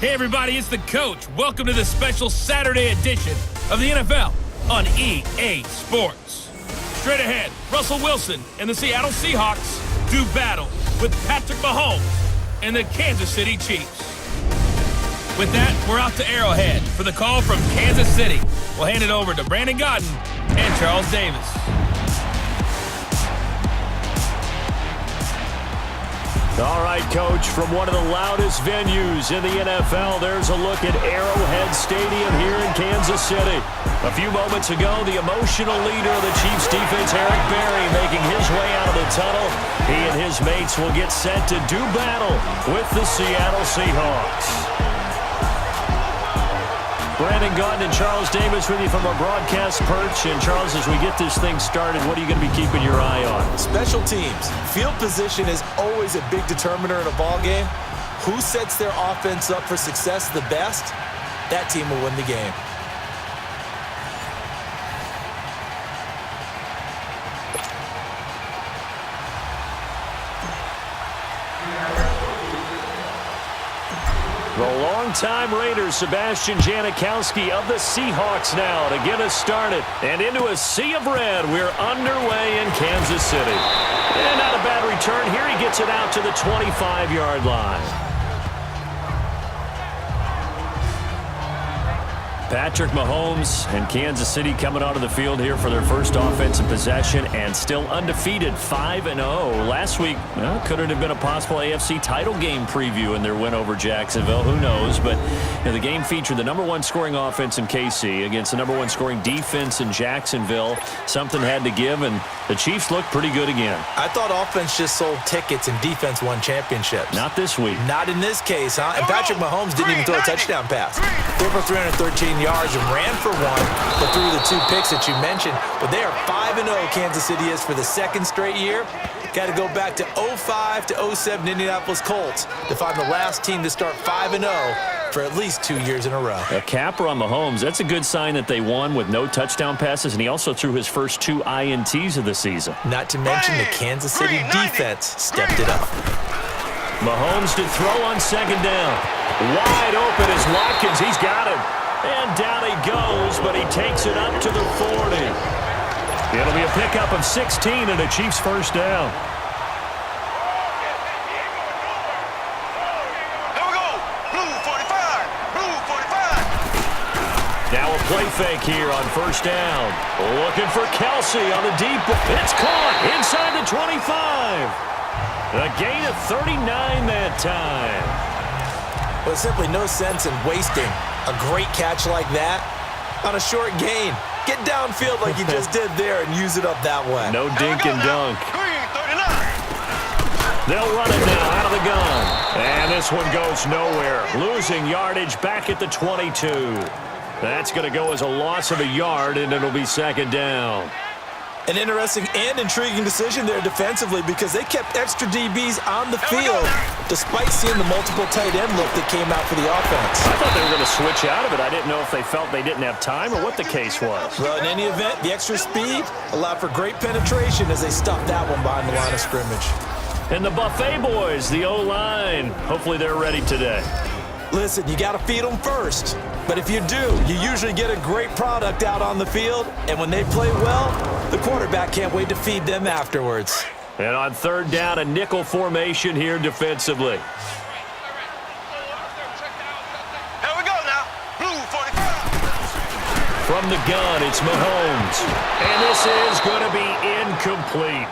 Hey everybody, it's the coach. Welcome to the special Saturday edition of the NFL on EA Sports. Straight ahead, Russell Wilson and the Seattle Seahawks do battle with Patrick Mahomes and the Kansas City Chiefs. With that, we're out to Arrowhead for the call from Kansas City. We'll hand it over to Brandon Godden and Charles Davis. All right, Coach, from one of the loudest venues in the NFL, there's a look at Arrowhead Stadium here in Kansas City. A few moments ago, the emotional leader of the Chiefs defense, Eric Berry, making his way out of the tunnel. He and his mates will get set to do battle with the Seattle Seahawks. Brandon Godden and Charles Davis with you from our broadcast perch. And Charles, as we get this thing started, what are you going to be keeping your eye on? Special teams. Field position is always a big determiner in a ball game. Who sets their offense up for success the best, that team will win the game. The longtime Raiders, Sebastian Janikowski of the Seahawks now to get us started. And into a sea of red, we're underway in Kansas City. And not a bad return. Here he gets it out to the 25-yard line. Patrick Mahomes and Kansas City coming onto the field here for their first offensive possession and still undefeated 5-0. Last week, well, could it have been a possible AFC title game preview in their win over Jacksonville? Who knows? But the game featured the #1 scoring offense in KC against the #1 scoring defense in Jacksonville. Something had to give, and the Chiefs looked pretty good again. I thought offense just sold tickets and defense won championships. Not this week. Not in this case, huh? And Patrick Mahomes didn't even throw a touchdown pass. Threw for 313 yards and ran for one, but threw the 2 picks that you mentioned. But they are 5-0, Kansas City is, for the second straight year. Got to go back to 05 to 07 Indianapolis Colts to find the last team to start 5-0 for at least 2 years in a row. A capper on Mahomes. That's a good sign that they won with no touchdown passes, and he also threw his first 2 INTs of the season. Not to mention the Kansas City defense stepped it up. Mahomes to throw on second down. Wide open is Watkins. He's got him. And down he goes, but he takes it up to the 40. It'll be a pickup of 16 and a Chiefs first down. Here we go. Blue 45. Blue 45. Now a play fake here on first down. Looking for Kelsey on the deep. It's caught inside the 25. A gain of 39 that time. But simply no sense in wasting a great catch like that on a short gain. Get downfield like you just did there and use it up that way. No dink and dunk. They'll run it now out of the gun. And this one goes nowhere. Losing yardage back at the 22. That's going to go as a loss of a yard, and it'll be second down. An interesting and intriguing decision there defensively because they kept extra DBs on the field despite seeing the multiple tight end look that came out for the offense. I thought they were going to switch out of it. I didn't know if they felt they didn't have time or what the case was. Well, in any event, the extra speed allowed for great penetration as they stuffed that one behind the line of scrimmage. And the Buffet boys, the O-line, hopefully they're ready today. Listen, you got to feed them first. But if you do, you usually get a great product out on the field. And when they play well, the quarterback can't wait to feed them afterwards. And on third down, a nickel formation here defensively. Here we go now. Blue 45. From the gun, it's Mahomes. And this is going to be incomplete.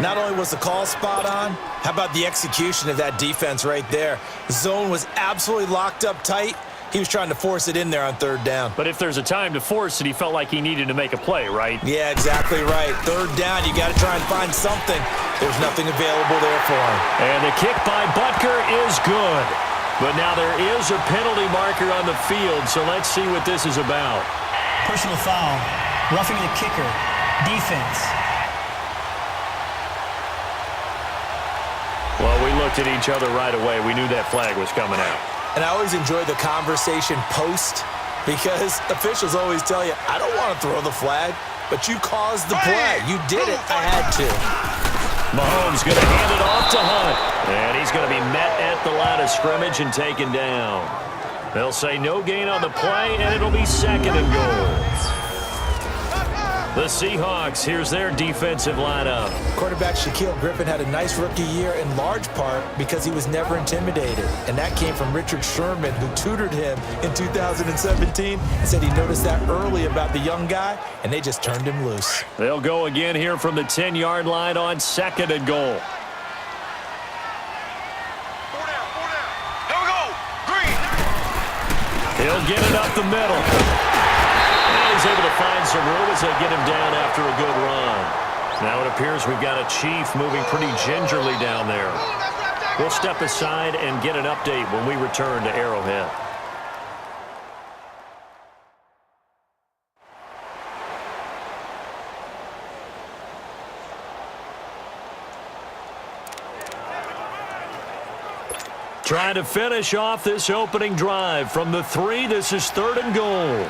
Not only was the call spot on, how about the execution of that defense right there? The zone was absolutely locked up tight. He was trying to force it in there on third down. But if there's a time to force it, he felt like he needed to make a play, right? Yeah, exactly right. Third down, you got to try and find something. There's nothing available there for him. And the kick by Butker is good. But now there is a penalty marker on the field, so let's see what this is about. Personal foul, roughing the kicker, defense. Well, we looked at each other right away. We knew that flag was coming out. And I always enjoy the conversation post because officials always tell you, I don't want to throw the flag, but you caused the play. You did it. I had to. Mahomes going to hand it off to Hunt. And he's going to be met at the line of scrimmage and taken down. They'll say no gain on the play, and it'll be 2nd and goal. The Seahawks, here's their defensive lineup. Quarterback Shaquille Griffin had a nice rookie year in large part because he was never intimidated. And that came from Richard Sherman, who tutored him in 2017 and said he noticed that early about the young guy, and they just turned him loose. They'll go again here from the 10-yard line on 2nd and goal. 4 down, 4 down. Here we go. Green. He'll get it up the middle. He's able to find some room as they get him down after a good run. Now it appears we've got a Chief moving pretty gingerly down there. We'll step aside and get an update when we return to Arrowhead. Trying to finish off this opening drive from the 3. This is 3rd and goal.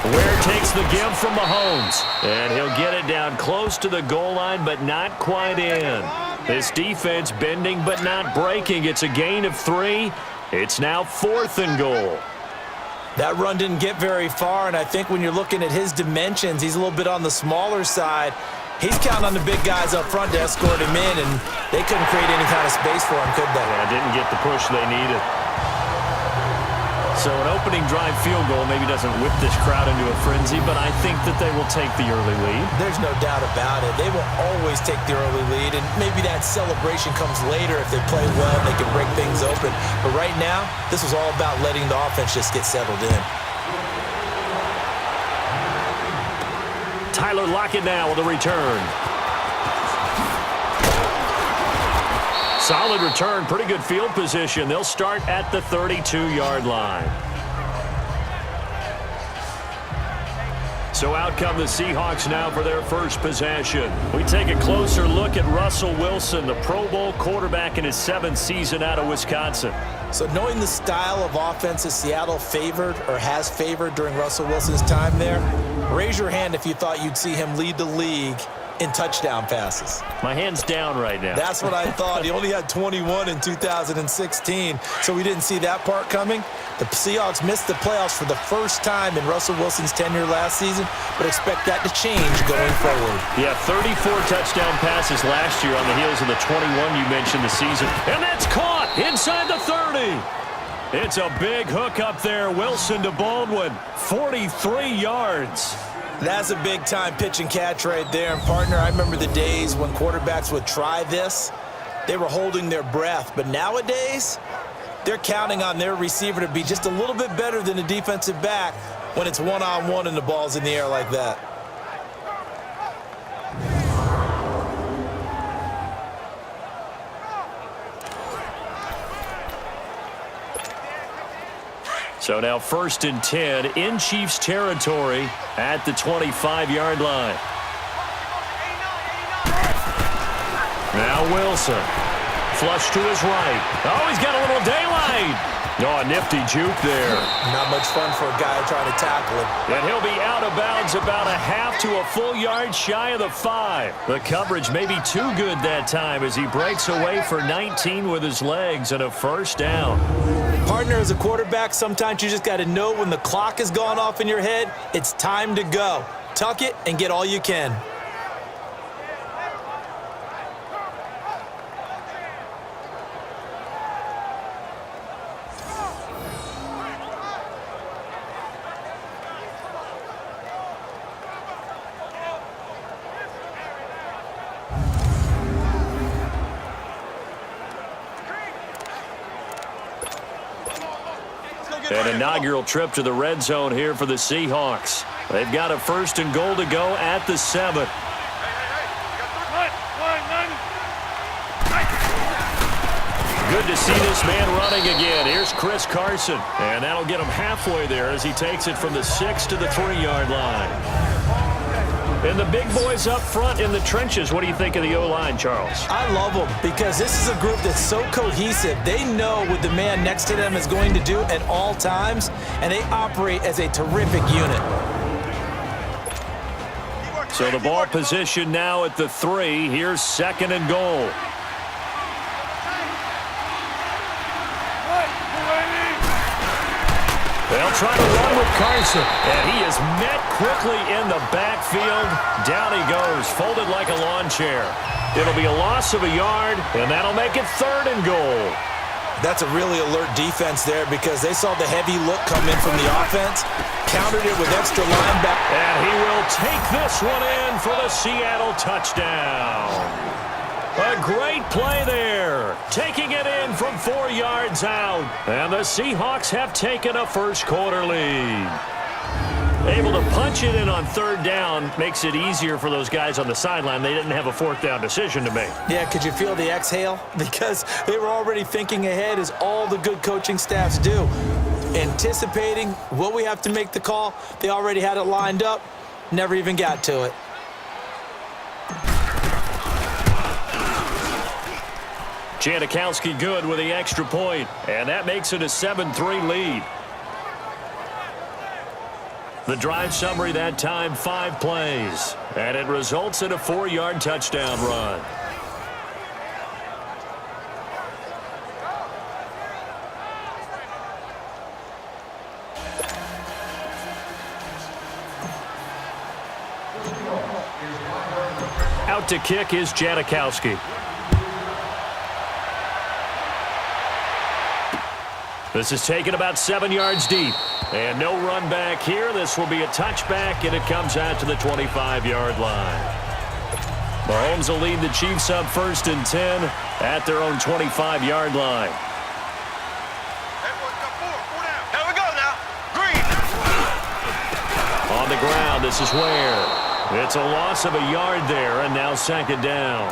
Ware takes the give from Mahomes, and he'll get it down close to the goal line, but not quite in. This defense bending but not breaking. It's a gain of 3. It's now 4th and goal. That run didn't get very far, and I think when you're looking at his dimensions, he's a little bit on the smaller side. He's counting on the big guys up front to escort him in, and they couldn't create any kind of space for him, could they? Yeah, didn't get the push they needed. So an opening drive field goal maybe doesn't whip this crowd into a frenzy, but I think that they will take the early lead. There's no doubt about it. They will always take the early lead, and maybe that celebration comes later if they play well and they can break things open. But right now, this was all about letting the offense just get settled in. Tyler Lockett now with a return. Solid return, pretty good field position. They'll start at the 32-yard line. So out come the Seahawks now for their first possession. We take a closer look at Russell Wilson, the Pro Bowl quarterback in his 7th season out of Wisconsin. So knowing the style of offense that Seattle favored or has favored during Russell Wilson's time there, raise your hand if you thought you'd see him lead the league in touchdown passes. My hand's down right now. That's what I thought. He only had 21 in 2016, so we didn't see that part coming. The Seahawks missed the playoffs for the first time in Russell Wilson's tenure last season, but expect that to change going forward. Yeah, 34 touchdown passes last year on the heels of the 21 you mentioned this season. And that's caught inside the 30. It's a big hook up there. Wilson to Baldwin, 43 yards. That's a big-time pitch and catch right there. And, partner, I remember the days when quarterbacks would try this. They were holding their breath. But nowadays, they're counting on their receiver to be just a little bit better than the defensive back when it's one-on-one and the ball's in the air like that. So now 1st and 10 in Chiefs territory at the 25-yard line. Now Wilson. Flush to his right. Oh, he's got a little daylight. Oh, a nifty juke there. Not much fun for a guy trying to tackle him. And he'll be out of bounds about a half to a full yard shy of the 5. The coverage may be too good that time as he breaks away for 19 with his legs and a first down. Partner, as a quarterback, sometimes you just got to know when the clock has gone off in your head, it's time to go. Tuck it and get all you can. An inaugural trip to the red zone here for the Seahawks. They've got a 1st and goal to go at the 7. Good to see this man running again. Here's Chris Carson. And that'll get him halfway there as he takes it from the 6 to the 3-yard line. And the big boys up front in the trenches. What do you think of the O-line, Charles? I love them because this is a group that's so cohesive. They know what the man next to them is going to do at all times, and they operate as a terrific unit. So the ball position now at the 3. Here's 2nd and goal. They'll try to run with Carson. And he is met quickly in the backfield. Down he goes, folded like a lawn chair. It'll be a loss of a yard, and that'll make it 3rd and goal. That's a really alert defense there because they saw the heavy look come in from the offense, countered it with extra linebacker. And he will take this one in for the Seattle touchdown. A great play there, taking it in from 4 yards out. And the Seahawks have taken a first-quarter lead. Able to punch it in on 3rd down makes it easier for those guys on the sideline. They didn't have a 4th down decision to make. Yeah, could you feel the exhale? Because they were already thinking ahead, as all the good coaching staffs do. Anticipating, will we have to make the call? They already had it lined up, never even got to it. Janikowski good with the extra point, and that makes it a 7-3 lead. The drive summary that time, 5 plays, and it results in a 4-yard touchdown run. Out to kick is Janikowski. This is taken about 7 yards deep. And no run back here. This will be a touchback, and it comes out to the 25-yard line. Mahomes will lead the Chiefs up 1st and 10 at their own 25-yard line. Here we go now. Green. On the ground, this is where it's a loss of a yard there, and now 2nd down.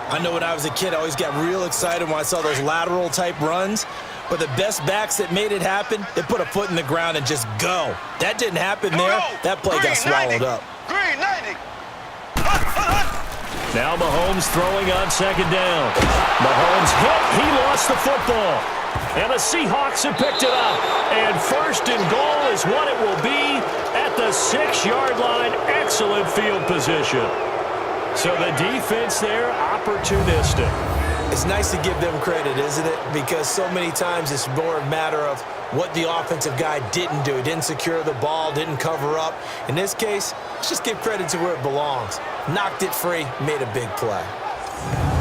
I know when I was a kid, I always got real excited when I saw those lateral-type runs. But the best backs that made it happen, they put a foot in the ground and just go. That didn't happen there. That play got swallowed up. Green 90. Now Mahomes throwing on 2nd down. Mahomes hit. He lost the football. And the Seahawks have picked it up. And 1st and goal is what it will be at the 6-yard line. Excellent field position. So the defense there, opportunistic. It's nice to give them credit, isn't it? Because so many times it's more a matter of what the offensive guy didn't do. He didn't secure the ball, didn't cover up. In this case, let's just give credit to where it belongs. Knocked it free, made a big play.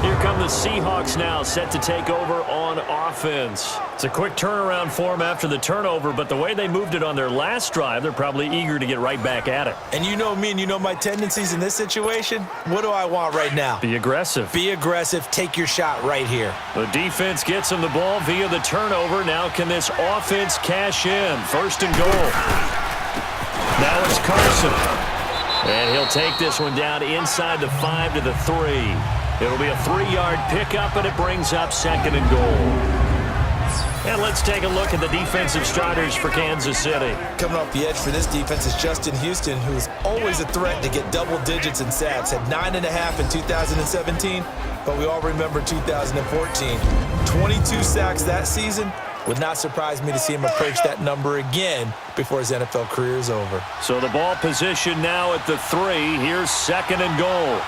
Here come the Seahawks now, set to take over on offense. It's a quick turnaround for them after the turnover, but the way they moved it on their last drive, they're probably eager to get right back at it. And you know me and you know my tendencies in this situation. What do I want right now? Be aggressive. Be aggressive. Take your shot right here. The defense gets them the ball via the turnover. Now can this offense cash in? 1st and goal. Now it's Carson. And he'll take this one down inside the 5 to the 3. It'll be a 3-yard pickup, and it brings up 2nd and goal. And let's take a look at the defensive starters for Kansas City. Coming off the edge for this defense is Justin Houston, who is always a threat to get double digits in sacks. Had 9.5 in 2017, but we all remember 2014. 22 sacks that season. Would not surprise me to see him approach that number again before his NFL career is over. So the ball position now at the 3. Here's 2nd and goal.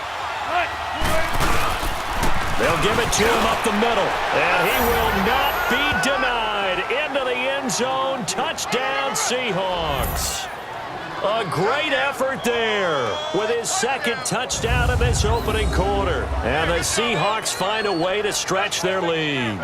They'll give it to him up the middle, and he will not be denied. Into the end zone, touchdown Seahawks. A great effort there with his 2nd touchdown of this opening quarter. And the Seahawks find a way to stretch their lead.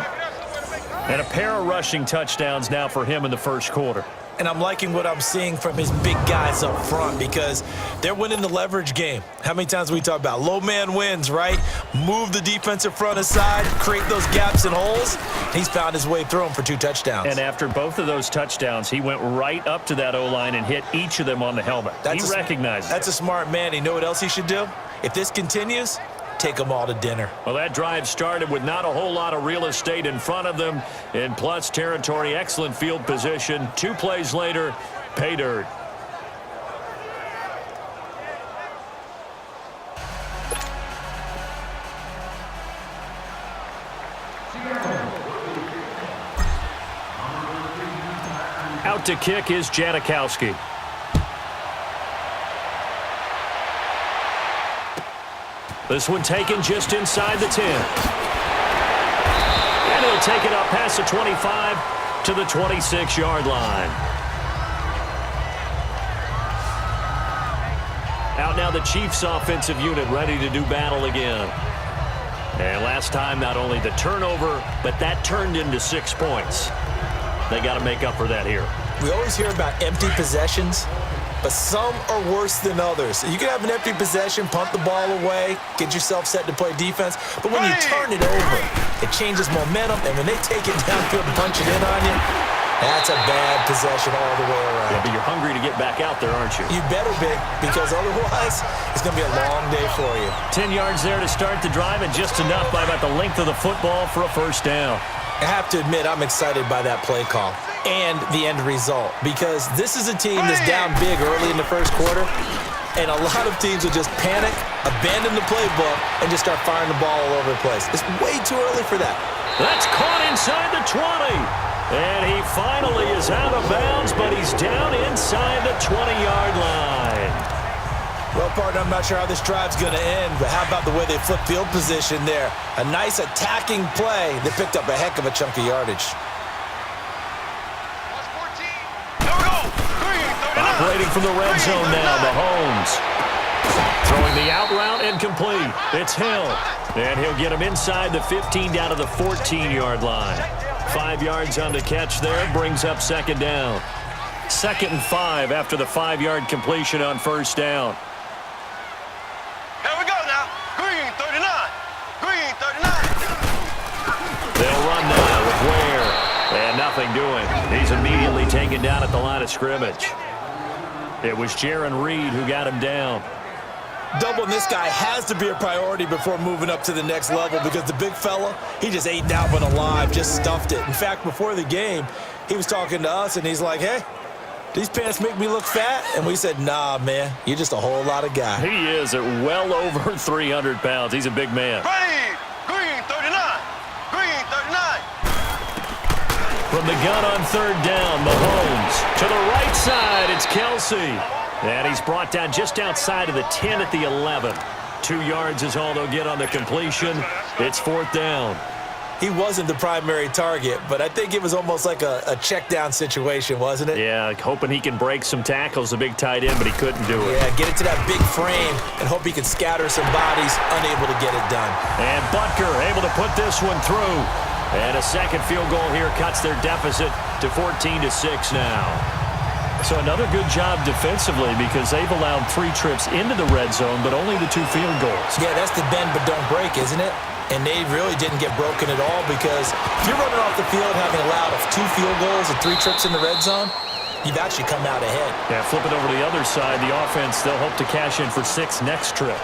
And a pair of rushing touchdowns now for him in the 1st quarter. And I'm liking what I'm seeing from his big guys up front because they're winning the leverage game. How many times we talk about low man wins, right? Move the defensive front aside, create those gaps and holes. He's found his way through them for 2 touchdowns. And after both of those touchdowns, he went right up to that O-line and hit each of them on the helmet. He recognized it. That's a smart man. You know what else he should do? If this continues, take them all to dinner. Well, that drive started with not a whole lot of real estate in front of them. In plus territory, excellent field position. 2 plays later, pay dirt. Out to kick is Janikowski. This one taken just inside the 10. And he'll take it up past the 25 to the 26-yard line. Out now the Chiefs offensive unit ready to do battle again. And last time not only the turnover, but that turned into 6 points. They got to make up for that here. We always hear about empty possessions, but some are worse than others. You can have an empty possession, punt the ball away, get yourself set to play defense, but when you turn it over, it changes momentum, and when they take it downfield and punch it in on you, that's a bad possession all the way around. Yeah, but you're hungry to get back out there, aren't you? You better be, because otherwise it's going to be a long day for you. 10 yards there to start the drive, and just enough by about the length of the football for a first down. I have to admit, I'm excited by that play call and the end result, because this is a team that's down big early in the first quarter, and a lot of teams will just panic, abandon the playbook, and just start firing the ball all over the place. It's way too early for that. That's caught inside the 20. And he finally is out of bounds, but he's down inside the 20-yard line. Well, partner, I'm not sure how this drive's going to end, but how about the way they flip field position there? A nice attacking play that picked up a heck of a chunk of yardage. Operating from the red zone now, Mahomes. Throwing the out route incomplete. It's Hill. And he'll get him inside the 15 down to the 14-yard line. 5 yards on the catch there, brings up second down. 2nd and 5 after the 5-yard completion on first down. Here we go now. Green 39. Green 39. They'll run now with Ware. And nothing doing. He's immediately taken down at the line of scrimmage. It was Jaron Reed who got him down. Doubling this guy has to be a priority before moving up to the next level, because the big fella, he just ate that one alive, just stuffed it. In fact, before the game, he was talking to us, and he's like, hey, these pants make me look fat? And we said, nah, man, you're just a whole lot of guy. He is at well over 300 pounds. He's a big man. Ready. Green 39. Green 39. From the gun on third down, Mahomes. To the right side, it's Kelsey. And he's brought down just outside of the 10 at the 11. 2 yards is all they'll get on the completion. It's 4th down. He wasn't the primary target, but I think it was almost like a check down situation, wasn't it? Yeah, hoping he can break some tackles, a big tight end, but he couldn't do it. Yeah, get it to that big frame and hope he can scatter some bodies, unable to get it done. And Butker able to put this one through. And a second field goal here cuts their deficit to 14-6 now. So another good job defensively, because they've allowed 3 trips into the red zone, but only the 2 field goals. Yeah, that's the bend but don't break, isn't it? And they really didn't get broken at all, because if you're running off the field having allowed 2 field goals and 3 trips in the red zone, you've actually come out ahead. Yeah, flip it over to the other side. The offense, they'll hope to cash in for 6 next trip.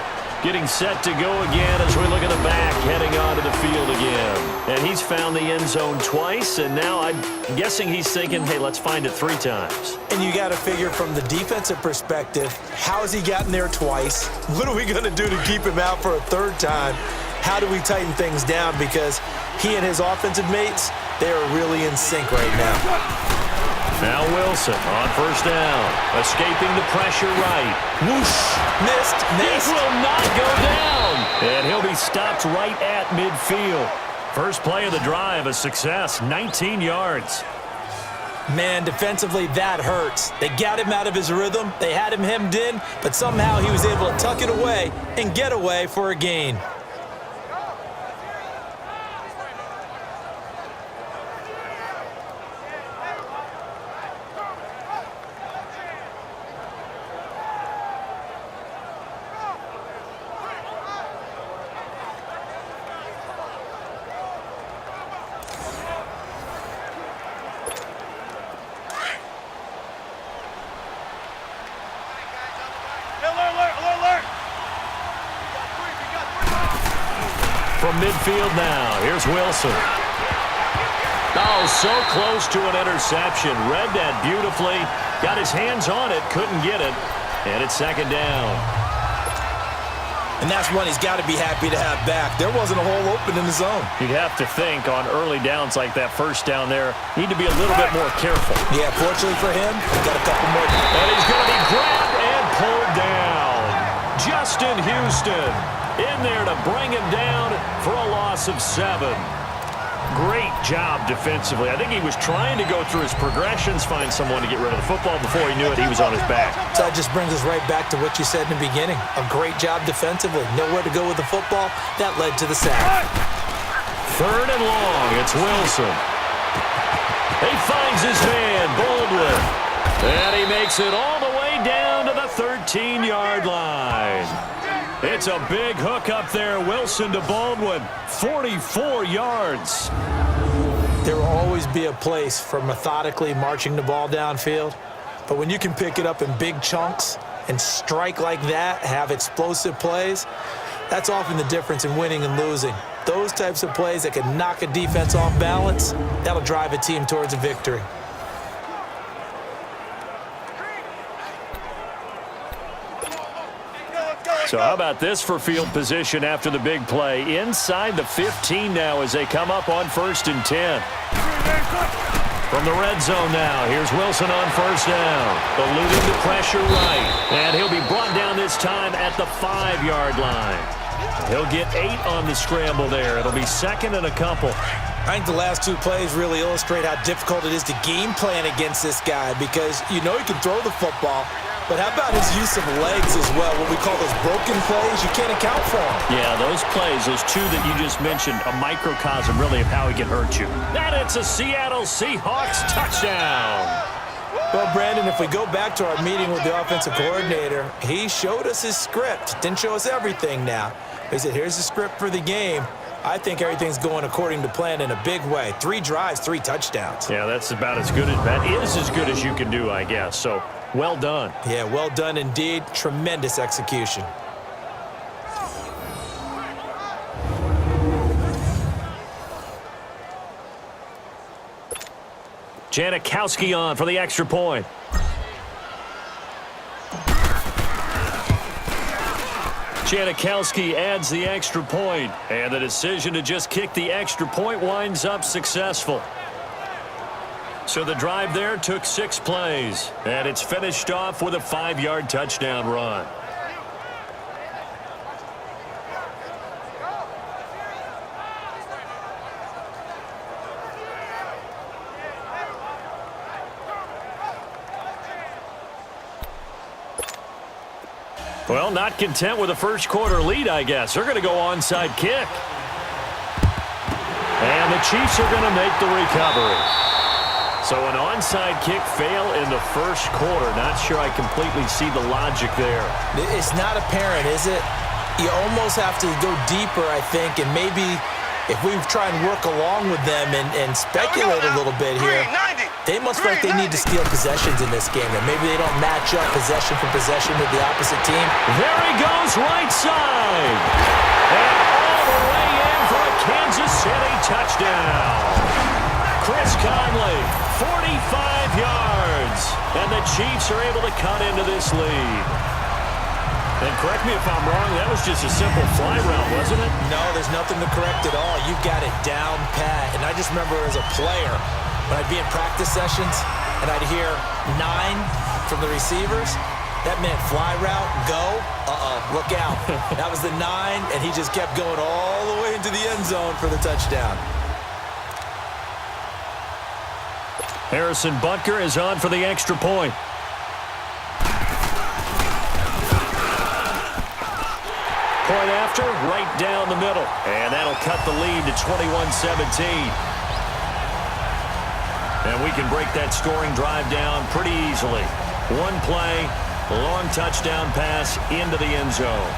Getting set to go again as we look at the back, heading onto the field again. And he's found the end zone twice, and now I'm guessing he's thinking, hey, let's find it 3 times. And you got to figure from the defensive perspective, how has he gotten there twice? What are we going to do to keep him out for a 3rd time? How do we tighten things down? Because he and his offensive mates, they are really in sync right now. Now Wilson on first down, escaping the pressure right. Whoosh, missed. This will not go down. And he'll be stopped right at midfield. First play of the drive, a success, 19 yards. Man, defensively, that hurts. They got him out of his rhythm. They had him hemmed in, but somehow he was able to tuck it away and get away for a gain. From midfield now, here's Wilson. Oh, so close to an interception. Read that beautifully. Got his hands on it, couldn't get it. And it's second down. And that's one he's got to be happy to have back. There wasn't a hole open in the zone. You'd have to think on early downs like that first down there, need to be a little bit more careful. Yeah, fortunately for him, he's got a couple more. And he's going to be grabbed and pulled down. Just Justin Houston in there to bring him down for a loss of 7. Great job defensively. I think he was trying to go through his progressions, find someone to get rid of the football. Before he knew it, he was on his back. So that just brings us right back to what you said in the beginning. A great job defensively. Nowhere to go with the football. That led to the sack. 3rd and long. It's Wilson. He finds his man, Baldwin. And he makes it all the way down to the 13-yard line. It's a big hook up there. Wilson to Baldwin. 44 yards. There will always be a place for methodically marching the ball downfield. But when you can pick it up in big chunks and strike like that, have explosive plays, that's often the difference in winning and losing. Those types of plays that can knock a defense off balance, that'll drive a team towards a victory. So how about this for field position after the big play? Inside the 15 now as they come up on 1st and 10. From the red zone now, here's Wilson on 1st down. Eluding the pressure right. And he'll be brought down this time at the 5-yard line. He'll get 8 on the scramble there. It'll be 2nd and a couple. I think the last 2 plays really illustrate how difficult it is to game plan against this guy because you know he can throw the football, but how about his use of legs as well? What we call those broken plays, you can't account for them. Yeah, those plays, those 2 that you just mentioned, a microcosm really of how he can hurt you. And it's a Seattle Seahawks touchdown. Well, Brandon, if we go back to our meeting with the offensive coordinator, he showed us his script. Didn't show us everything now. He said, here's the script for the game. I think everything's going according to plan in a big way. 3 drives, 3 touchdowns. Yeah, that's about as good as that is as good as you can do, I guess. So, well done. Yeah, well done indeed. Tremendous execution. Janikowski on for the extra point. Janikowski adds the extra point, and the decision to just kick the extra point winds up successful. So the drive there took 6 plays, and it's finished off with a 5-yard touchdown run. Well, not content with a first quarter lead, I guess. They're going to go onside kick. And the Chiefs are going to make the recovery. So an onside kick fail in the first quarter. Not sure I completely see the logic there. It's not apparent, is it? You almost have to go deeper, I think, and maybe if we try and work along with them and speculate a little bit here, they must feel like they need to steal possessions in this game, and maybe they don't match up possession for possession with the opposite team. There he goes, right side. And all the way in for a Kansas City touchdown. Chris Conley, 45 yards. And the Chiefs are able to cut into this lead. And correct me if I'm wrong, that was just a simple fly route, wasn't it? No, there's nothing to correct at all. You've got it down pat. And I just remember as a player, when I'd be in practice sessions and I'd hear 9 from the receivers, that meant fly route, go, look out. That was the 9, and he just kept going all the way into the end zone for the touchdown. Harrison Butker is on for the extra point. Point after, right down the middle. And that'll cut the lead to 21-17. And we can break that scoring drive down pretty easily. 1 play, long touchdown pass into the end zone.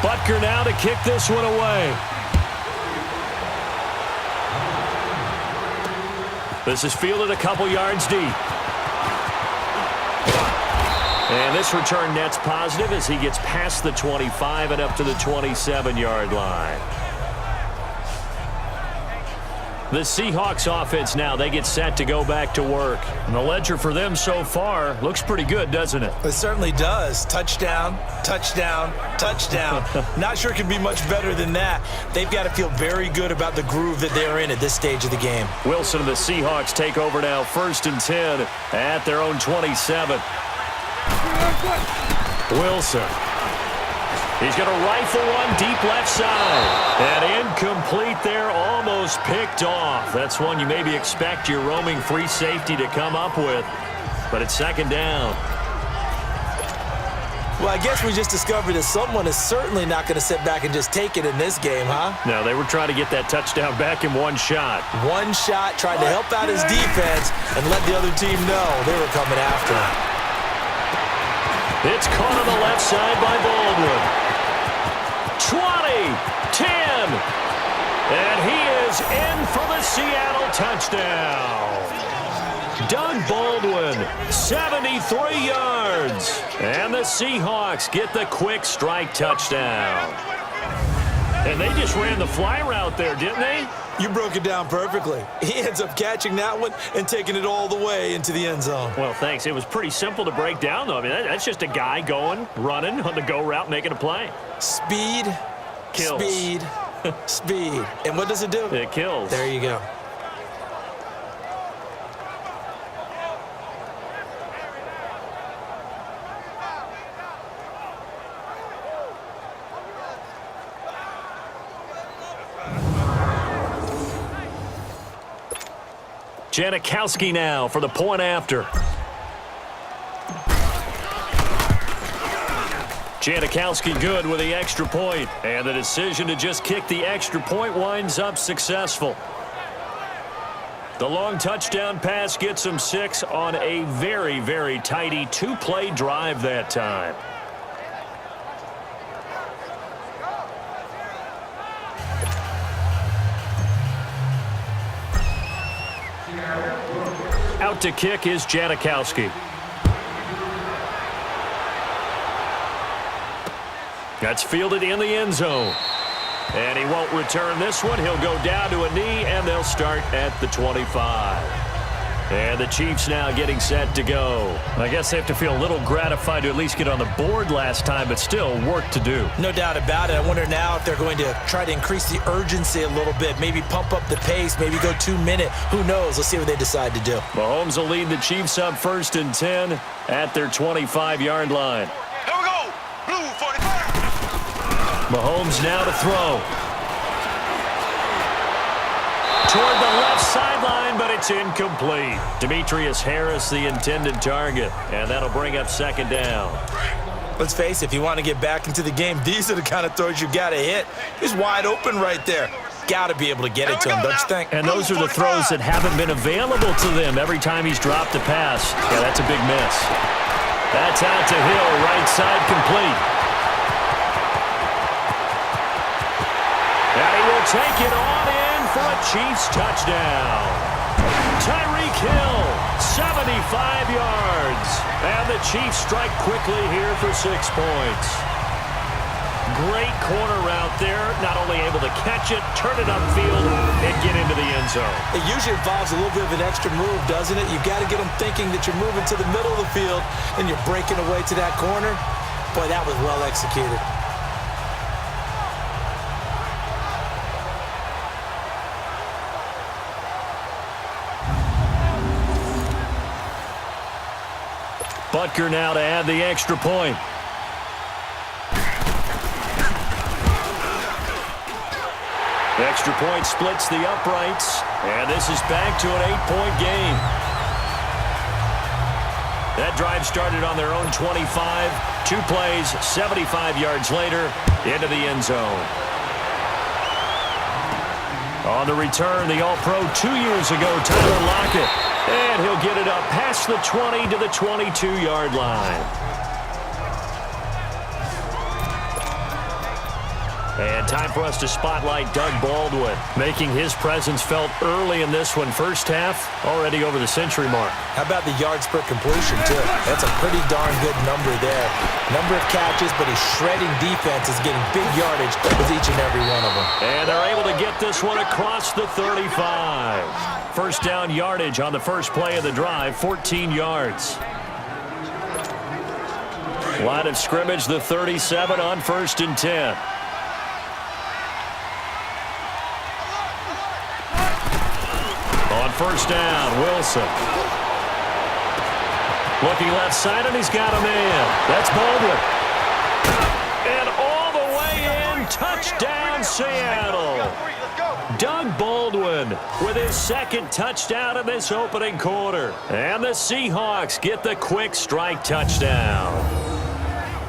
Butker now to kick this one away. This is fielded a couple yards deep. And this return net's positive as he gets past the 25 and up to the 27-yard line. The Seahawks offense now, they get set to go back to work. And the ledger for them so far looks pretty good, doesn't it? It certainly does. Touchdown, touchdown, touchdown. Not sure it can be much better than that. They've got to feel very good about the groove that they're in at this stage of the game. Wilson and the Seahawks take over now, 1st and 10 at their own 27. Wilson. He's going to rifle one deep left side. And incomplete there, almost picked off. That's one you maybe expect your roaming free safety to come up with. But it's 2nd down. Well, I guess we just discovered that someone is certainly not going to sit back and just take it in this game, huh? No, they were trying to get that touchdown back in one shot. One shot, tried to help out his defense and let the other team know they were coming after him. It's caught on the left side by Baldwin. 20, 10, and he is in for the Seattle touchdown. Doug Baldwin, 73 yards, and the Seahawks get the quick strike touchdown. And they just ran the fly route there, didn't they? You broke it down perfectly. He ends up catching that one and taking it all the way into the end zone. Well, thanks. It was pretty simple to break down, though. I mean, that's just a guy going, running on the go route, making a play. Speed, kills. Speed, speed. And what does it do? It kills. There you go. Janikowski now for the point after. Janikowski good with the extra point, and the decision to just kick the extra point winds up successful. The long touchdown pass gets him 6 on a very, very tidy 2-play drive that time. Out to kick is Janikowski. That's fielded in the end zone. And he won't return this one. He'll go down to a knee, and they'll start at the 25. And the Chiefs now getting set to go. I guess they have to feel a little gratified to at least get on the board last time, but still work to do. No doubt about it. I wonder now if they're going to try to increase the urgency a little bit, maybe pump up the pace, maybe go 2-minute. Who knows? Let's see what they decide to do. Mahomes will lead the Chiefs up 1st and 10 at their 25-yard line. Here we go. Blue 45. Mahomes now to throw. Toward the left sideline, but it's incomplete. Demetrius Harris, the intended target, and that'll bring up 2nd down. Let's face it, if you want to get back into the game, these are the kind of throws you got to hit. He's wide open right there. Got to be able to get it to him, don't you think? And those are the throws that haven't been available to them every time he's dropped a pass. Yeah, that's a big miss. That's out to Hill, right side complete. And he will take it on in for a Chiefs touchdown. Tyreek Hill, 75 yards. And the Chiefs strike quickly here for 6 points. Great corner route there. Not only able to catch it, turn it upfield, and get into the end zone. It usually involves a little bit of an extra move, doesn't it? You've got to get them thinking that you're moving to the middle of the field and you're breaking away to that corner. Boy, that was well executed. Butker now to add the extra point. The extra point splits the uprights, and this is back to an 8-point game. That drive started on their own 25. 2 plays, 75 yards later, into the end zone. On the return, the All-Pro 2 years ago, Tyler Lockett. And he'll get it up past the 20 to the 22-yard line. And time for us to spotlight Doug Baldwin, making his presence felt early in this one. First half, already over the century mark. How about the yards per completion, too? That's a pretty darn good number there. Number of catches, but his shredding defense is getting big yardage with each and every one of them. And they're able to get this one across the 35. First down yardage on the first play of the drive, 14 yards. Line of scrimmage, the 37 on 1st and 10. On first down, Wilson. Looking left side, and he's got a man. That's Baldwin. And all the way in, touchdown, Seattle. Doug Baldwin with his second touchdown in this opening quarter. And the Seahawks get the quick strike touchdown.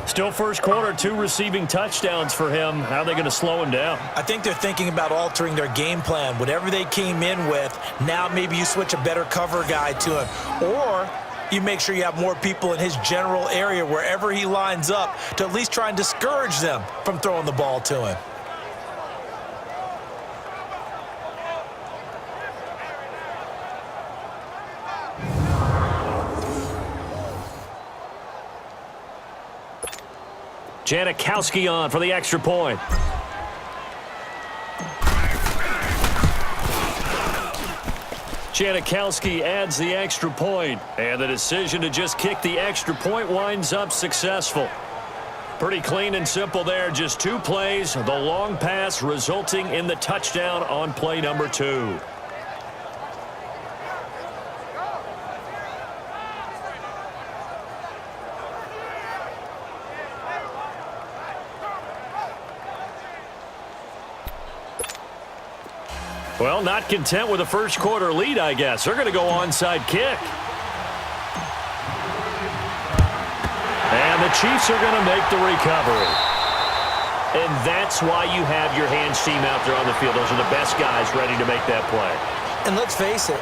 Still first quarter, 2 receiving touchdowns for him. How are they going to slow him down? I think they're thinking about altering their game plan. Whatever they came in with, now maybe you switch a better cover guy to him. Or you make sure you have more people in his general area wherever he lines up to at least try and discourage them from throwing the ball to him. Janikowski on for the extra point. Janikowski adds the extra point, and the decision to just kick the extra point winds up successful. Pretty clean and simple there. Just 2 plays, the long pass resulting in the touchdown on play number 2. Well, not content with a first quarter lead, I guess. They're going to go onside kick. And the Chiefs are going to make the recovery. And that's why you have your hands team out there on the field. Those are the best guys ready to make that play. And let's face it,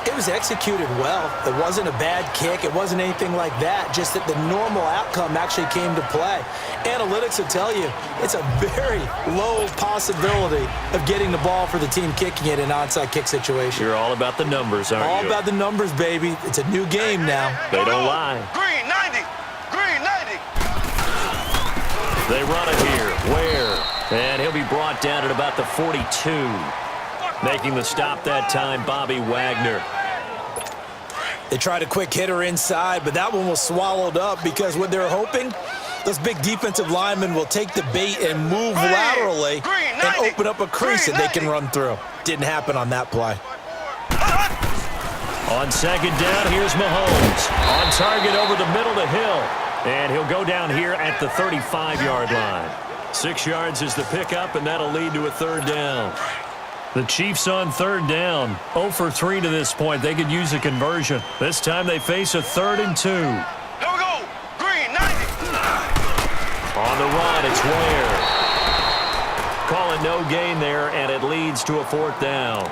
it was executed well. It wasn't a bad kick. It wasn't anything like that. Just that the normal outcome actually came to play. Analytics will tell you it's a very low possibility of getting the ball for the team kicking it in an onside kick situation. You're all about the numbers, aren't you? All about the numbers, baby. It's a new game now. They don't lie. Green 90. Green 90. They run it here. Where? And he'll be brought down at about the 42. Making the stop that time, Bobby Wagner. They tried a quick hitter inside, but that one was swallowed up because what they're hoping, those big defensive linemen will take the bait and move laterally and open up a crease that they can run through. Didn't happen on that play. On second down, here's Mahomes. On target over the middle to Hill. And he'll go down here at the 35-yard line. 6 yards is the pickup, and that'll lead to a third down. The Chiefs on third down. 0 for 3 to this point. They could use a conversion. This time they face a 3rd and 2. Here we go. Green 90. On the run, it's Ware. Calling no gain there, and it leads to a 4th down.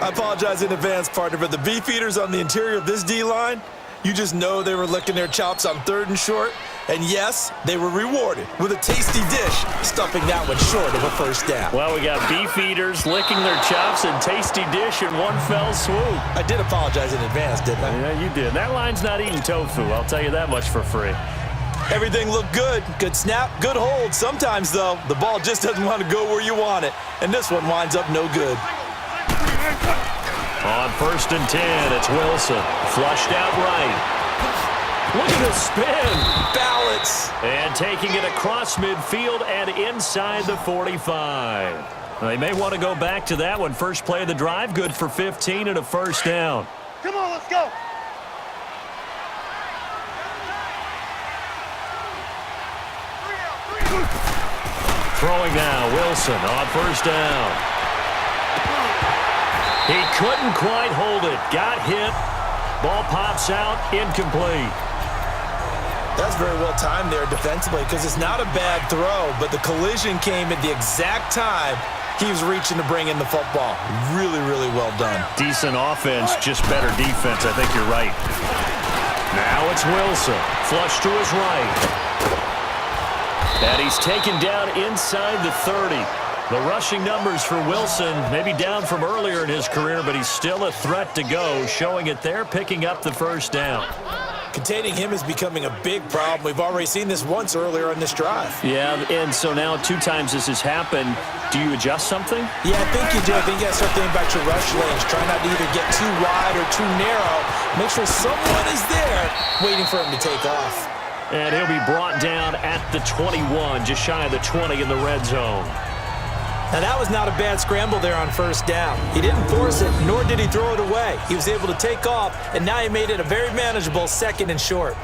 I apologize in advance, partner, but the beefeaters on the interior of this D-line, you just know they were licking their chops on 3rd and short. And yes, they were rewarded with a tasty dish, stuffing that one short of a first down. Well, we got beef eaters licking their chops and tasty dish in one fell swoop. I did apologize in advance, didn't I? Yeah, you did. That line's not eating tofu, I'll tell you that much for free. Everything looked good. Good snap, good hold. Sometimes, though, the ball just doesn't want to go where you want it. And this one winds up no good. On 1st and 10, it's Wilson. Flushed out right. Look at the spin. Balance. And taking it across midfield and inside the 45. They may want to go back to that one. First play of the drive, good for 15 and a first down. Come on, let's go. Throwing now, Wilson on first down. He couldn't quite hold it. Got hit. Ball pops out, incomplete. That's very well timed there defensively because it's not a bad throw, but the collision came at the exact time he was reaching to bring in the football. Really, really well done. Decent offense, just better defense. I think you're right. Now it's Wilson. Flush to his right. And he's taken down inside the 30. The rushing numbers for Wilson, maybe down from earlier in his career, but he's still a threat to go, showing it there, picking up the first down. Containing him is becoming a big problem. We've already seen this once earlier on this drive. Yeah, and so now 2 times this has happened. Do you adjust something? Yeah, I think you do. I think you got to start thinking about your rush lanes. Try not to either get too wide or too narrow. Make sure someone is there waiting for him to take off. And he'll be brought down at the 21, just shy of the 20 in the red zone. Now, that was not a bad scramble there on first down. He didn't force it, nor did he throw it away. He was able to take off, and now he made it a very manageable 2nd and short.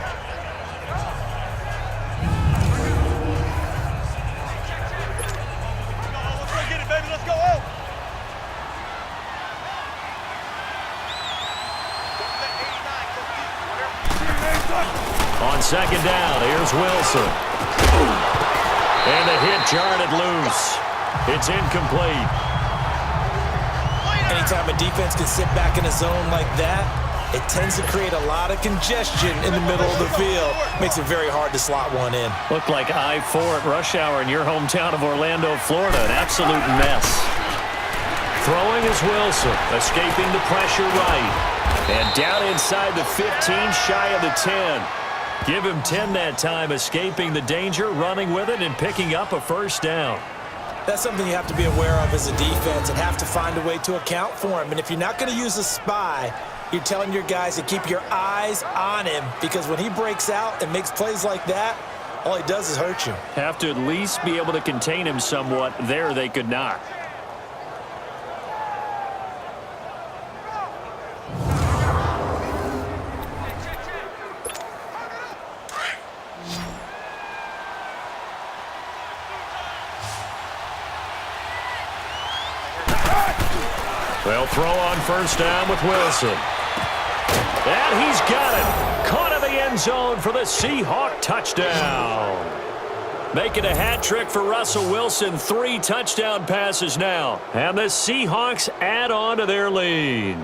On 2nd down, here's Wilson. And the hit jarred it loose. It's incomplete. Anytime a defense can sit back in a zone like that, it tends to create a lot of congestion in the middle of the field. Makes it very hard to slot one in. Looked like I-4 at rush hour in your hometown of Orlando, Florida. An absolute mess. Throwing is Wilson, escaping the pressure right. And down inside the 15, shy of the 10. Give him 10 that time, escaping the danger, running with it, and picking up a first down. That's something you have to be aware of as a defense and have to find a way to account for him. And if you're not going to use a spy, you're telling your guys to keep your eyes on him, because when he breaks out and makes plays like that, all he does is hurt you. Have to at least be able to contain him somewhat. There they could not. They'll throw on first down with Wilson. And he's got it. Caught in the end zone for the Seahawk touchdown. Making a hat trick for Russell Wilson. 3 touchdown passes now. And the Seahawks add on to their lead.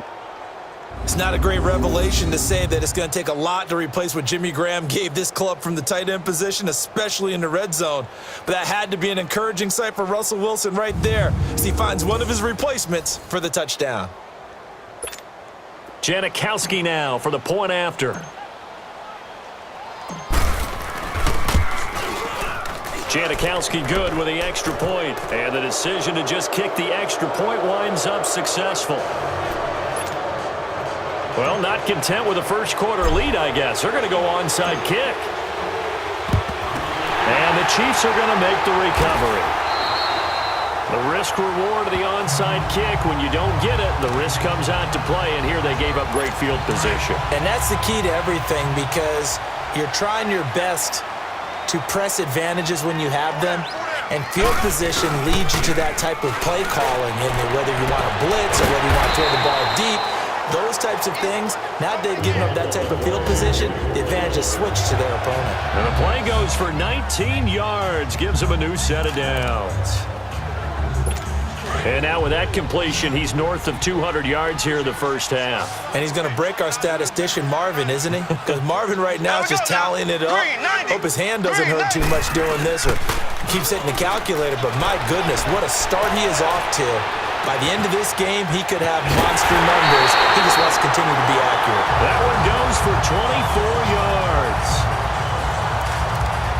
It's not a great revelation to say that it's going to take a lot to replace what Jimmy Graham gave this club from the tight end position, especially in the red zone. But that had to be an encouraging sight for Russell Wilson right there, as he finds one of his replacements for the touchdown. Janikowski now for the point after. Janikowski good with the extra point. And the decision to just kick the extra point winds up successful. Well, not content with a first quarter lead, I guess. They're going to go onside kick. And the Chiefs are going to make the recovery. The risk reward of the onside kick. When you don't get it, the risk comes out to play, and here they gave up great field position. And that's the key to everything, because you're trying your best to press advantages when you have them, and field position leads you to that type of play calling, and whether you want to blitz or whether you want to throw the ball deep. Those types of things, now they've given up that type of field position, the advantage is switched to their opponent. And the play goes for 19 yards, gives him a new set of downs. And now with that completion, he's north of 200 yards here in the first half. And he's going to break our statistician, Marvin, isn't he? Because Marvin right now is just tallying it up. Hope his hand doesn't hurt too much doing this or keeps hitting the calculator. But my goodness, what a start he is off to. By the end of this game, he could have monster numbers. He just wants to continue to be accurate. That one goes for 24 yards.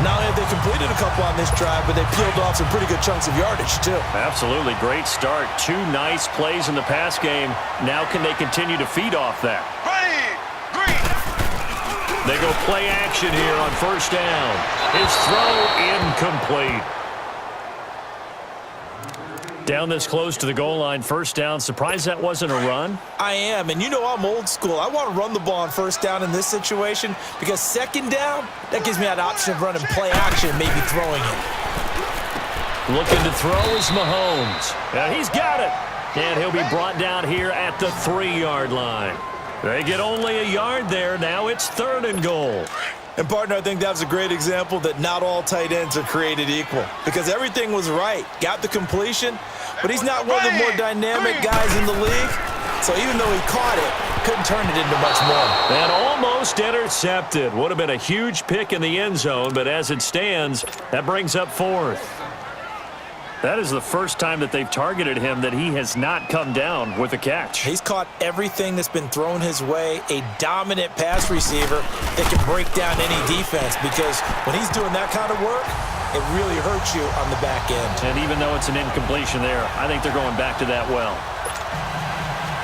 Not only have they completed a couple on this drive, but they peeled off some pretty good chunks of yardage, too. Absolutely. Great start. 2 nice plays in the pass game. Now can they continue to feed off that? They go play action here on first down. His throw incomplete. Down this close to the goal line, first down. Surprised that wasn't a run? I am, and you know I'm old school. I want to run the ball on first down in this situation because second down, that gives me that option of running play action, maybe throwing it. Looking to throw is Mahomes. And he's got it. And he'll be brought down here at the 3-yard line. They get only a yard there. Now it's 3rd and goal. And, partner, I think that was a great example that not all tight ends are created equal because everything was right. Got the completion, but he's not one of the more dynamic guys in the league. So even though he caught it, couldn't turn it into much more. And almost intercepted. Would have been a huge pick in the end zone, but as it stands, that brings up fourth. That is the first time that they've targeted him that he has not come down with a catch. He's caught everything that's been thrown his way, a dominant pass receiver that can break down any defense, because when he's doing that kind of work, it really hurts you on the back end. And even though it's an incompletion there, I think they're going back to that well.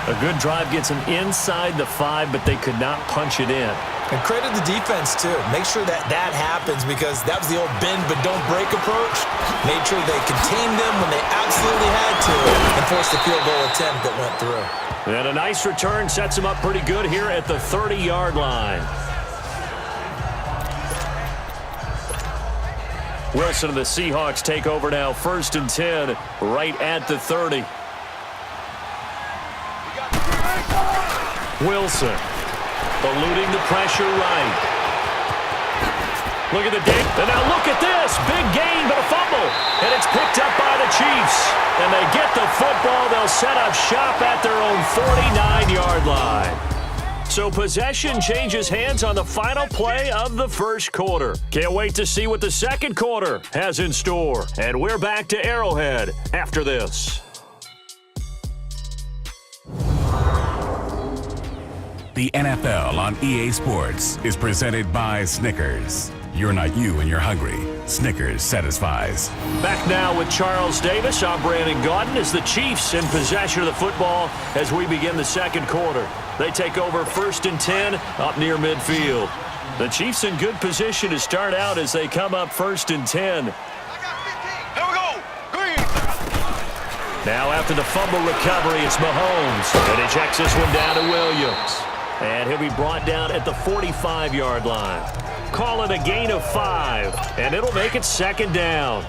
A good drive gets them inside the 5, but they could not punch it in. And credit the defense, too. Make sure that that happens, because that was the old bend but don't break approach. Made sure they contained them when they absolutely had to and forced the field goal attempt that went through. And a nice return sets them up pretty good here at the 30-yard line. Wilson and the Seahawks take over now, 1st and 10, right at the 30. Wilson eluding the pressure right. Look at the dig. And now look at this. Big gain, but a fumble. And it's picked up by the Chiefs. And they get the football. They'll set up shop at their own 49-yard line. So possession changes hands on the final play of the first quarter. Can't wait to see what the second quarter has in store. And we're back to Arrowhead after this. The NFL on EA Sports is presented by Snickers. You're not you and you're hungry. Snickers satisfies. Back now with Charles Davis. I'm Brandon Gaudin as the Chiefs in possession of the football as we begin the second quarter. They take over 1st and 10 up near midfield. The Chiefs in good position to start out as they come up 1st and 10. There we go. Green. Now after the fumble recovery, it's Mahomes. And he checks this one down to Williams. And he'll be brought down at the 45-yard line. Call it a gain of 5, and it'll make it 2nd down.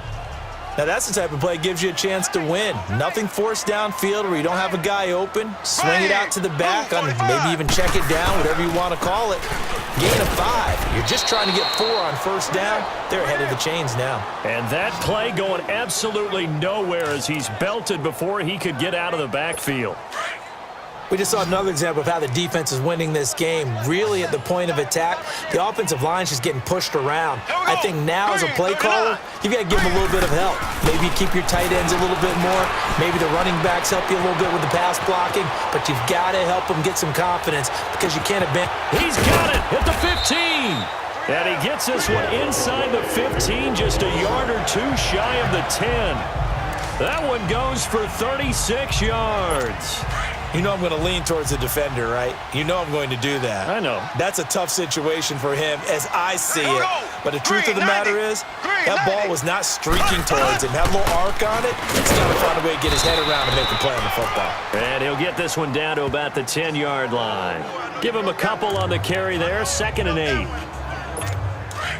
Now that's the type of play that gives you a chance to win. Nothing forced downfield where you don't have a guy open. Swing it out to the back, on maybe even check it down, whatever you want to call it. Gain of 5. You're just trying to get 4 on 1st down. They're ahead of the chains now. And that play going absolutely nowhere as he's belted before he could get out of the backfield. We just saw another example of how the defense is winning this game. Really at the point of attack, the offensive line is just getting pushed around. I think now as a play caller, you've got to give them a little bit of help. Maybe keep your tight ends a little bit more. Maybe the running backs help you a little bit with the pass blocking. But you've got to help them get some confidence because you can't abandon. He's got it at the 15. And he gets this one inside the 15, just a yard or 2 shy of the 10. That one goes for 36 yards. You know I'm going to lean towards the defender, right? You know I'm going to do that. I know. That's a tough situation for him as I see it. But the truth of the matter is, that ball was not streaking towards him. That little arc on it, he's got to find a way to get his head around and make a play on the football. And he'll get this one down to about the 10-yard line. Give him a couple on the carry there, 2nd and 8.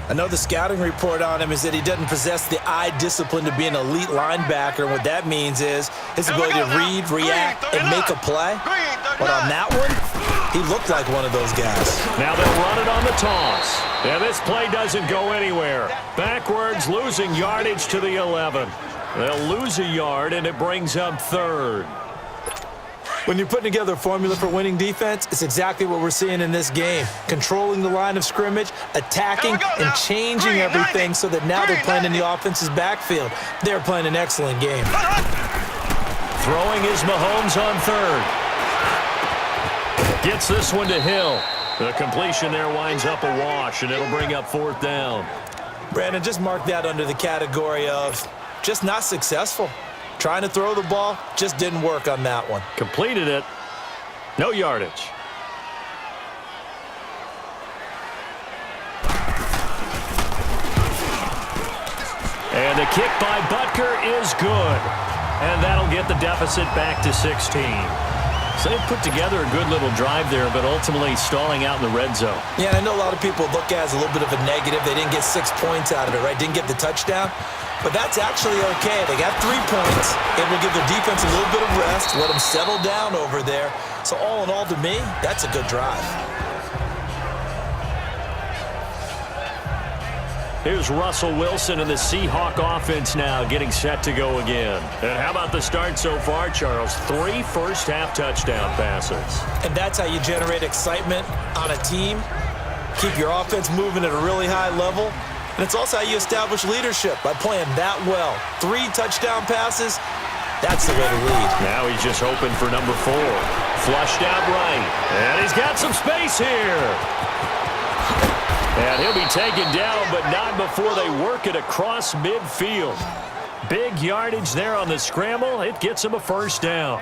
I know the scouting report on him is that he doesn't possess the eye discipline to be an elite linebacker. And what that means is his ability to read, react, and make a play. But on that one, he looked like one of those guys. Now they'll run it on the toss. And this play doesn't go anywhere. Backwards, losing yardage to the 11. They'll lose a yard, and it brings up 3rd. When you're putting together a formula for winning defense, it's exactly what we're seeing in this game. Controlling the line of scrimmage, attacking, and changing everything so that now they're playing in the offense's backfield. They're playing an excellent game. Throwing is Mahomes on 3rd. Gets this one to Hill. The completion there winds up a wash, and it'll bring up 4th down. Brandon, just mark that under the category of just not successful. Trying to throw the ball, just didn't work on that one. Completed it. No yardage. And the kick by Butker is good. And that'll get the deficit back to 16. So they put together a good little drive there, but ultimately stalling out in the red zone. Yeah, I know a lot of people look at it as a little bit of a negative. They didn't get 6 points out of it, right? Didn't get the touchdown. But that's actually okay. They got 3 points. It will give their defense a little bit of rest, let them settle down over there. So all in all, to me, that's a good drive. Here's Russell Wilson and the Seahawk offense now getting set to go again. And how about the start so far, Charles? 3 first-half touchdown passes. And that's how you generate excitement on a team. Keep your offense moving at a really high level. And it's also how you establish leadership, by playing that well. 3 touchdown passes, that's the way to lead. Now he's just hoping for number 4. Flushed out right. And he's got some space here. And he'll be taken down, but not before they work it across midfield. Big yardage there on the scramble. It gets him a first down.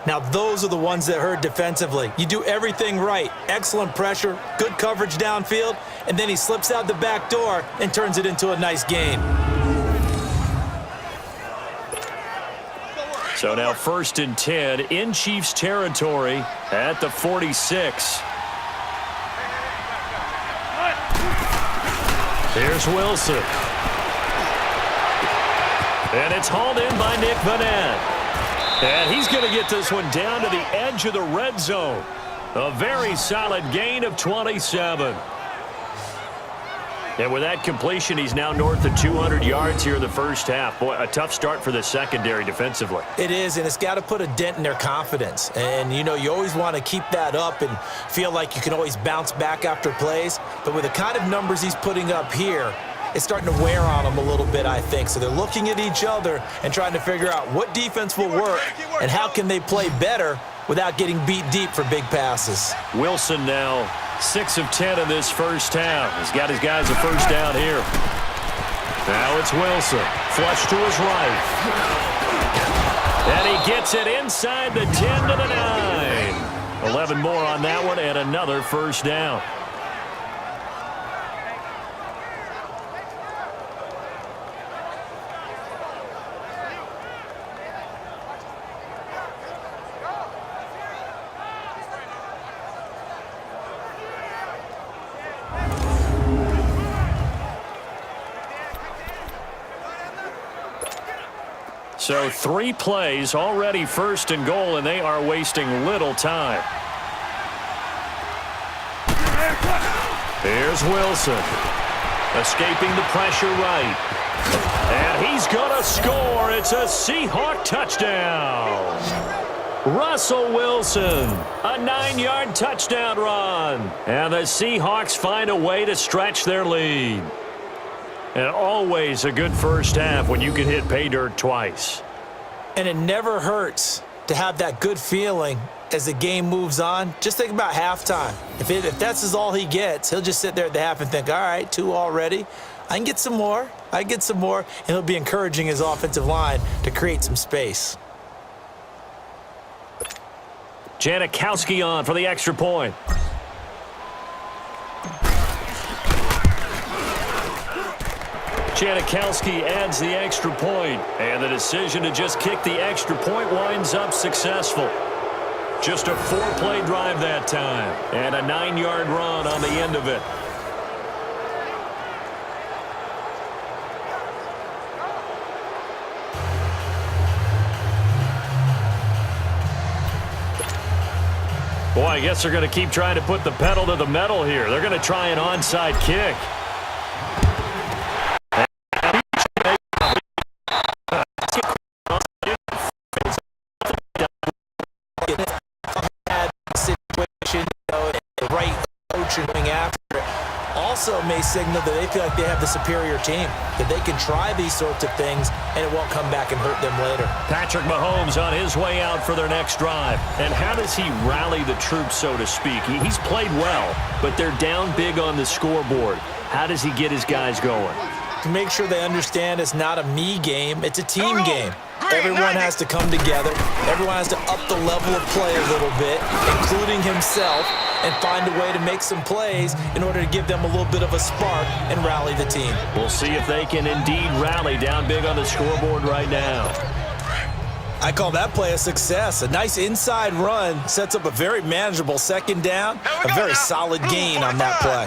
Now those are the ones that hurt defensively. You do everything right. Excellent pressure, good coverage downfield, and then he slips out the back door and turns it into a nice gain. So now 1st and 10 in Chiefs territory at the 46. Here's Wilson. And it's hauled in by Nick Vanette. And he's going to get this one down to the edge of the red zone. A very solid gain of 27. And with that completion, he's now north of 200 yards here in the first half. Boy, a tough start for the secondary defensively. It is, and it's got to put a dent in their confidence. And, you know, you always want to keep that up and feel like you can always bounce back after plays. But with the kind of numbers he's putting up here, it's starting to wear on them a little bit, I think. So they're looking at each other and trying to figure out what defense will work and how can they play better without getting beat deep for big passes. Wilson now 6 of 10 in this first half. He's got his guys a first down here. Now it's Wilson. Flush to his right. And he gets it inside the 10 to the 9. 11 more on that one and another first down. So 3 plays, already 1st and goal, and they are wasting little time. Here's Wilson. Escaping the pressure right. And he's going to score. It's a Seahawk touchdown. Russell Wilson, a 9-yard touchdown run. And the Seahawks find a way to stretch their lead. And always a good first half when you can hit pay dirt twice. And it never hurts to have that good feeling as the game moves on. Just think about halftime. If that's all he gets, he'll just sit there at the half and think, all right, 2 already. I can get some more. And he'll be encouraging his offensive line to create some space. Janikowski on for the extra point. Janikowski adds the extra point, and the decision to just kick the extra point winds up successful. Just a 4-play drive that time, and a 9-yard run on the end of it. Boy, I guess they're going to keep trying to put the pedal to the metal here. They're going to try an onside kick. Also may signal that they feel like they have the superior team, that they can try these sorts of things and it won't come back and hurt them later. Patrick Mahomes on his way out for their next drive. And how does he rally the troops, so to speak? He's played well, but they're down big on the scoreboard. How does he get his guys going? To make sure they understand it's not a me game, it's a team game. Everyone has to come together. Everyone has to up the level of play a little bit, including himself, and find a way to make some plays in order to give them a little bit of a spark and rally the team. We'll see if they can indeed rally down big on the scoreboard right now. I call that play a success. A nice inside run sets up a very manageable second down, a very solid gain on that play.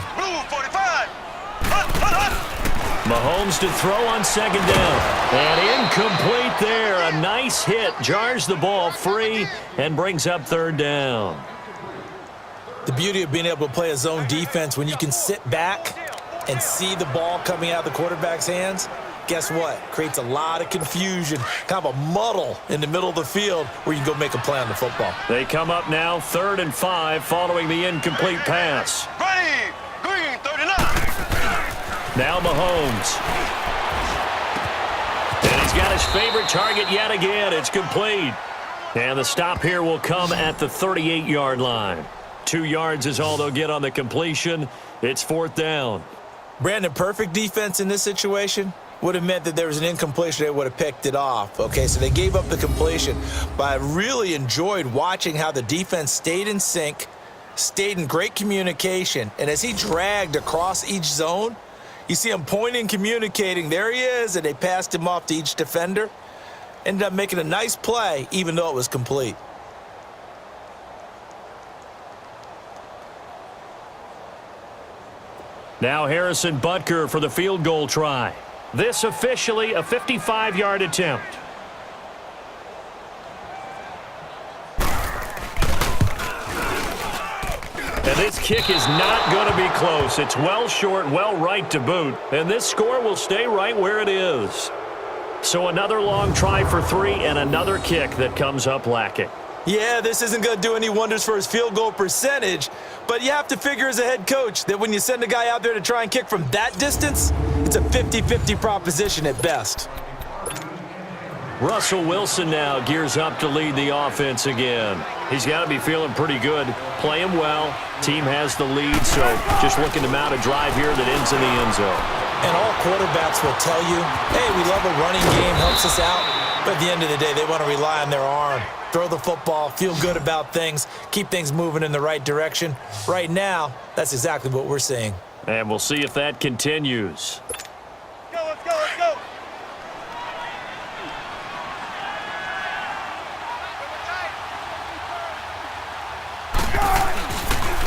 Mahomes to throw on second down. And incomplete there. A nice hit. Jars the ball free and brings up third down. The beauty of being able to play a zone defense when you can sit back and see the ball coming out of the quarterback's hands, guess what? Creates a lot of confusion, kind of a muddle in the middle of the field where you can go make a play on the football. They come up now 3rd and 5 following the incomplete pass. Ready, green 39. Now Mahomes. And he's got his favorite target yet again. It's complete. And the stop here will come at the 38-yard line. 2 yards is all they'll get on the completion. It's 4th down. Brandon, perfect defense in this situation would have meant that there was an incompletion. They would have picked it off. Okay, so they gave up the completion. But I really enjoyed watching how the defense stayed in sync, stayed in great communication. And as he dragged across each zone, you see him pointing, communicating. There he is, and they passed him off to each defender. Ended up making a nice play, even though it was complete. Now Harrison Butker for the field goal try. This officially a 55-yard attempt. And this kick is not going to be close. It's well short, well right to boot. And this score will stay right where it is. So another long try for 3 and another kick that comes up lacking. Yeah, this isn't going to do any wonders for his field goal percentage, but you have to figure as a head coach that when you send a guy out there to try and kick from that distance, it's a 50-50 proposition at best. Russell Wilson now gears up to lead the offense again. He's got to be feeling pretty good, playing well. Team has the lead, so just looking to mount a drive here that ends in the end zone. And all quarterbacks will tell you, hey, we love a running game, helps us out. But at the end of the day, they want to rely on their arm. Throw the football, feel good about things, keep things moving in the right direction. Right now, that's exactly what we're seeing. And we'll see if that continues. Let's go, let's go.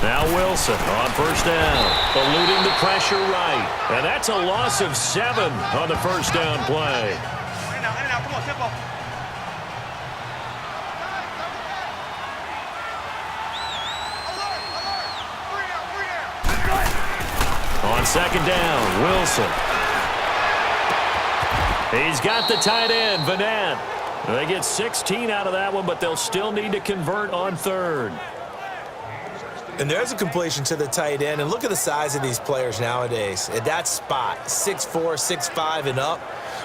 Now Wilson on 1st down, eluding the pressure right. And that's a loss of 7 on the 1st down play. In and out, come on, tempo. On 2nd down, Wilson. He's got the tight end, Vanette. They get 16 out of that one, but they'll still need to convert on 3rd. And there's a completion to the tight end. And look at the size of these players nowadays. At that spot, 6'4", 6'5", and up.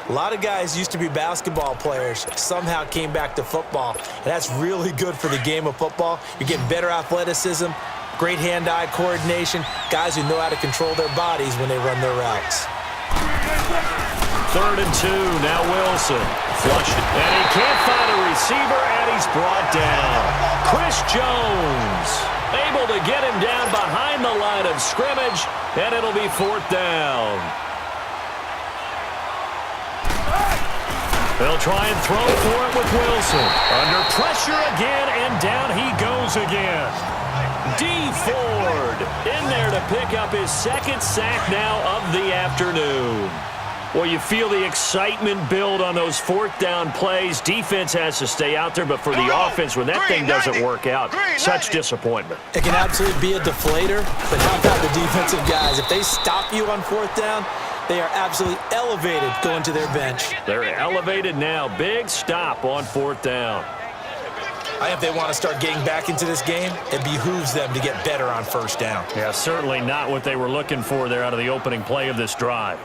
A lot of guys used to be basketball players, somehow came back to football. And that's really good for the game of football. You're getting better athleticism, great hand-eye coordination, guys who know how to control their bodies when they run their routes. 3rd and 2, now Wilson. Flushed, and he can't find a receiver, and he's brought down. Chris Jones able to get him down behind the line of scrimmage, and it'll be 4th down. They'll try and throw for it with Wilson. Under pressure again, and down he goes again. D. Ford in there to pick up his 2nd sack now of the afternoon. Well, you feel the excitement build on those 4th down plays. Defense has to stay out there, but for the offense, when that thing doesn't work out, such disappointment. It can absolutely be a deflator, but how about the defensive guys? If they stop you on 4th down, they are absolutely elevated going to their bench. They're elevated now. Big stop on 4th down. I think if they want to start getting back into this game, it behooves them to get better on 1st down. Yeah, certainly not what they were looking for there out of the opening play of this drive.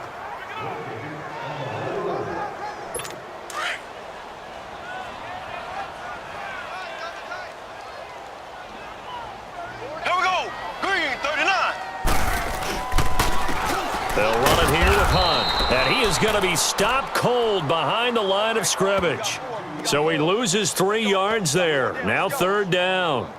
They'll run it here with Hunt. And he is going to be stopped cold behind the line of scrimmage. So he loses 3 yards there. Now 3rd down.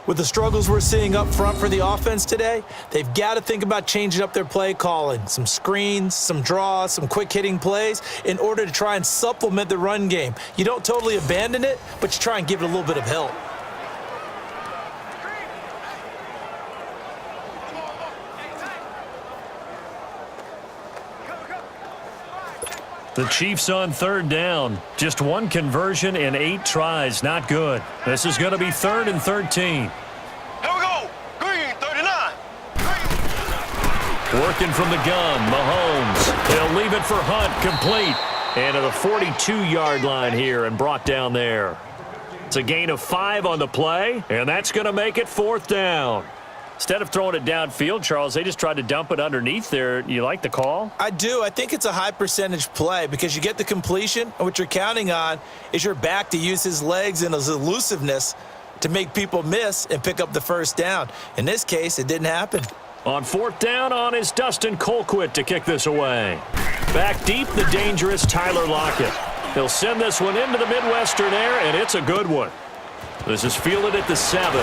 With the struggles we're seeing up front for the offense today, they've got to think about changing up their play calling. Some screens, some draws, some quick-hitting plays in order to try and supplement the run game. You don't totally abandon it, but you try and give it a little bit of help. The Chiefs on 3rd down. Just 1 conversion in 8 tries. Not good. This is going to be 3rd and 13. Here we go. Green 39. Working from the gun, Mahomes. He'll leave it for Hunt, complete. And to the 42-yard line here and brought down there. It's a gain of 5 on the play, and that's going to make it 4th down. Instead of throwing it downfield, Charles, they just tried to dump it underneath there. You like the call? I do. I think it's a high percentage play because you get the completion, and what you're counting on is your back to use his legs and his elusiveness to make people miss and pick up the first down. In this case, it didn't happen. On 4th down on is Dustin Colquitt to kick this away. Back deep, the dangerous Tyler Lockett. He'll send this one into the Midwestern air, and it's a good one. This is fielded at the 7.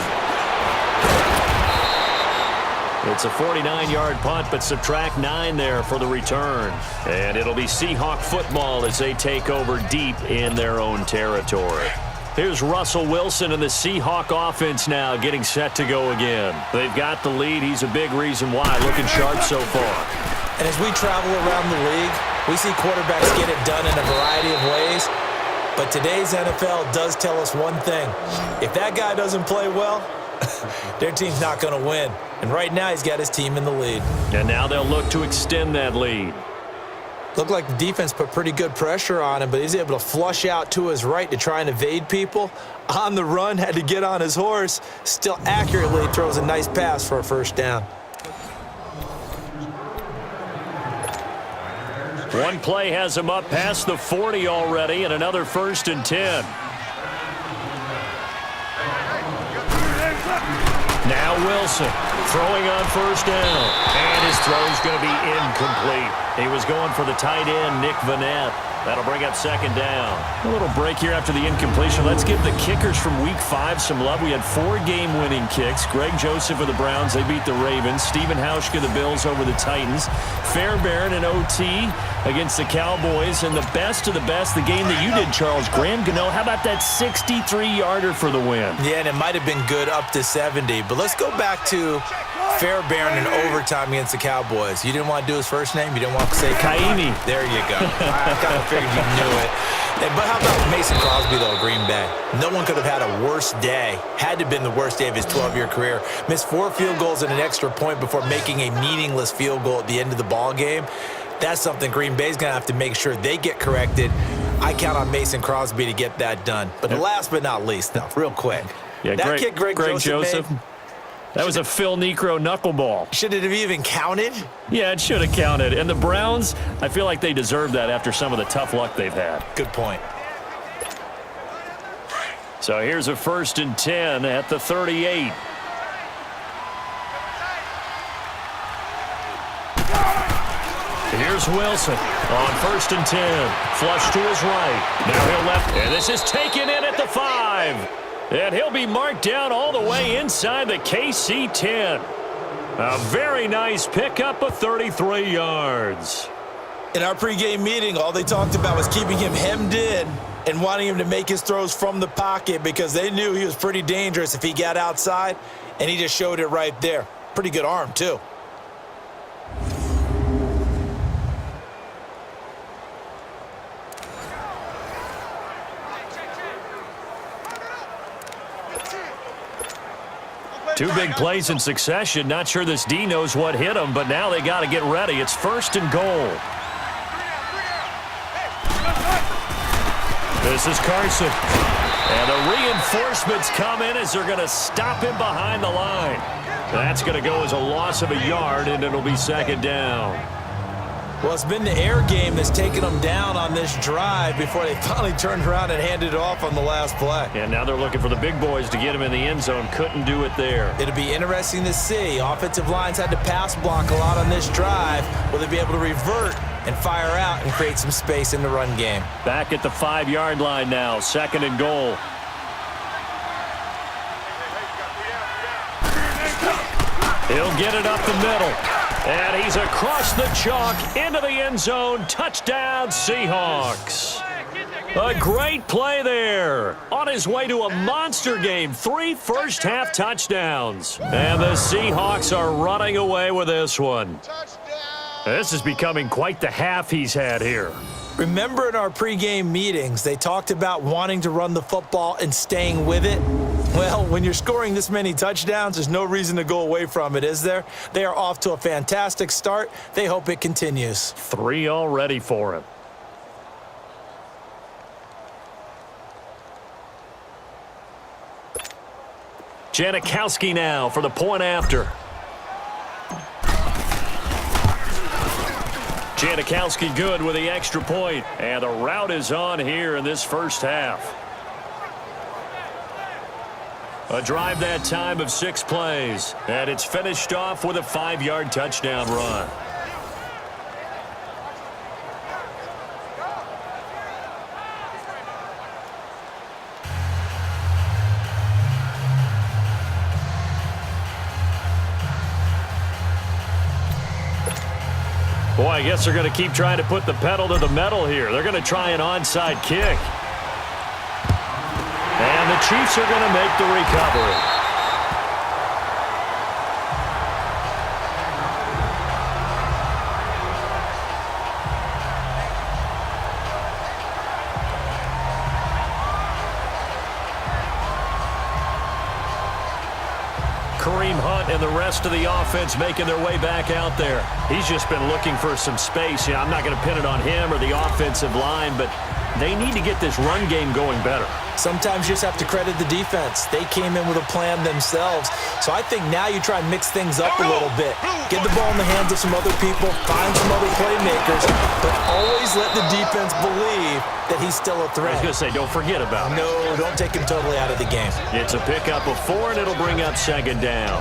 It's a 49-yard punt, but subtract 9 there for the return. And it'll be Seahawk football as they take over deep in their own territory. Here's Russell Wilson and the Seahawk offense now getting set to go again. They've got the lead. He's a big reason why, looking sharp so far. And as we travel around the league, we see quarterbacks get it done in a variety of ways. But today's NFL does tell us one thing. If that guy doesn't play well, their team's not going to win. And right now, he's got his team in the lead. And now they'll look to extend that lead. Looked like the defense put pretty good pressure on him, but he's able to flush out to his right to try and evade people. On the run, had to get on his horse. Still accurately throws a nice pass for a first down. One play has him up past the 40 already, and another 1st and 10. Now Wilson throwing on 1st down, and his throw's going to be incomplete. He was going for the tight end, Nick Vanette. That'll bring up 2nd down. A little break here after the incompletion. Let's give the kickers from Week 5 some love. We had 4 game-winning kicks. Greg Joseph of the Browns, they beat the Ravens. Stephen Hauschka, the Bills, over the Titans. Fairbairn and OT against the Cowboys. And the best of the best, the game that you did, Charles, Graham Gano. How about that 63-yarder for the win? Yeah, and it might have been good up to 70. But let's go back to Fairbairn in overtime against the Cowboys. You didn't want to do his first name? You didn't want to say Kaimi. There you go. I kind of figured you knew it. But how about Mason Crosby, though, Green Bay? No one could have had a worse day. Had to have been the worst day of his 12-year career. Missed 4 field goals and an extra point before making a meaningless field goal at the end of the ball game. That's something Green Bay's going to have to make sure they get corrected. I count on Mason Crosby to get that done. But last but not least, though, real quick. Yeah, that kick Greg Joseph made, that was a Phil Necro knuckleball. Should it have even counted? Yeah, it should have counted. And the Browns, I feel like they deserve that after some of the tough luck they've had. Good point. So here's a 1st and 10 at the 38. Here's Wilson on 1st and 10. Flush to his right. Now he'll left. And this is taken in at the 5. And he'll be marked down all the way inside the KC 10. A very nice pickup of 33 yards. In our pregame meeting, all they talked about was keeping him hemmed in and wanting him to make his throws from the pocket because they knew he was pretty dangerous if he got outside, and he just showed it right there. Pretty good arm, too. Two big plays in succession. Not sure this D knows what hit him, but now they got to get ready. It's 1st and goal. This is Carson. And the reinforcements come in as they're going to stop him behind the line. That's going to go as a loss of a yard, and it'll be 2nd down. Well, it's been the air game that's taken them down on this drive before they finally turned around and handed it off on the last play. And now they're looking for the big boys to get him in the end zone. Couldn't do it there. It'll be interesting to see. Offensive lines had to pass block a lot on this drive. Will they be able to revert and fire out and create some space in the run game? Back at the 5-yard line now. 2nd and goal. He'll get it up the middle. And he's across the chalk into the end zone. Touchdown, Seahawks. A great play there. On his way to a monster game. 3 first-half touchdowns. And the Seahawks are running away with this one. This is becoming quite the half he's had here. Remember in our pregame meetings, they talked about wanting to run the football and staying with it? Well, when you're scoring this many touchdowns, there's no reason to go away from it, is there? They are off to a fantastic start. They hope it continues. 3 already for him. Janikowski now for the point after. Janikowski good with the extra point. And the route is on here in this first half. A drive that time of 6 plays. And it's finished off with a 5-yard touchdown run. Boy, I guess they're going to keep trying to put the pedal to the metal here. They're going to try an onside kick. And the Chiefs are going to make the recovery. Kareem Hunt and the rest of the offense making their way back out there. He's just been looking for some space. I'm not going to pin it on him or the offensive line, but they need to get this run game going better. Sometimes you just have to credit the defense. They came in with a plan themselves. So I think now you try and mix things up a little bit. Get the ball in the hands of some other people, find some other playmakers, but always let the defense believe that he's still a threat. I was going to say, don't forget about it. No, don't take him totally out of the game. It's a pickup of 4, and it'll bring up 2nd down.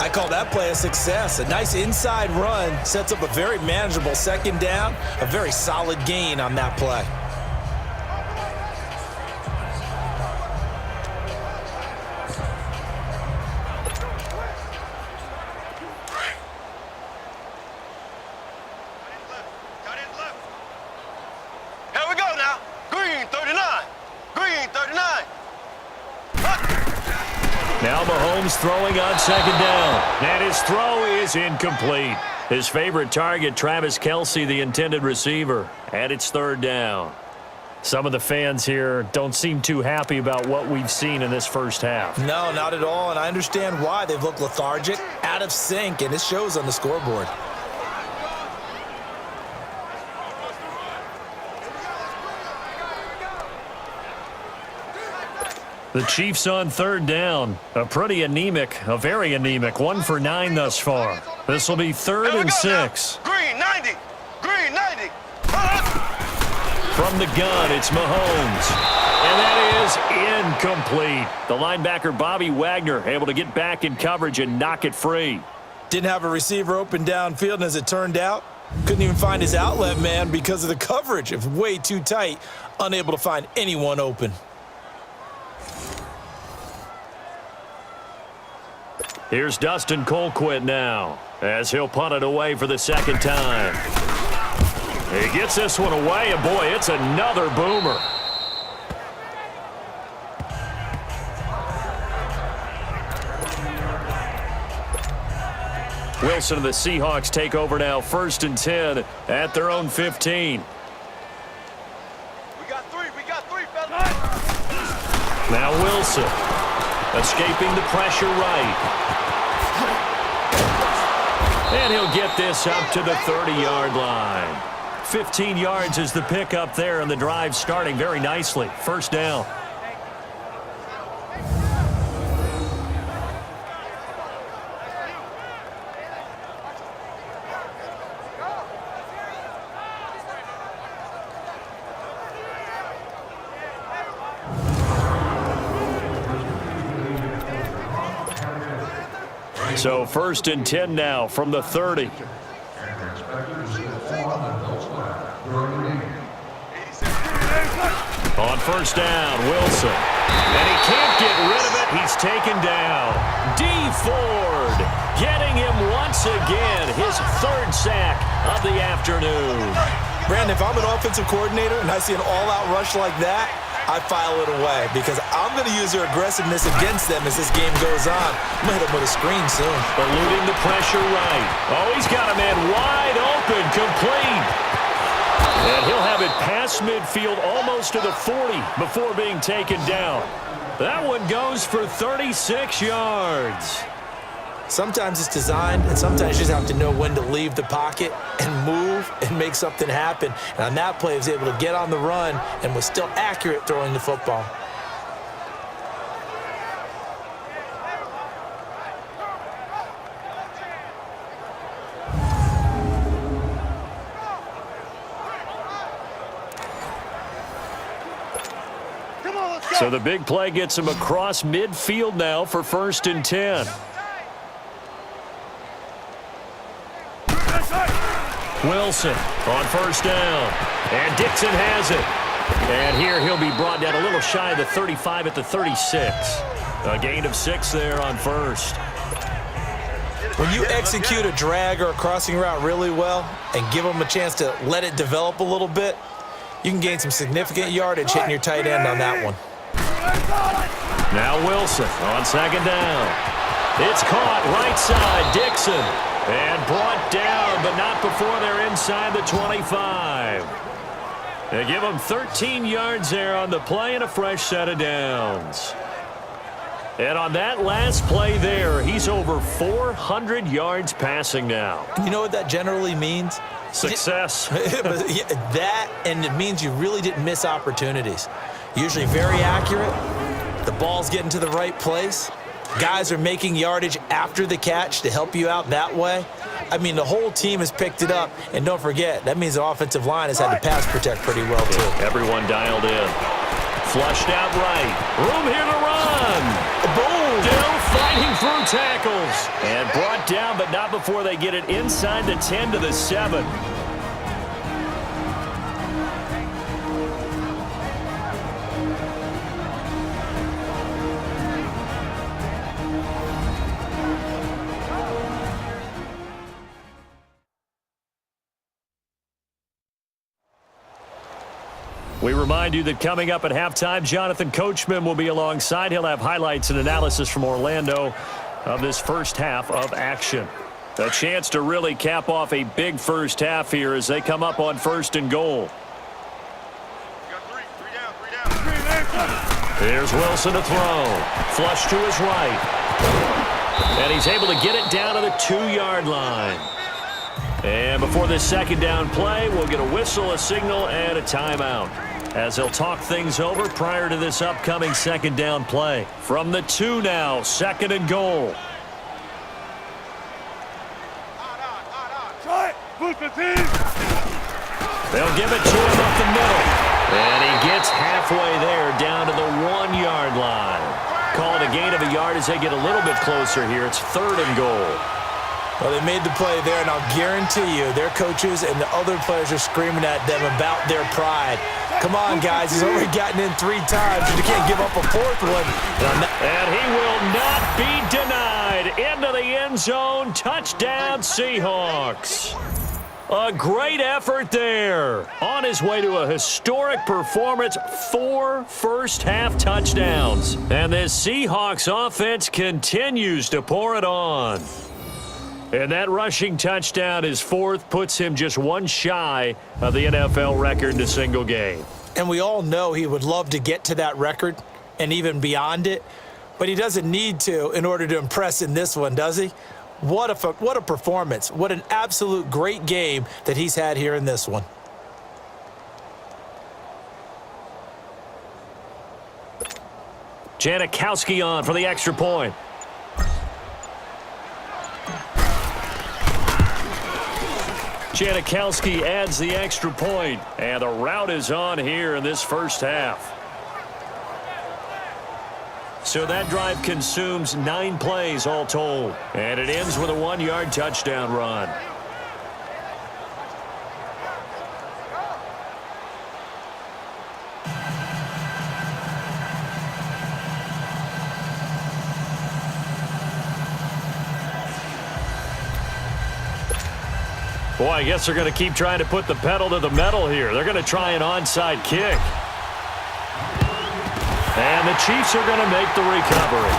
I call that play a success. A nice inside run sets up a very manageable 2nd down, a very solid gain on that play. Now Mahomes throwing on 2nd down. And his throw is incomplete. His favorite target, Travis Kelce, the intended receiver. And it's 3rd down. Some of the fans here don't seem too happy about what we've seen in this first half. No, not at all. And I understand why. They've looked lethargic, out of sync, and it shows on the scoreboard. The Chiefs on 3rd down. A very anemic 1 for 9 thus far. This will be 3rd and 6. Green 90. Green 90. From the gun, it's Mahomes. And that is incomplete. The linebacker, Bobby Wagner, able to get back in coverage and knock it free. Didn't have a receiver open downfield, and as it turned out, couldn't even find his outlet man because of the coverage. It was way too tight, unable to find anyone open. Here's Dustin Colquitt now, as he'll punt it away for the 2nd time. He gets this one away, and boy, it's another boomer. Wilson and the Seahawks take over now, 1st and 10 at their own 15. We got three, fellas. Now Wilson, escaping the pressure right. And he'll get this up to the 30-yard line. 15 yards is the pickup there, and the drive starting very nicely. 1st down. So 1st and 10 now from the 30. On 1st down, Wilson. And he can't get rid of it. He's taken down. D. Ford getting him once again. His 3rd sack of the afternoon. Brandon, if I'm an offensive coordinator and I see an all-out rush like that, I file it away because I'm going to use their aggressiveness against them as this game goes on. I'm going to hit them with a screen soon. Eluding the pressure right. Oh, he's got a man wide open, complete. And he'll have it past midfield almost to the 40 before being taken down. That one goes for 36 yards. Sometimes it's designed, and sometimes you just have to know when to leave the pocket and move and make something happen. And on that play, he was able to get on the run and was still accurate throwing the football. So the big play gets him across midfield now for 1st and 10. Wilson on 1st down. And Dixon has it. And here he'll be brought down a little shy of the 35 at the 36. A gain of 6 there on 1st. When you execute a drag or a crossing route really well and give them a chance to let it develop a little bit, you can gain some significant yardage hitting your tight end on that one. Now Wilson on 2nd down. It's caught right side. Dixon. And brought down, but not before they're inside the 25. They give him 13 yards there on the play and a fresh set of downs. And on that last play there, he's over 400 yards passing now. You know what that generally means? Success. That, and it means you really didn't miss opportunities. Usually very accurate. The ball's getting to the right place. Guys are making yardage after the catch to help you out that way. I mean, the whole team has picked it up. And don't forget, that means the offensive line has had to pass protect pretty well, too. Everyone dialed in. Flushed out right. Room here to run. Boom. Still fighting through tackles. And brought down, but not before they get it inside the 10 to the 7. We remind you that coming up at halftime, Jonathan Coachman will be alongside. He'll have highlights and analysis from Orlando of this first half of action. A chance to really cap off a big first half here as they come up on 1st and goal. Here's Wilson to throw. Flush to his right. And he's able to get it down to the 2-yard line. And before this 2nd down play, we'll get a whistle, a signal, and a timeout, as they'll talk things over prior to this upcoming 2nd down play. From the 2 now, 2nd and goal. They'll give it to him up the middle. And he gets halfway there down to the 1-yard line. Call it a gain of a yard as they get a little bit closer here. It's 3rd and goal. Well, they made the play there, and I'll guarantee you their coaches and the other players are screaming at them about their pride. Come on, guys. He's already gotten in 3 times, and you can't give up a 4th one. And he will not be denied. Into the end zone. Touchdown, Seahawks. A great effort there. On his way to a historic performance, 4 first-half touchdowns. And this Seahawks offense continues to pour it on. And that rushing touchdown, his 4th, puts him just 1 shy of the NFL record in a single game. And we all know he would love to get to that record and even beyond it, but he doesn't need to in order to impress in this one, does he? What a performance. What an absolute great game that he's had here in this one. Janikowski on for the extra point. Janikowski adds the extra point, and the route is on here in this first half. So that drive consumes 9 plays all told, and it ends with a 1-yard touchdown run. Boy, I guess they're going to keep trying to put the pedal to the metal here. They're going to try an onside kick. And the Chiefs are going to make the recovery.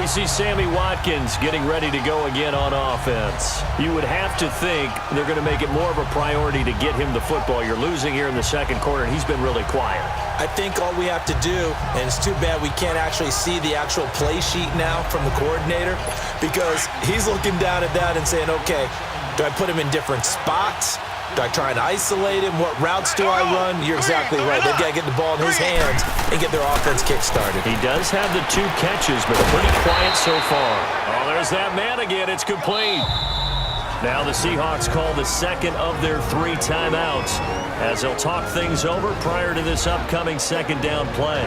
we see Sammy Watkins getting ready to go again on offense. You would have to think they're going to make it more of a priority to get him the football. You're losing here in the second quarter, and he's been really quiet. I think all we have to do, and it's too bad we can't actually see the actual play sheet now from the coordinator, because he's looking down at that and saying, okay, do I put him in different spots? Do I try and isolate him? What routes do I run? You're exactly right. They've got to get the ball in his hands and get their offense kick-started. He does have the 2 catches, but pretty quiet so far. Oh, there's that man again. It's complete. Now the Seahawks call the second of their 3 timeouts as they'll talk things over prior to this upcoming second down play.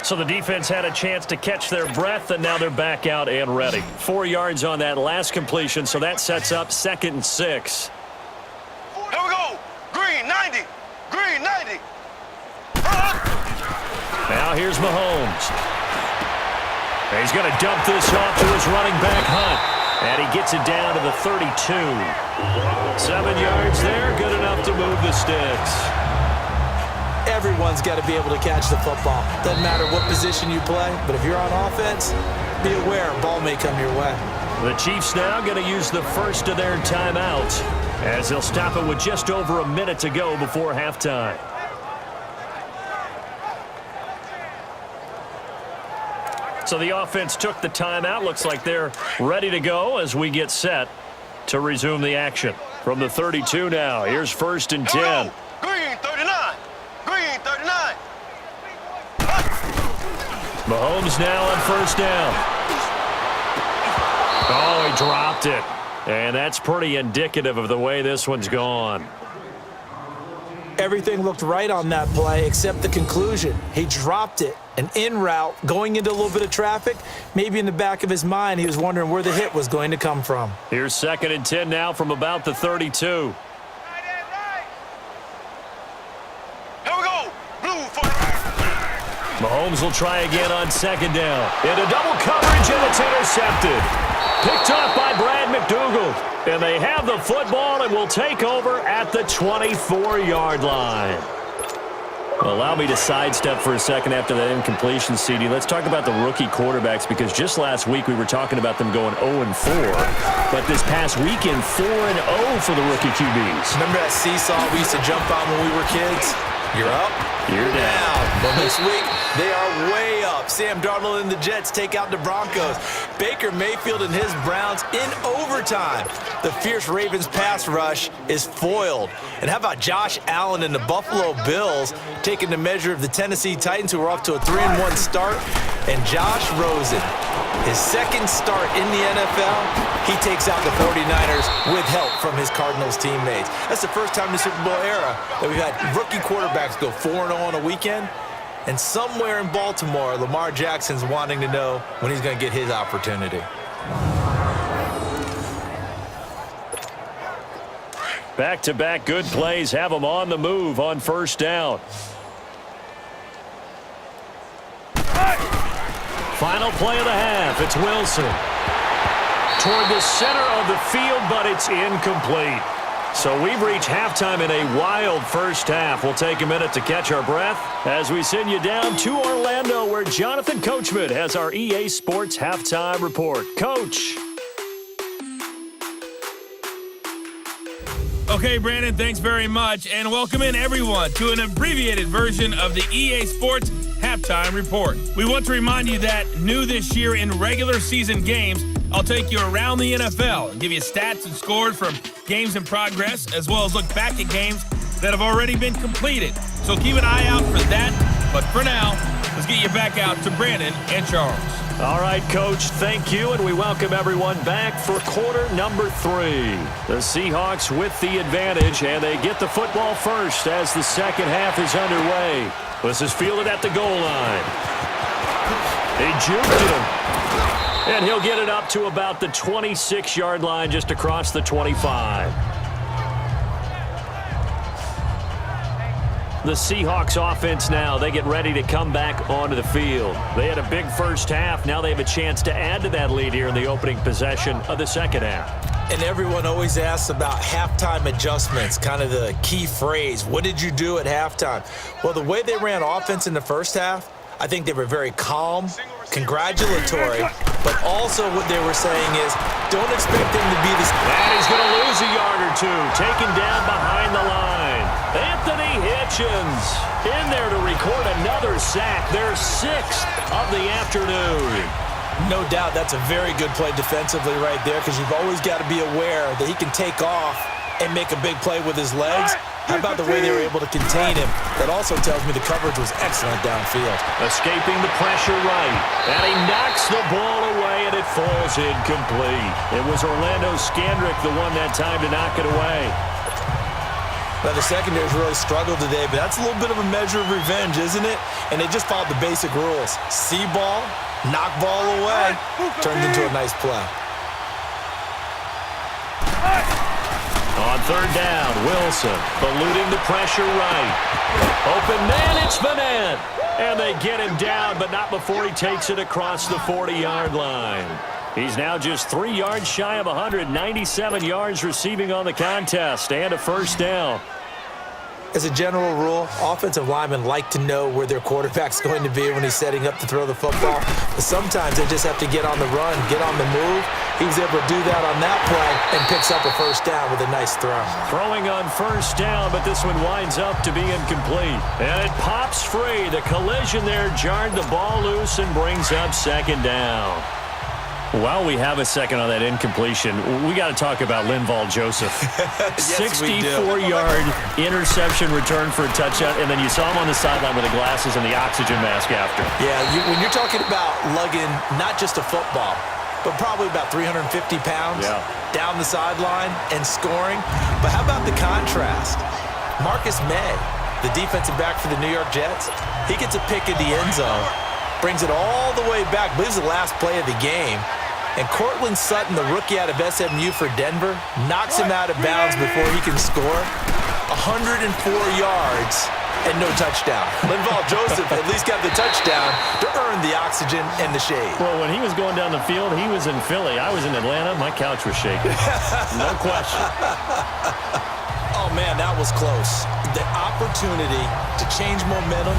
So the defense had a chance to catch their breath, and now they're back out and ready. 4 yards on that last completion, so that sets up 2nd and 6. Here we go. Green 90. Green 90. Now here's Mahomes. And he's going to dump this off to his running back, Hunt. And he gets it down to the 32. 7 yards there, good enough to move the sticks. Everyone's got to be able to catch the football. Doesn't matter what position you play, but if you're on offense, be aware, ball may come your way. The Chiefs now going to use the first of their timeouts as they'll stop it with just over a minute to go before halftime. So the offense took the timeout. Looks like they're ready to go as we get set to resume the action. From the 32 now, here's 1st and 10. Green 39. Green 39. Mahomes now on 1st down. Oh, he dropped it. And that's pretty indicative of the way this one's gone. Everything looked right on that play except the conclusion. He dropped it. An in route, going into a little bit of traffic. Maybe in the back of his mind, he was wondering where the hit was going to come from. Here's 2nd and 10 now from about the 32. Here we go. Blue 45. Mahomes will try again on 2nd down. Into double coverage, and it's intercepted. Picked off by Brad McDougal. And they have the football and will take over at the 24-yard line. Allow me to sidestep for a second after that incompletion, CD. Let's talk about the rookie quarterbacks, because just last week we were talking about them going 0-4. But this past weekend, 4-0 for the rookie QBs. Remember that seesaw we used to jump on when we were kids? You're up, you're down. Well, this week, they are way up. Sam Darnold and the Jets take out the Broncos. Baker Mayfield and his Browns in overtime. The fierce Ravens pass rush is foiled. And how about Josh Allen and the Buffalo Bills taking the measure of the Tennessee Titans, who are off to a 3-1 start? And Josh Rosen, his 2nd start in the NFL, he takes out the 49ers with help from his Cardinals teammates. That's the first time in the Super Bowl era that we've had rookie quarterbacks go 4-0 on a weekend. And somewhere in Baltimore, Lamar Jackson's wanting to know when he's going to get his opportunity. Back-to-back good plays have them on the move on 1st down. Final play of the half. It's Wilson. Toward the center of the field, but it's incomplete. So we've reached halftime in a wild first half. We'll take a minute to catch our breath as we send you down to Orlando, where Jonathan Coachman has our EA Sports Halftime Report. Coach. Okay, Brandon, thanks very much, and welcome in everyone to an abbreviated version of the EA Sports Halftime Report. We want to remind you that new this year in regular season games, I'll take you around the NFL and give you stats and scores from games in progress, as well as look back at games that have already been completed. So keep an eye out for that. But for now, let's get you back out to Brandon and Charles. All right, Coach, thank you, and we welcome everyone back for quarter number 3. The Seahawks with the advantage, and they get the football first as the second half is underway. This is fielded at the goal line. They juked him, and he'll get it up to about the 26-yard line, just across the 25. The Seahawks offense now, they get ready to come back onto the field. They had a big first half. Now they have a chance to add to that lead here in the opening possession of the second half. And everyone always asks about halftime adjustments, kind of the key phrase. What did you do at halftime? Well, the way they ran offense in the first half, I think they were very calm, congratulatory, but also what they were saying is don't expect them to be this. And he's going to lose a yard or two, taken down behind the line. Anthony Hitchens in there to record another sack, their 6th of the afternoon. No doubt that's a very good play defensively right there because you've always got to be aware that he can take off and make a big play with his legs. How about the way they were able to contain him? That also tells me the coverage was excellent downfield. Escaping the pressure right. And he knocks the ball away, and it falls incomplete. It was Orlando Scandrick the one that time to knock it away. Now, the secondary's really struggled today, but that's a little bit of a measure of revenge, isn't it? And they just followed the basic rules. See ball, knock ball away, turned into a nice play. On third down, Wilson eluding the pressure right. Open man, it's Vanette. And they get him down, but not before he takes it across the 40-yard line. He's now just 3 yards shy of 197 yards receiving on the contest and a first down. As a general rule, offensive linemen like to know where their quarterback's going to be when he's setting up to throw the football. But sometimes they just have to get on the run, get on the move. He was able to do that on that play and picks up a first down with a nice throw. Throwing on first down, but this one winds up to be incomplete. And it pops free. The collision there jarred the ball loose and brings up second down. While we have a second on that incompletion, we got to talk about Linval Joseph. Yes, 64-yard interception return for a touchdown, and then you saw him on the sideline with the glasses and the oxygen mask after. Yeah, when you're talking about lugging not just a football, but probably about 350 pounds down the sideline and scoring. But how about the contrast? Marcus May, the defensive back for the New York Jets, he gets a pick in the end zone, brings it all the way back, believes the last play of the game. And Cortland Sutton, the rookie out of SMU for Denver, knocks him out of bounds before he can score. 104 yards and no touchdown. Linval Joseph at least got the touchdown to earn the oxygen and the shade. Well, when he was going down the field, he was in Philly. I was in Atlanta. My couch was shaking. No question. Oh, man, that was close. The opportunity to change momentum,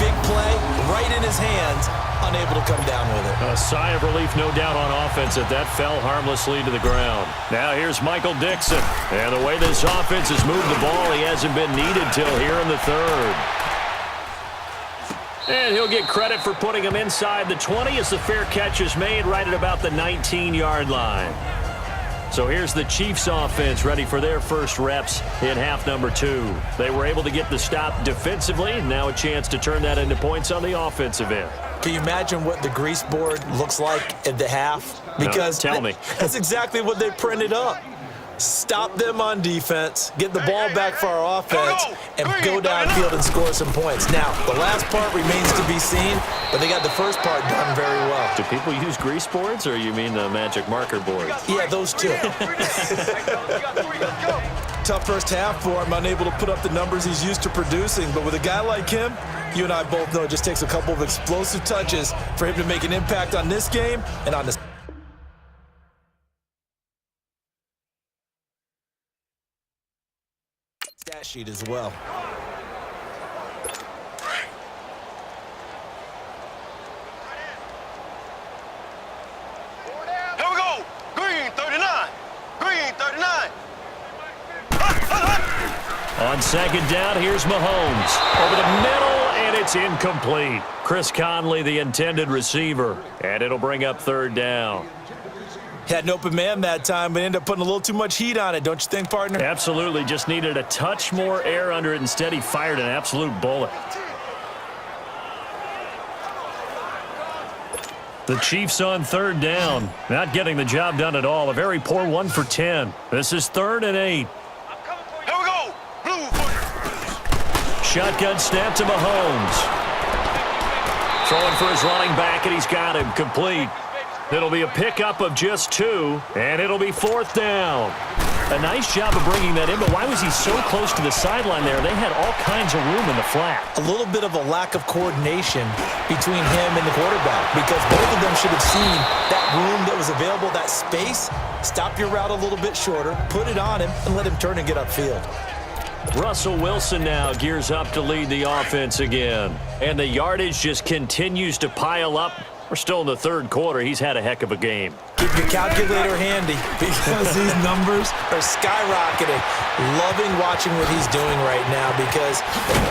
big play, right in his hands, unable to come down with it. A sigh of relief, no doubt, on offense that fell harmlessly to the ground. Now here's Michael Dixon. And the way this offense has moved the ball, he hasn't been needed till here in the third. And he'll get credit for putting him inside the 20 as the fair catch is made right at about the 19-yard line. So here's the Chiefs offense ready for their first reps in half number 2. They were able to get the stop defensively. Now a chance to turn that into points on the offensive end. Can you imagine what the grease board looks like at the half? Because no, tell me. That's exactly what they printed up. Stop them on defense, get the ball back for our offense, and go downfield and score some points. Now, the last part remains to be seen, but they got the first part done very well. Do people use grease boards, or you mean the magic marker board? Yeah, those two. Tough first half for him, unable to put up the numbers he's used to producing. But with a guy like him, you and I both know it just takes a couple of explosive touches for him to make an impact on this game and on this. Stat sheet as well. Here we go. Green 39. Green 39. On second down, here's Mahomes. Over the middle, and it's incomplete. Chris Conley, the intended receiver. And it'll bring up third down. Had an open man that time, but ended up putting a little too much heat on it, don't you think, partner? Absolutely. Just needed a touch more air under it. Instead, he fired an absolute bullet. The Chiefs on third down. Not getting the job done at all. A very poor 1 for 10. This is 3rd and 8. Here we go. Blue 40. Shotgun snap to Mahomes. Throwing for his running back, and he's got him complete. It'll be a pickup of just 2, and it'll be 4th down. A nice job of bringing that in, but why was he so close to the sideline there? They had all kinds of room in the flat. A little bit of a lack of coordination between him and the quarterback, because both of them should have seen that room that was available, that space. Stop your route a little bit shorter, put it on him, and let him turn and get upfield. Russell Wilson now gears up to lead the offense again. And the yardage just continues to pile up. We're still in the 3rd quarter. He's had a heck of a game. Keep your calculator handy because these numbers are skyrocketing. Loving watching what he's doing right now because,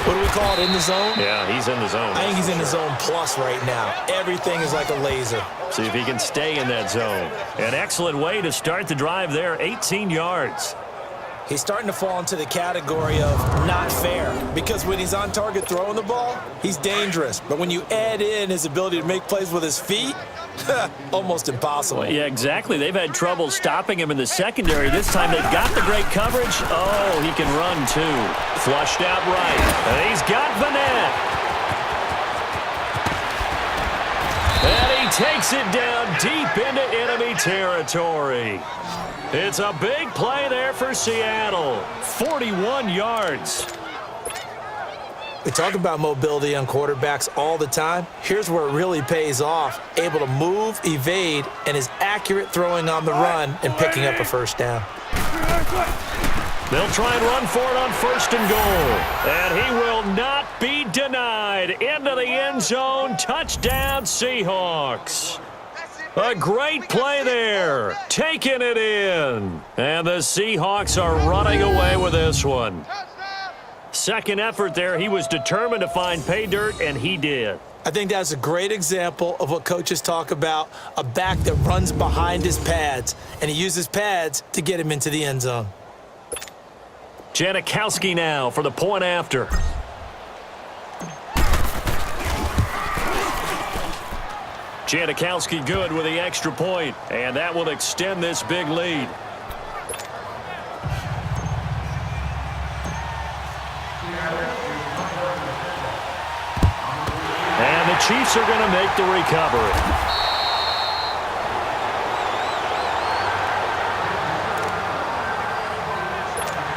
what do we call it, in the zone? Yeah, he's in the zone. I think he's in the zone plus right now. Everything is like a laser. See if he can stay in that zone. An excellent way to start the drive there, 18 yards. He's starting to fall into the category of not fair because when he's on target throwing the ball, he's dangerous. But when you add in his ability to make plays with his feet, almost impossible. Well, yeah, exactly. They've had trouble stopping him in the secondary. This time they've got the great coverage. Oh, he can run too. Flushed out right. And he's got Vanette. And he takes it down deep into enemy territory. It's a big play there for Seattle. 41 yards. We talk about mobility on quarterbacks all the time. Here's where it really pays off. Able to move, evade, and is accurate throwing on the run and picking up a first down. They'll try and run for it on 1st and goal. And he will not be denied. Into the end zone. Touchdown, Seahawks. A great play there. Taking it in. And the Seahawks are running away with this one. Second effort there. He was determined to find pay dirt, and he did. I think that's a great example of what coaches talk about, a back that runs behind his pads, and he uses pads to get him into the end zone. Janikowski now for the point after. Janikowski good with the extra point, and that will extend this big lead. And the Chiefs are going to make the recovery.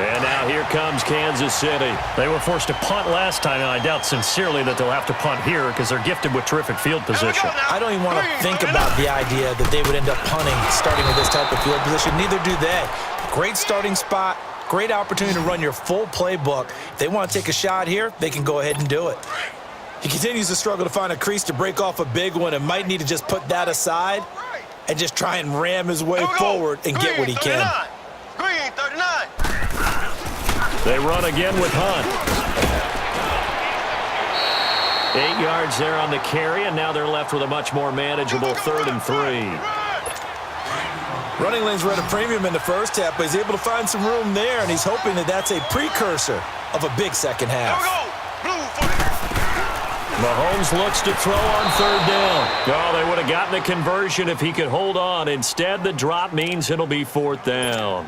And now here comes Kansas City. They were forced to punt last time, and I doubt sincerely that they'll have to punt here because they're gifted with terrific field position. I don't even want to think about the idea that they would end up punting starting with this type of field position. Neither do they. Great starting spot, great opportunity to run your full playbook. If they want to take a shot here, they can go ahead and do it. He continues to struggle to find a crease to break off a big one and might need to just put that aside and just try and ram his way forward and get what he can. Green 39. They run again with Hunt. 8 yards there on the carry, and now they're left with a much more manageable 3rd and 3. Running lanes were at a premium in the first half, but he's able to find some room there, and he's hoping that that's a precursor of a big second half. Mahomes looks to throw on 3rd down. Oh, they would have gotten the conversion if he could hold on. Instead, the drop means it'll be 4th down.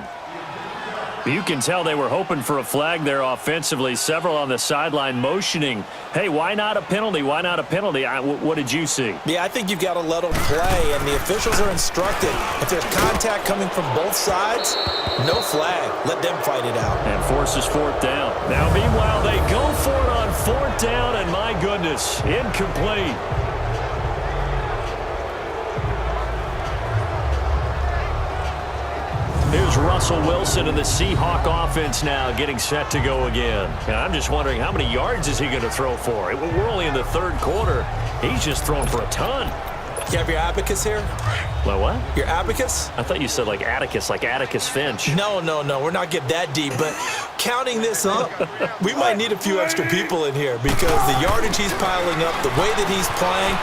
You can tell they were hoping for a flag there offensively. Several on the sideline motioning, hey, why not a penalty? Why not a penalty? What did you see? Yeah, I think you've got to let them play, and the officials are instructed. If there's contact coming from both sides, no flag. Let them fight it out. And forces 4th down. Now, meanwhile, they go for it on 4th down, and my goodness, incomplete. Here's Russell Wilson and the Seahawk offense now getting set to go again. And I'm just wondering, how many yards is he going to throw for? We're only in the 3rd quarter. He's just thrown for a ton. You have your abacus here? My what? Your abacus? I thought you said like Atticus Finch. No. We're not getting that deep. But counting this up, we might need a few extra people in here because the yardage he's piling up, the way that he's playing,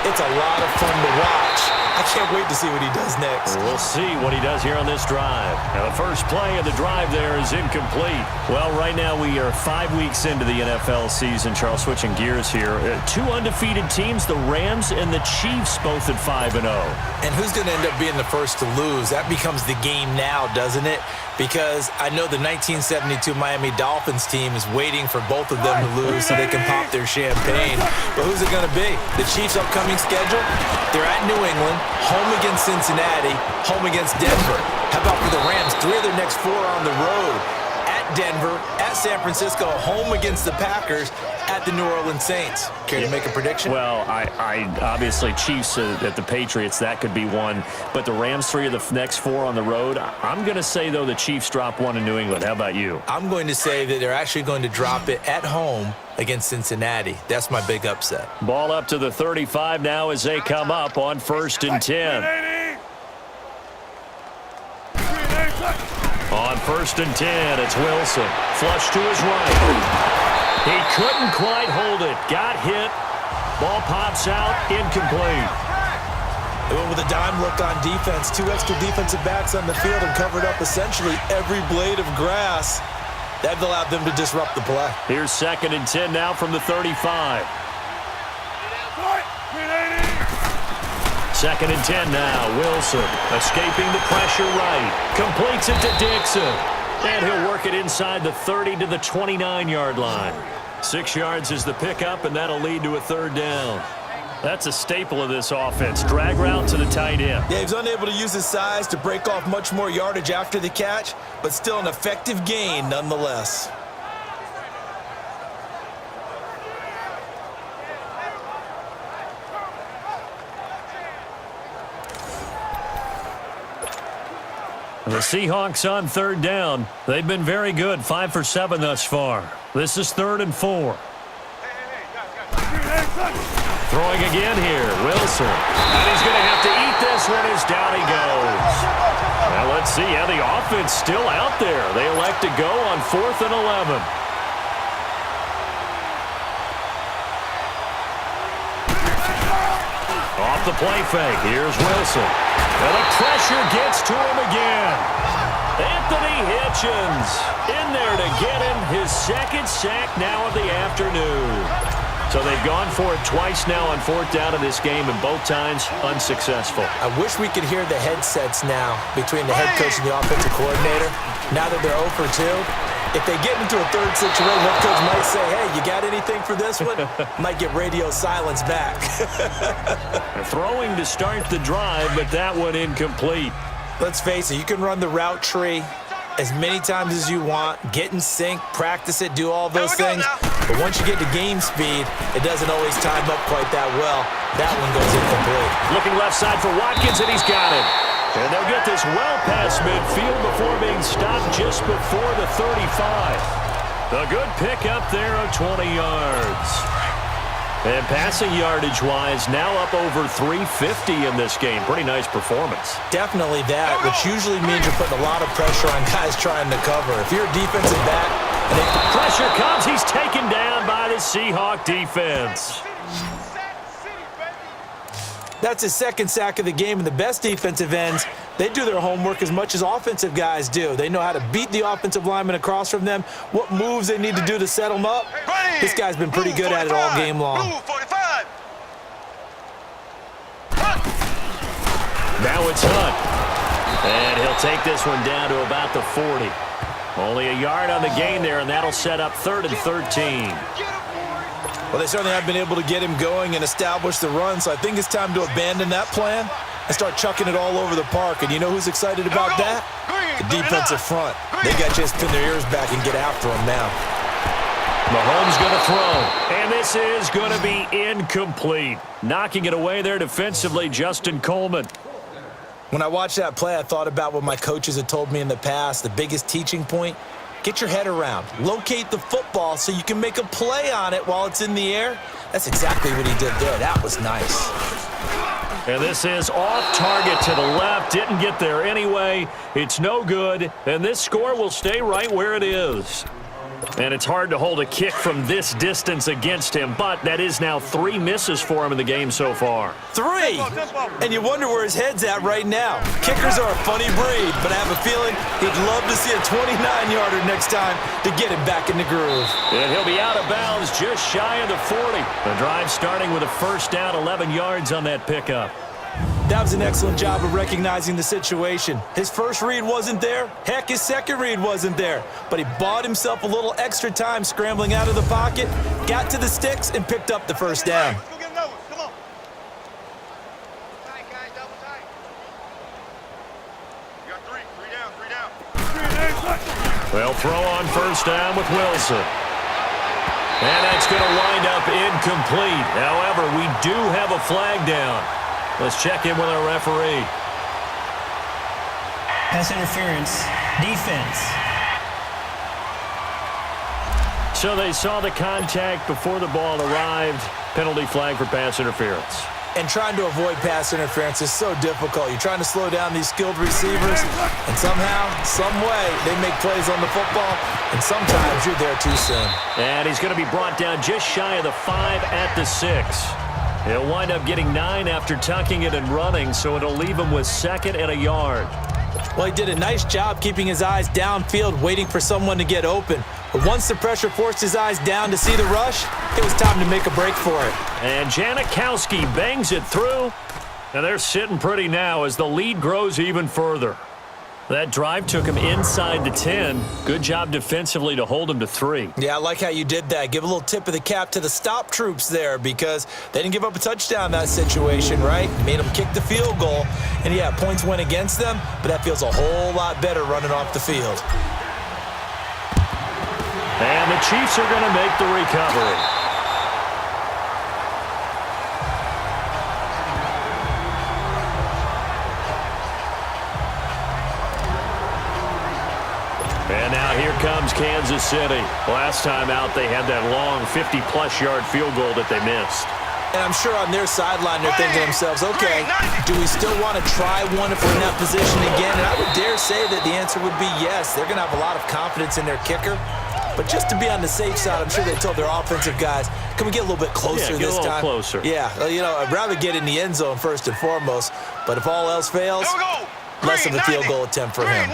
it's a lot of fun to watch. I can't wait to see what he does next. We'll see what he does here on this drive. Now, the first play of the drive there is incomplete. Well, right now we are 5 weeks into the NFL season. Charles, switching gears here. 2 undefeated teams, the Rams and the Chiefs, both at 5-0. And who's who's going to end up being the first to lose? That becomes the game now, doesn't it? Because I know the 1972 Miami Dolphins team is waiting for both of them to lose so they can pop their champagne. But who's it going to be? The Chiefs' upcoming schedule? They're at New England, home against Cincinnati, home against Denver. How about for the Rams? 3 of their next 4 are on the road. At Denver, at San Francisco, home against the Packers, at the New Orleans Saints. Care to make a prediction? Well, I obviously Chiefs at the Patriots, that could be one. But the Rams, 3 of the next 4 on the road. I'm going to say, though, the Chiefs drop 1 in New England. How about you? I'm going to say that they're actually going to drop it at home against Cincinnati. That's my big upset. Ball up to the 35 now as they come up on 1st and 10. On 1st and 10, it's Wilson. Flush to his right. He couldn't quite hold it. Got hit. Ball pops out. Incomplete. They went with a dime look on defense. 2 extra defensive backs on the field and covered up essentially every blade of grass. That allowed them to disrupt the play. Here's 2nd and 10 now from the 35. 2nd and 10 now. Wilson escaping the pressure right. Completes it to Dixon. And he'll work it inside the 30 to the 29-yard line. 6 yards is the pickup, and that'll lead to a 3rd down. That's a staple of this offense. Drag route to the tight end. Yeah, he was unable to use his size to break off much more yardage after the catch, but still an effective gain nonetheless. The Seahawks on 3rd down. They've been very good, 5 for 7 thus far. This is 3rd and 4. Throwing again here, Wilson. And he's going to have to eat this one as down he goes. Now let's see how the offense still out there. They elect to go on 4th and 11. Off the play fake, here's Wilson. And the pressure gets to him again. Anthony Hitchens in there to get him his 2nd sack now of the afternoon. So they've gone for it twice now on 4th down in this game, and both times unsuccessful. I wish we could hear the headsets now between the head coach and the offensive coordinator. Now that they're 0 for 2, if they get into a 3rd situation, head coach might say, hey, you got anything for this one? Might get radio silence back. Throwing to start the drive, but that one incomplete. Let's face it, you can run the route tree as many times as you want, get in sync, practice it, do all those things. But once you get to game speed, it doesn't always time up quite that well. That one goes incomplete. Looking left side for Watkins, and he's got it. And they'll get this well past midfield before being stopped just before the 35. A good pickup there of 20 yards. And passing yardage-wise, now up over 350 in this game. Pretty nice performance. Definitely that, which usually means you're putting a lot of pressure on guys trying to cover. If you're a defensive back, pressure comes. He's taken down by the Seahawk defense. That's his 2nd sack of the game, and the best defensive ends, they do their homework as much as offensive guys do. They know how to beat the offensive lineman across from them, what moves they need to do to set them up. This guy's been pretty good at it all game long. Now it's Hunt. And he'll take this one down to about the 40. Only a yard on the gain there, and that'll set up 3rd and 13. Well, they certainly have been able to get him going and establish the run, so I think it's time to abandon that plan and start chucking it all over the park. And you know who's excited about that? The defensive front. They got a chance to pin their ears back and get after him now. Mahomes going to throw, and this is going to be incomplete. Knocking it away there defensively, Justin Coleman. When I watched that play, I thought about what my coaches had told me in the past. The biggest teaching point, get your head around. Locate the football so you can make a play on it while it's in the air. That's exactly what he did there. That was nice. And this is off target to the left. Didn't get there anyway. It's no good. And this score will stay right where it is. And it's hard to hold a kick from this distance against him, but that is now 3 misses for him in the game so far. 3! And you wonder where his head's at right now. Kickers are a funny breed, but I have a feeling he'd love to see a 29-yarder next time to get him back in the groove. And he'll be out of bounds just shy of the 40. The drive starting with a 1st down, 11 yards on that pickup. That was an excellent job of recognizing the situation. His first read wasn't there. Heck, his second read wasn't there. But he bought himself a little extra time scrambling out of the pocket, got to the sticks, and picked up the first down. Let's go get another one. Come on. Tight, guys. Double tight. You got three. Three down. Three down. They'll throw on first down with Wilson. And that's going to wind up incomplete. However, we do have a flag down. Let's check in with our referee. Pass interference. Defense. So they saw the contact before the ball arrived. Penalty flag for pass interference. And trying to avoid pass interference is so difficult. You're trying to slow down these skilled receivers, and somehow, some way, they make plays on the football, and sometimes you're there too soon. And he's going to be brought down just shy of the 5 at the 6. He'll wind up getting 9 after tucking it and running, so it'll leave him with 2nd and a yard. Well, he did a nice job keeping his eyes downfield, waiting for someone to get open. But once the pressure forced his eyes down to see the rush, it was time to make a break for it. And Janikowski bangs it through. And they're sitting pretty now as the lead grows even further. That drive took him inside the 10. Good job defensively to hold him to 3. Yeah, I like how you did that. Give a little tip of the cap to the stop troops there because they didn't give up a touchdown in that situation, right? Made them kick the field goal. And yeah, points went against them, but that feels a whole lot better running off the field. And the Chiefs are going to make the recovery. And now here comes Kansas City. Last time out, they had that long 50-plus yard field goal that they missed. And I'm sure on their sideline they're thinking to themselves, okay, do we still want to try one if we're in that position again? And I would dare say that the answer would be yes. They're going to have a lot of confidence in their kicker. But just to be on the safe side, I'm sure they told their offensive guys, can we get a little bit closer this time? Closer. Yeah, you know, I'd rather get in the end zone first and foremost. But if all else fails, less of a field goal attempt for him.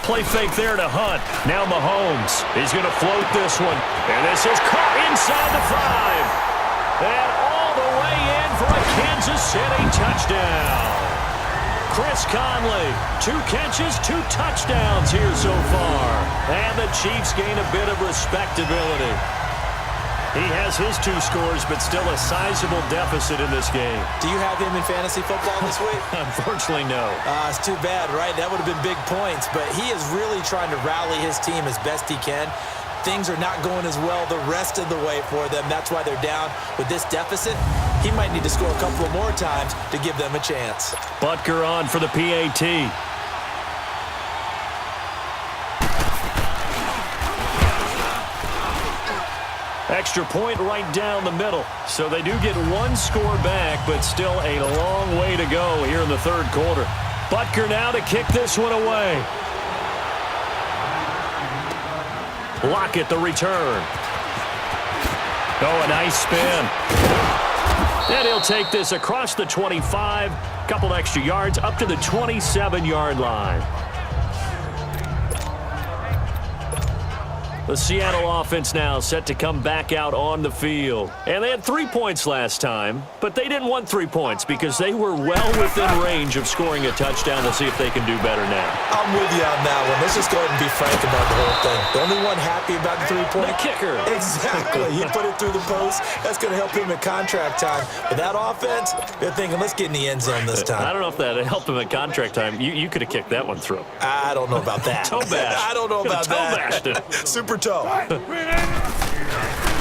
Play fake there to Hunt. Now Mahomes. He's going to float this one. And this is caught inside the 5. And all the way in for a Kansas City touchdown. Chris Conley, 2 catches, 2 touchdowns here so far. And the Chiefs gain a bit of respectability. He has his 2 scores, but still a sizable deficit in this game. Do you have him in fantasy football this week? Unfortunately, no. It's too bad, right? That would have been big points. But he is really trying to rally his team as best he can. Things are not going as well the rest of the way for them. That's why they're down with this deficit. He might need to score a couple of more times to give them a chance. Butker on for the PAT. Extra point right down the middle. So they do get 1 score back, but still a long way to go here in the 3rd quarter. Butker now to kick this one away. Lockett the return. Oh, a nice spin. And he'll take this across the 25. Couple extra yards up to the 27-yard line. The Seattle offense now set to come back out on the field. And they had 3 points last time, but they didn't want 3 points because they were well within range of scoring a touchdown. We'll see if they can do better now. I'm with you on that one. Let's just go ahead and be frank about the whole thing. The only one happy about the 3-point? The kicker. Exactly. He put it through the post. That's going to help him in contract time. But that offense, they're thinking, let's get in the end zone this time. I don't know if that helped him at contract time. You could have kicked that one through. I don't know about that. Toe bash. I don't know about that. Toe bashed it. Super toe.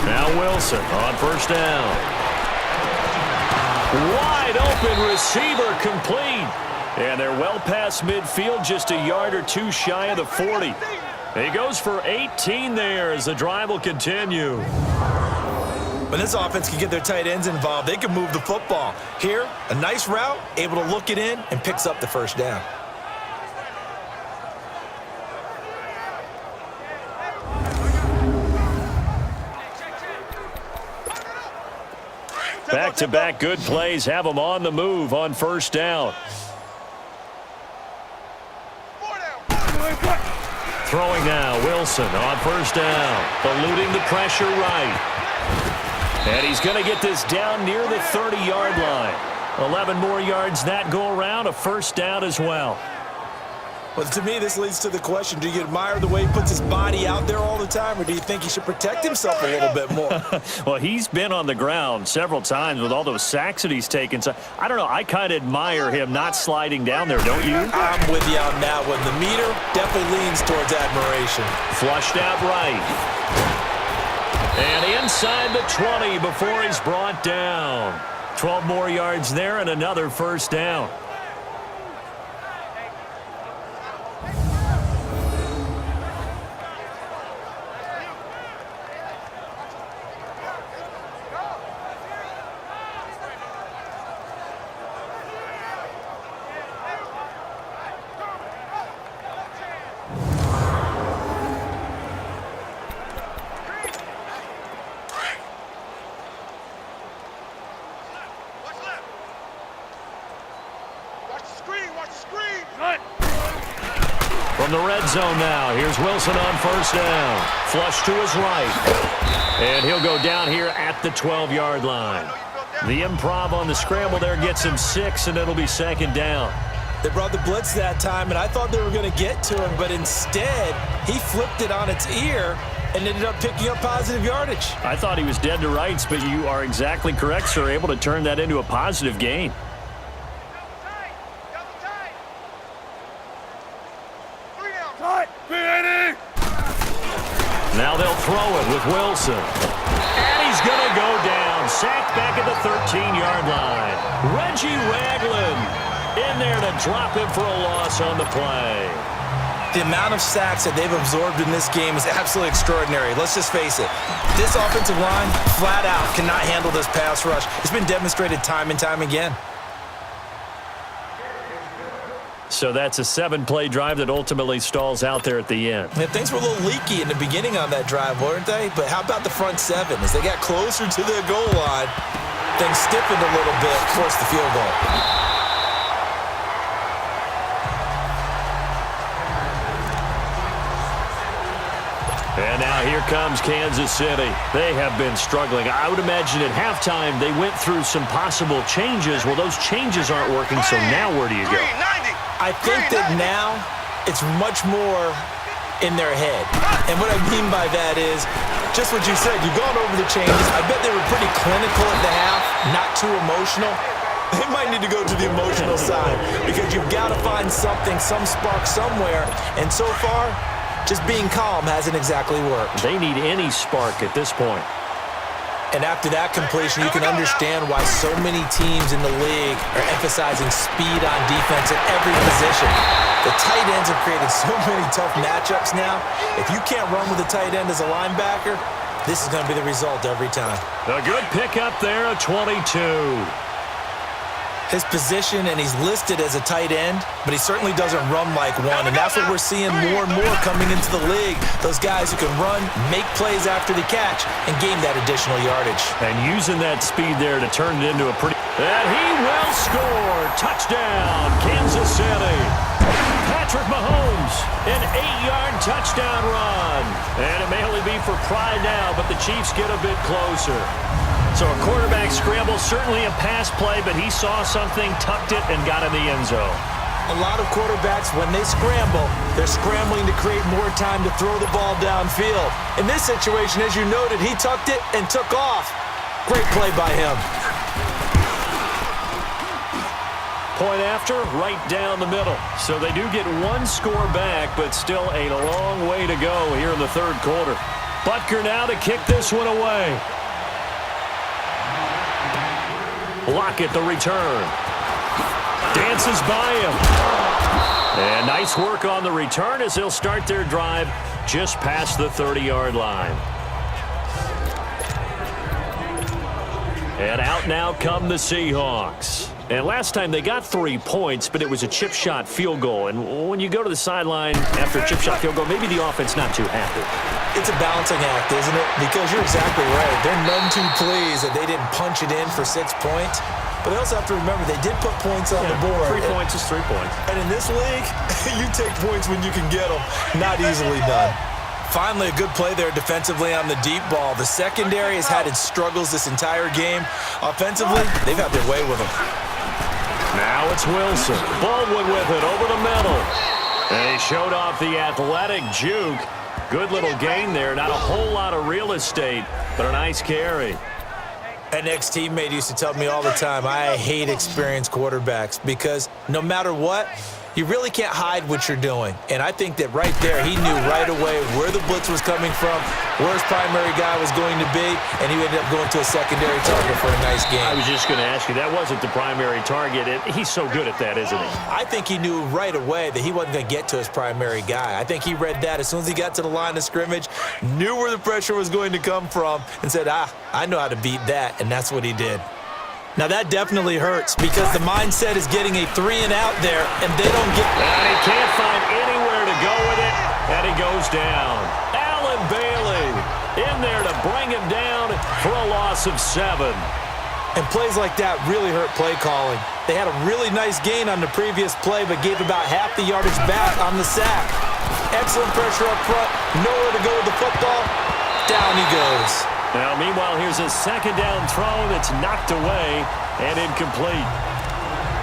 Now Wilson on first down. Wide open receiver complete. And they're well past midfield, just a yard or 2 shy of the 40. He goes for 18 there as the drive will continue. When this offense can get their tight ends involved, they can move the football. Here, a nice route, able to look it in, and picks up the first down. Back-to-back good plays have them on the move on first down. Throwing now, Wilson on first down. Eluding the pressure right. And he's going to get this down near the 30-yard line. 11 more yards that go around, a first down as well. Well, to me, this leads to the question, do you admire the way he puts his body out there all the time, or do you think he should protect himself a little bit more? Well, he's been on the ground several times with all those sacks that he's taken. So, I don't know, I kind of admire him not sliding down there, don't you? I'm with you on that one. The meter definitely leans towards admiration. Flushed out right. And inside the 20 before he's brought down. 12 more yards there and another first down. From the red zone now, here's Wilson on first down. Flush to his right. And he'll go down here at the 12-yard line. The improv on the scramble there gets him 6, and it'll be second down. They brought the blitz that time, and I thought they were going to get to him, but instead, he flipped it on its ear and ended up picking up positive yardage. I thought he was dead to rights, but you are exactly correct, sir, able to turn that into a positive gain. Now they'll throw it with Wilson. And he's going to go down. Sacked back at the 13-yard line. Reggie Ragland in there to drop him for a loss on the play. The amount of sacks that they've absorbed in this game is absolutely extraordinary. Let's just face it. This offensive line, flat out, cannot handle this pass rush. It's been demonstrated time and time again. So that's a 7-play drive that ultimately stalls out there at the end. Yeah, things were a little leaky in the beginning on that drive, weren't they? But how about the front 7? As they got closer to the goal line, things stiffened a little bit, forced the field goal. And now here comes Kansas City. They have been struggling. I would imagine at halftime they went through some possible changes. Well, those changes aren't working, so now where do you go? I think that now it's much more in their head. And what I mean by that is just what you said. You've gone over the changes. I bet they were pretty clinical at the half, not too emotional. They might need to go to the emotional side because you've got to find something, some spark somewhere. And so far, just being calm hasn't exactly worked. They need any spark at this point. And after that completion, you can understand why so many teams in the league are emphasizing speed on defense at every position. The tight ends have created so many tough matchups now. If you can't run with a tight end as a linebacker, this is going to be the result every time. A good pickup there, a 22. His position, and he's listed as a tight end, but he certainly doesn't run like one, and that's what we're seeing more and more coming into the league. Those guys who can run, make plays after the catch, and gain that additional yardage. And using that speed there to turn it into a pretty... And he will score! Touchdown, Kansas City! Patrick Mahomes, an 8-yard touchdown run. And it may only be for pride now, but the Chiefs get a bit closer. So a quarterback scramble, certainly a pass play, but he saw something, tucked it, and got in the end zone. A lot of quarterbacks, when they scramble, they're scrambling to create more time to throw the ball downfield. In this situation, as you noted, he tucked it and took off. Great play by him. Point after, right down the middle. So they do get one score back, but still a long way to go here in the third quarter. Butker now to kick this one away. Lockett the return. Dances by him. And nice work on the return as they'll start their drive just past the 30-yard line. And out now come the Seahawks. And last time they got 3 points, but it was a chip shot field goal. And when you go to the sideline after a chip shot field goal, maybe the offense not too happy. It's a balancing act, isn't it? Because you're exactly right. They're none too pleased that they didn't punch it in for 6 points. But they also have to remember they did put points on the board. 3 points is 3 points. And in this league, you take points when you can get them. Not easily done. Finally, a good play there defensively on the deep ball. The secondary has had its struggles this entire game. Offensively, they've had their way with them. Now it's Wilson. Baldwin with it over the middle. And he showed off the athletic juke. Good little gain there. Not a whole lot of real estate, but a nice carry. An ex-teammate used to tell me all the time, I hate experienced quarterbacks because no matter what, you really can't hide what you're doing. And I think that right there, he knew right away where the blitz was coming from, where his primary guy was going to be, and he ended up going to a secondary target for a nice game. I was just going to ask you, that wasn't the primary target. He's so good at that, isn't he? I think he knew right away that he wasn't going to get to his primary guy. I think he read that as soon as he got to the line of scrimmage, knew where the pressure was going to come from, and said, I know how to beat that, and that's what he did. Now, that definitely hurts because the mindset is getting a 3-and-out there, and they don't get... And he can't find anywhere to go with it, and he goes down. Allen Bailey in there to bring him down for a loss of 7. And plays like that really hurt play calling. They had a really nice gain on the previous play, but gave about half the yardage back on the sack. Excellent pressure up front, nowhere to go with the football. Down he goes. Now, meanwhile, here's a second down throw that's knocked away and incomplete.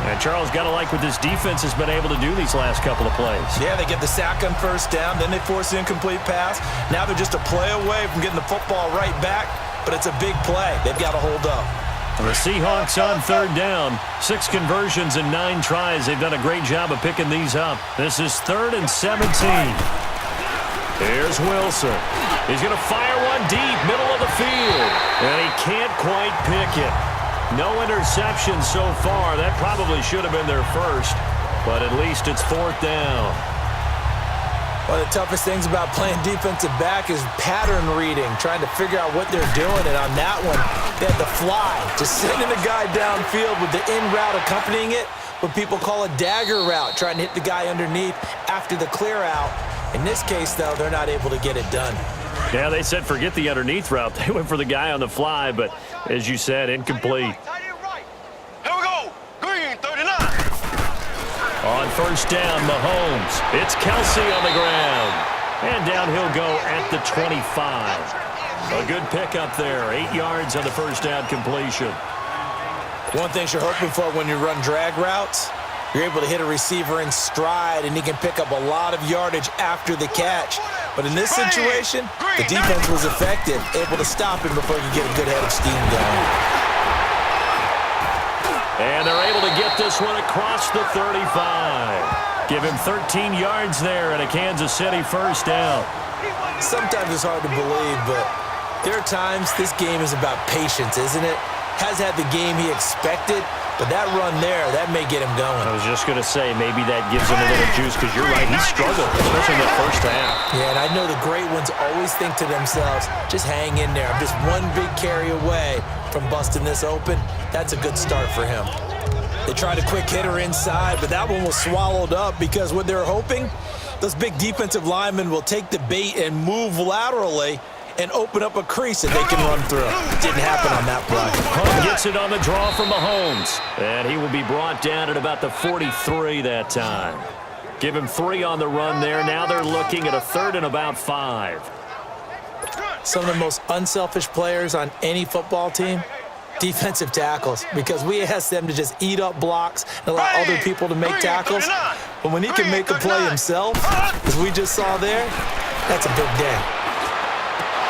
And Charles, got to like what this defense has been able to do these last couple of plays. Yeah, they get the sack on first down, then they force the incomplete pass. Now they're just a play away from getting the football right back, but it's a big play. They've got to hold up. The Seahawks on third down. 6 conversions and 9 tries. They've done a great job of picking these up. This is 3rd and 17. Here's Wilson. He's going to fire one deep, middle of the field. And he can't quite pick it. No interceptions so far. That probably should have been their first. But at least it's 4th down. One of the toughest things about playing defensive back is pattern reading, trying to figure out what they're doing. And on that one, they had the fly, just sending the guy downfield with the in route accompanying it, what people call a dagger route, trying to hit the guy underneath after the clear out. In this case, though, they're not able to get it done. Yeah, they said forget the underneath route. They went for the guy on the fly, but as you said, incomplete. Here we go. Green 39. On first down, Mahomes. It's Kelsey on the ground. And down he'll go at the 25. A good pickup there. 8 yards on the first down completion. One thing you're hoping for when you run drag routes, you're able to hit a receiver in stride, and he can pick up a lot of yardage after the catch. But in this situation, the defense was effective, able to stop him before he could get a good head of steam going. And they're able to get this one across the 35. Give him 13 yards there and a Kansas City first down. Sometimes it's hard to believe, but there are times this game is about patience, isn't it? Has had the game he expected, but that run there, that may get him going. I was just going to say, maybe that gives him a little juice, because you're right, he struggled, especially in the first half. Yeah, and I know the great ones always think to themselves, just hang in there. I'm just one big carry away from busting this open. That's a good start for him. They tried a quick hitter inside, but that one was swallowed up because what they're hoping, those big defensive linemen will take the bait and move laterally and open up a crease that they can run through. Didn't happen on that play. Hunt gets it on the draw from Mahomes. And he will be brought down at about the 43 that time. Give him 3 on the run there. Now they're looking at a 3rd and about 5. Some of the most unselfish players on any football team, defensive tackles, because we ask them to just eat up blocks and allow other people to make tackles. But when he can make a play himself, as we just saw there, that's a big day.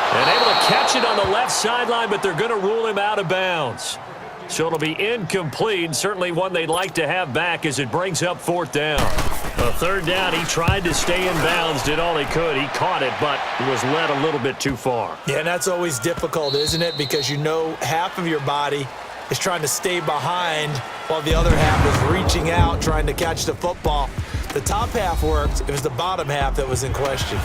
And able to catch it on the left sideline, but they're going to rule him out of bounds. So it'll be incomplete, certainly one they'd like to have back as it brings up 4th down. A 3rd down, he tried to stay in bounds, did all he could. He caught it, but he was led a little bit too far. Yeah, and that's always difficult, isn't it? Because you know half of your body is trying to stay behind while the other half is reaching out, trying to catch the football. The top half worked. It was the bottom half that was in question.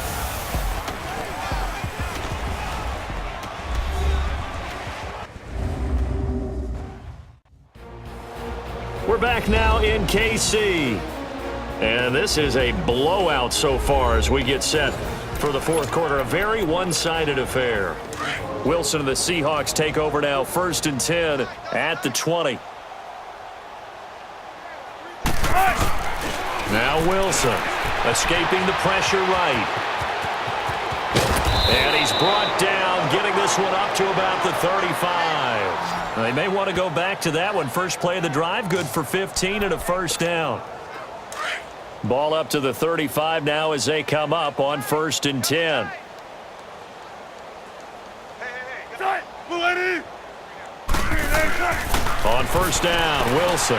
We're back now in KC. And this is a blowout so far as we get set for the 4th quarter. A very one-sided affair. Wilson and the Seahawks take over now, 1st and 10 at the 20. Now Wilson escaping the pressure right. And he's brought down, getting this one up to about the 35. They may want to go back to that one. First play of the drive, good for 15 and a first down. Ball up to the 35 now as they come up on 1st and 10. On 1st down, Wilson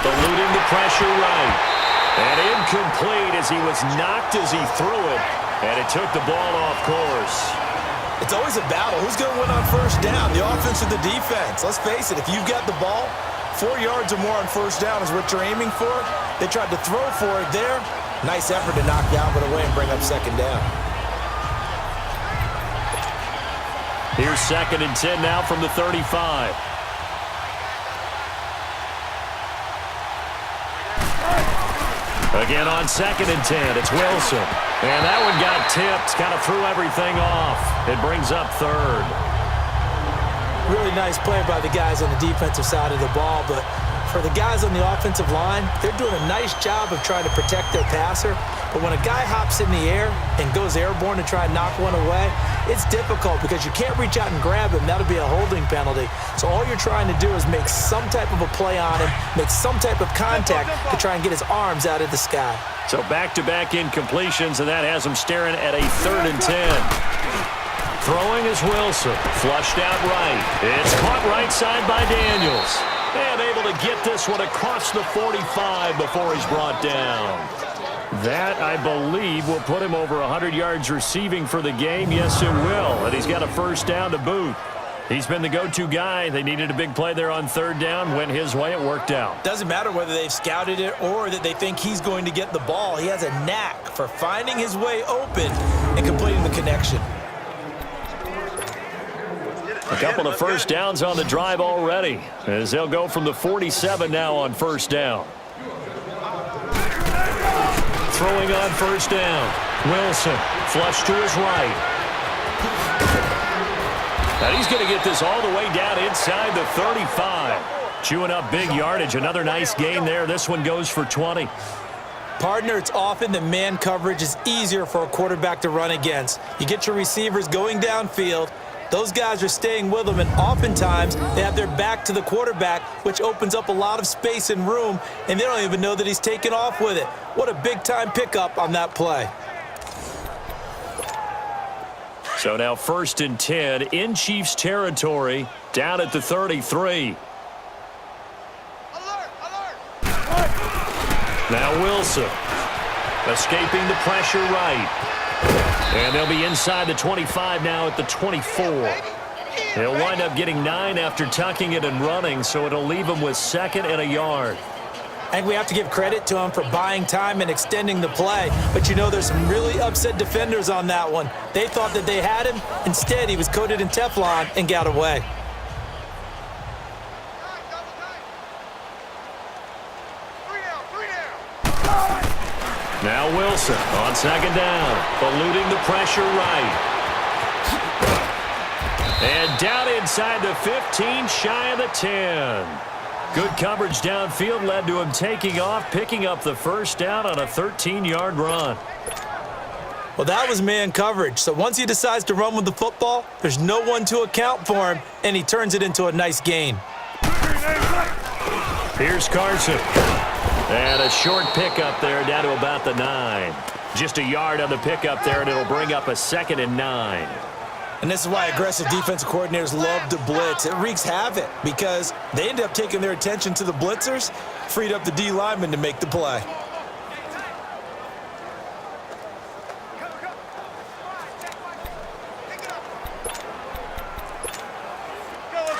eluding the pressure right. And incomplete as he was knocked as he threw it. And it took the ball off course. It's always a battle. Who's going to win on 1st down, the offense or the defense? Let's face it, if you've got the ball, 4 yards or more on 1st down is what you're aiming for. They tried to throw for it there. Nice effort to knock down, but away and bring up 2nd down. Here's 2nd and 10 now from the 35. Again on 2nd and 10, it's Wilson. And that one got tipped, kind of threw everything off. It brings up 3rd. Really nice play by the guys on the defensive side of the ball, but for the guys on the offensive line, they're doing a nice job of trying to protect their passer. But when a guy hops in the air and goes airborne to try and knock one away, it's difficult because you can't reach out and grab him. That'll be a holding penalty. So all you're trying to do is make some type of a play on him, make some type of contact to try and get his arms out of the sky. So back-to-back incompletions, and that has him staring at a 3rd and 10. Throwing is Wilson, flushed out right. It's caught right side by Daniels. And able to get this one across the 45 before he's brought down. That, I believe, will put him over 100 yards receiving for the game. Yes, it will. And he's got a 1st down to boot. He's been the go-to guy. They needed a big play there on 3rd down. Went his way. It worked out. Doesn't matter whether they've scouted it or that they think he's going to get the ball. He has a knack for finding his way open and completing the connection. A couple of 1st downs on the drive already, as they'll go from the 47 now on 1st down. Throwing on 1st down. Wilson, flush to his right. And he's going to get this all the way down inside the 35. Chewing up big yardage. Another nice gain there. This one goes for 20. Partner, it's often that man coverage is easier for a quarterback to run against. You get your receivers going downfield. Those guys are staying with them, and oftentimes they have their back to the quarterback, which opens up a lot of space and room, and they don't even know that he's taken off with it. What a big-time pickup on that play. So now 1st and 10 in Chiefs territory, down at the 33. Now Wilson, escaping the pressure right. And they'll be inside the 25 now at the 24. He'll wind up getting 9 after tucking it and running, so it'll leave him with 2nd and a yard. I think we have to give credit to him for buying time and extending the play. But, you know, there's some really upset defenders on that one. They thought that they had him. Instead, he was coated in Teflon and got away. Now Wilson on 2nd down, eluding the pressure right. And down inside the 15, shy of the 10. Good coverage downfield led to him taking off, picking up the 1st down on a 13-yard run. Well, that was man coverage. So once he decides to run with the football, there's no one to account for him, and he turns it into a nice gain. Here's Carson. And a short pickup there down to about the 9. Just a yard on the pickup there, and it'll bring up a 2nd and 9. And this is why aggressive defensive coordinators love to blitz. It wreaks havoc because they end up taking their attention to the blitzers, freed up the D lineman to make the play.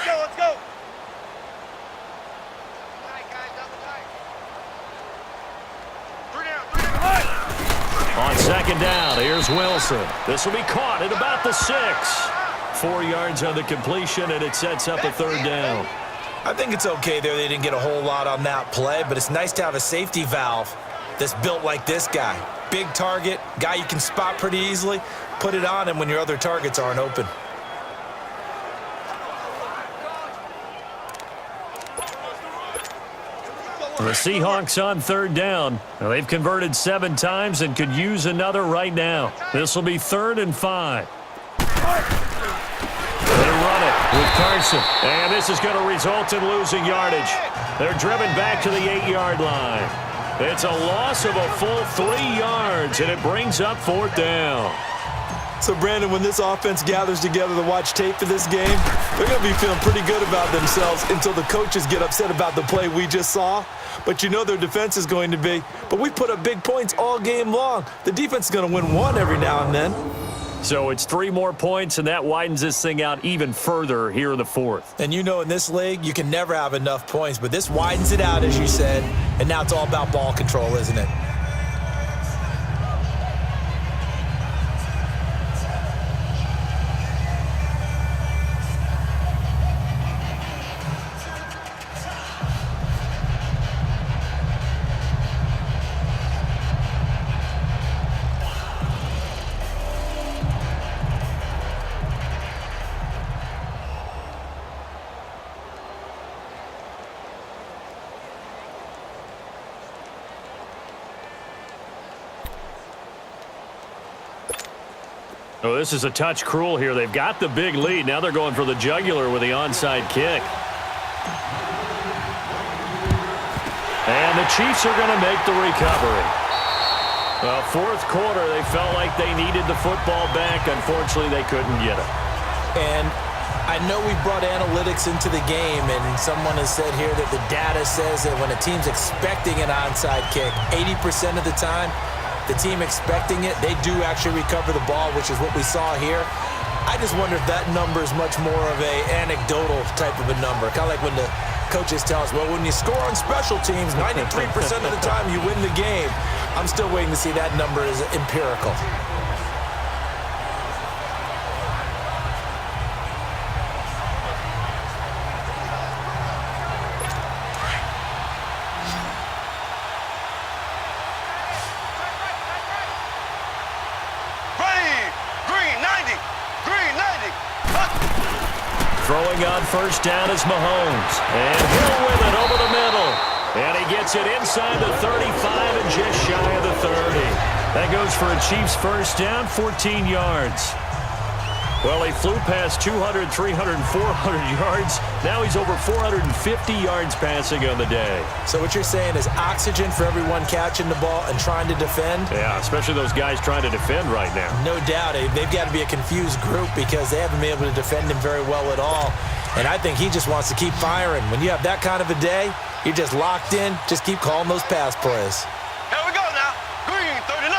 Let's go. On 2nd down, here's Wilson. This will be caught at about the 6. 4 yards on the completion, and it sets up a 3rd down. I think it's okay there. They didn't get a whole lot on that play, but it's nice to have a safety valve that's built like this guy. Big target, guy you can spot pretty easily. Put it on him when your other targets aren't open. The Seahawks on 3rd down. Now, they've converted 7 times and could use another right now. This will be 3rd and 5. They run it with Carson. And this is going to result in losing yardage. They're driven back to the 8-yard line. It's a loss of a full 3 yards, and it brings up 4th down. So, Brandon, when this offense gathers together to watch tape for this game, they're going to be feeling pretty good about themselves until the coaches get upset about the play we just saw. But you know their defense is going to be. But we put up big points all game long. The defense is going to win one every now and then. So it's 3 more points, and that widens this thing out even further here in the 4th. And you know in this league, you can never have enough points. But this widens it out, as you said. And now it's all about ball control, isn't it? Oh, this is a touch cruel here. They've got the big lead. Now they're going for the jugular with the onside kick. And the Chiefs are going to make the recovery. Well, 4th quarter, they felt like they needed the football back. Unfortunately, they couldn't get it. And I know we brought analytics into the game, and someone has said here that the data says that when a team's expecting an onside kick, 80% of the time, the team expecting it, they do actually recover the ball, which is what we saw here. I just wonder if that number is much more of a anecdotal type of a number. Kind of like when the coaches tell us, well, when you score on special teams, 93% of the time you win the game. I'm still waiting to see that number is empirical. Throwing on first down is Mahomes. And Hill with it over the middle. And he gets it inside the 35 and just shy of the 30. That goes for a Chiefs first down, 14 yards. Well, he flew past 200, 300, 400 yards. Now he's over 450 yards passing on the day. So what you're saying is oxygen for everyone catching the ball and trying to defend? Yeah, especially those guys trying to defend right now. No doubt. They've got to be a confused group because they haven't been able to defend him very well at all. And I think he just wants to keep firing. When you have that kind of a day, you're just locked in. Just keep calling those pass plays. Here we go now. Green 39.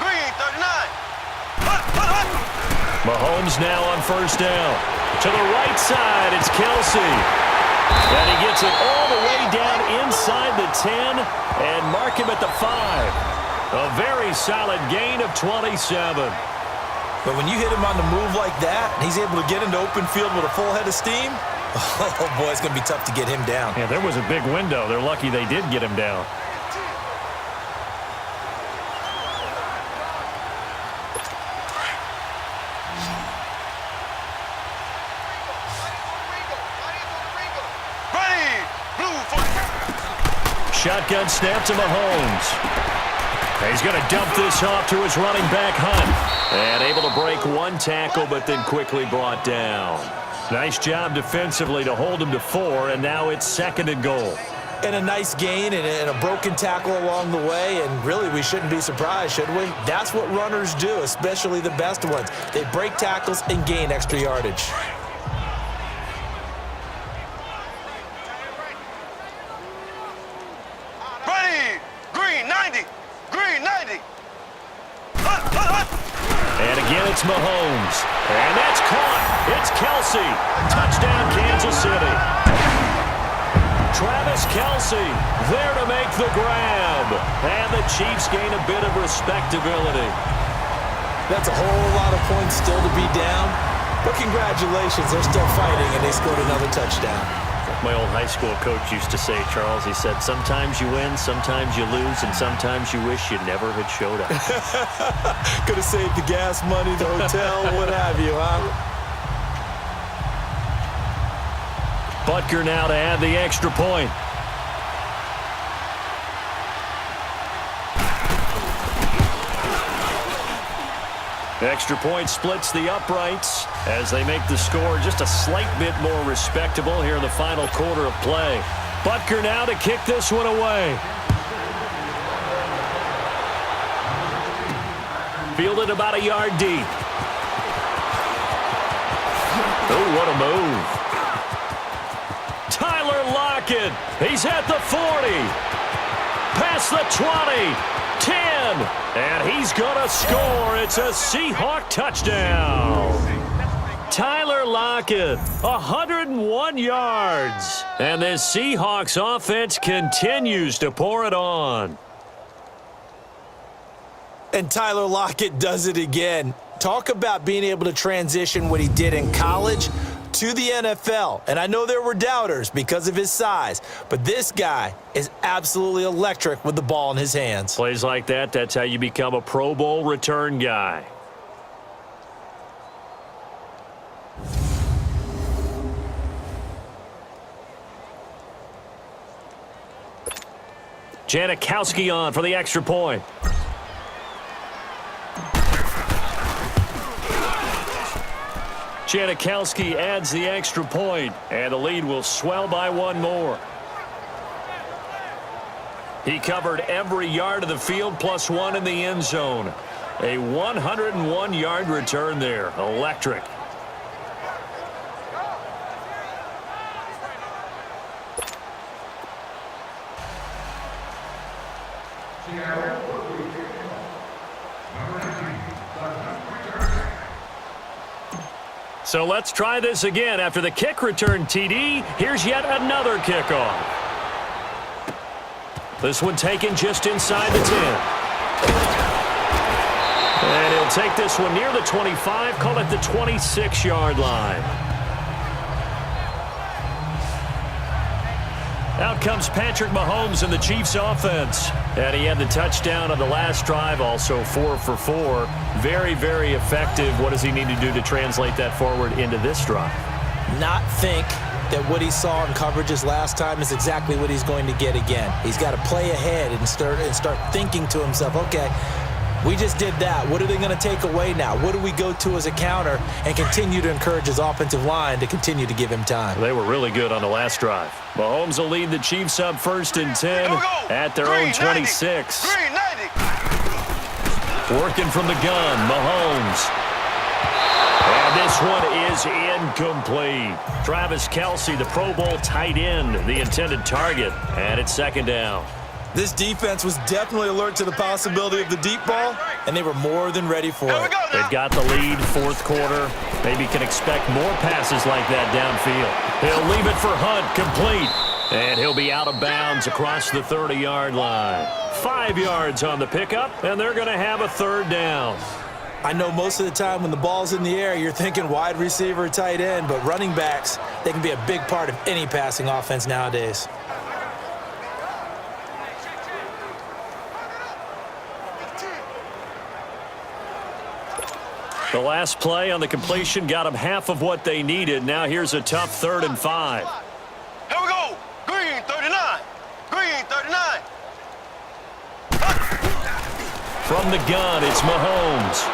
Green 39. Hut, hut, hut. Mahomes now on first down. To the right side, it's Kelsey. And he gets it all the way down inside the 10 and mark him at the 5. A very solid gain of 27. But when you hit him on the move like that, and he's able to get into open field with a full head of steam, oh boy, it's going to be tough to get him down. Yeah, there was a big window. They're lucky they did get him down. Shotgun snap to Mahomes. He's going to dump this off to his running back, Hunt. And able to break one tackle, but then quickly brought down. Nice job defensively to hold him to 4, and now it's 2nd and goal. And a nice gain and a broken tackle along the way, and really we shouldn't be surprised, should we? That's what runners do, especially the best ones. They break tackles and gain extra yardage. And again, it's Mahomes. And that's caught. It's Kelsey. Touchdown, Kansas City. Travis Kelsey there to make the grab. And the Chiefs gain a bit of respectability. That's a whole lot of points still to be down. But congratulations, they're still fighting, and they scored another touchdown. My old high school coach used to say, Charles, he said, sometimes you win, sometimes you lose, and sometimes you wish you never had showed up. Could have saved the gas money, the hotel, what have you, huh? Butker now to add the extra point. Extra point splits the uprights as they make the score just a slight bit more respectable here in the final quarter of play. Butker now to kick this one away. Fielded about a yard deep. Oh, what a move. Tyler Lockett. He's at the 40. Past the 20. 10. And he's going to score. It's a Seahawk touchdown. Tyler Lockett, 101 yards. And this Seahawks offense continues to pour it on. And Tyler Lockett does it again. Talk about being able to transition what he did in college to the NFL. And I know there were doubters because of his size, but this guy is absolutely electric with the ball in his hands. Plays like that, that's how you become a Pro Bowl return guy. Janikowski on for the extra point. Janikowski adds the extra point, and the lead will swell by one more. He covered every yard of the field plus one in the end zone. A 101-yard return there. Electric. So let's try this again. After the kick return TD, here's yet another kickoff. This one taken just inside the 10. And he'll take this one near the 25, call it the 26-yard line. Out comes Patrick Mahomes in the Chiefs offense. And he had the touchdown on the last drive, also 4 for 4. Very, very effective. What does he need to do to translate that forward into this drive? Not think that what he saw in coverages last time is exactly what he's going to get again. He's got to play ahead and start thinking to himself, okay, we just did that. What are they going to take away now? What do we go to as a counter? And continue to encourage his offensive line to continue to give him time. They were really good on the last drive. Mahomes will lead the Chiefs up 1st and 10 at their own 26. Working from the gun, Mahomes. And this one is incomplete. Travis Kelce, the Pro Bowl tight end, the intended target. And it's 2nd down. This defense was definitely alert to the possibility of the deep ball, and they were more than ready for it. They've got the lead, 4th quarter. Maybe can expect more passes like that downfield. He'll leave it for Hunt, complete. And he'll be out of bounds across the 30-yard line. 5 yards on the pickup, and they're going to have a 3rd down. I know most of the time when the ball's in the air, you're thinking wide receiver, tight end, but running backs, they can be a big part of any passing offense nowadays. The last play on the completion got them half of what they needed. Now here's a tough 3rd and 5. Here we go. Green 39. Green 39. From the gun, it's Mahomes.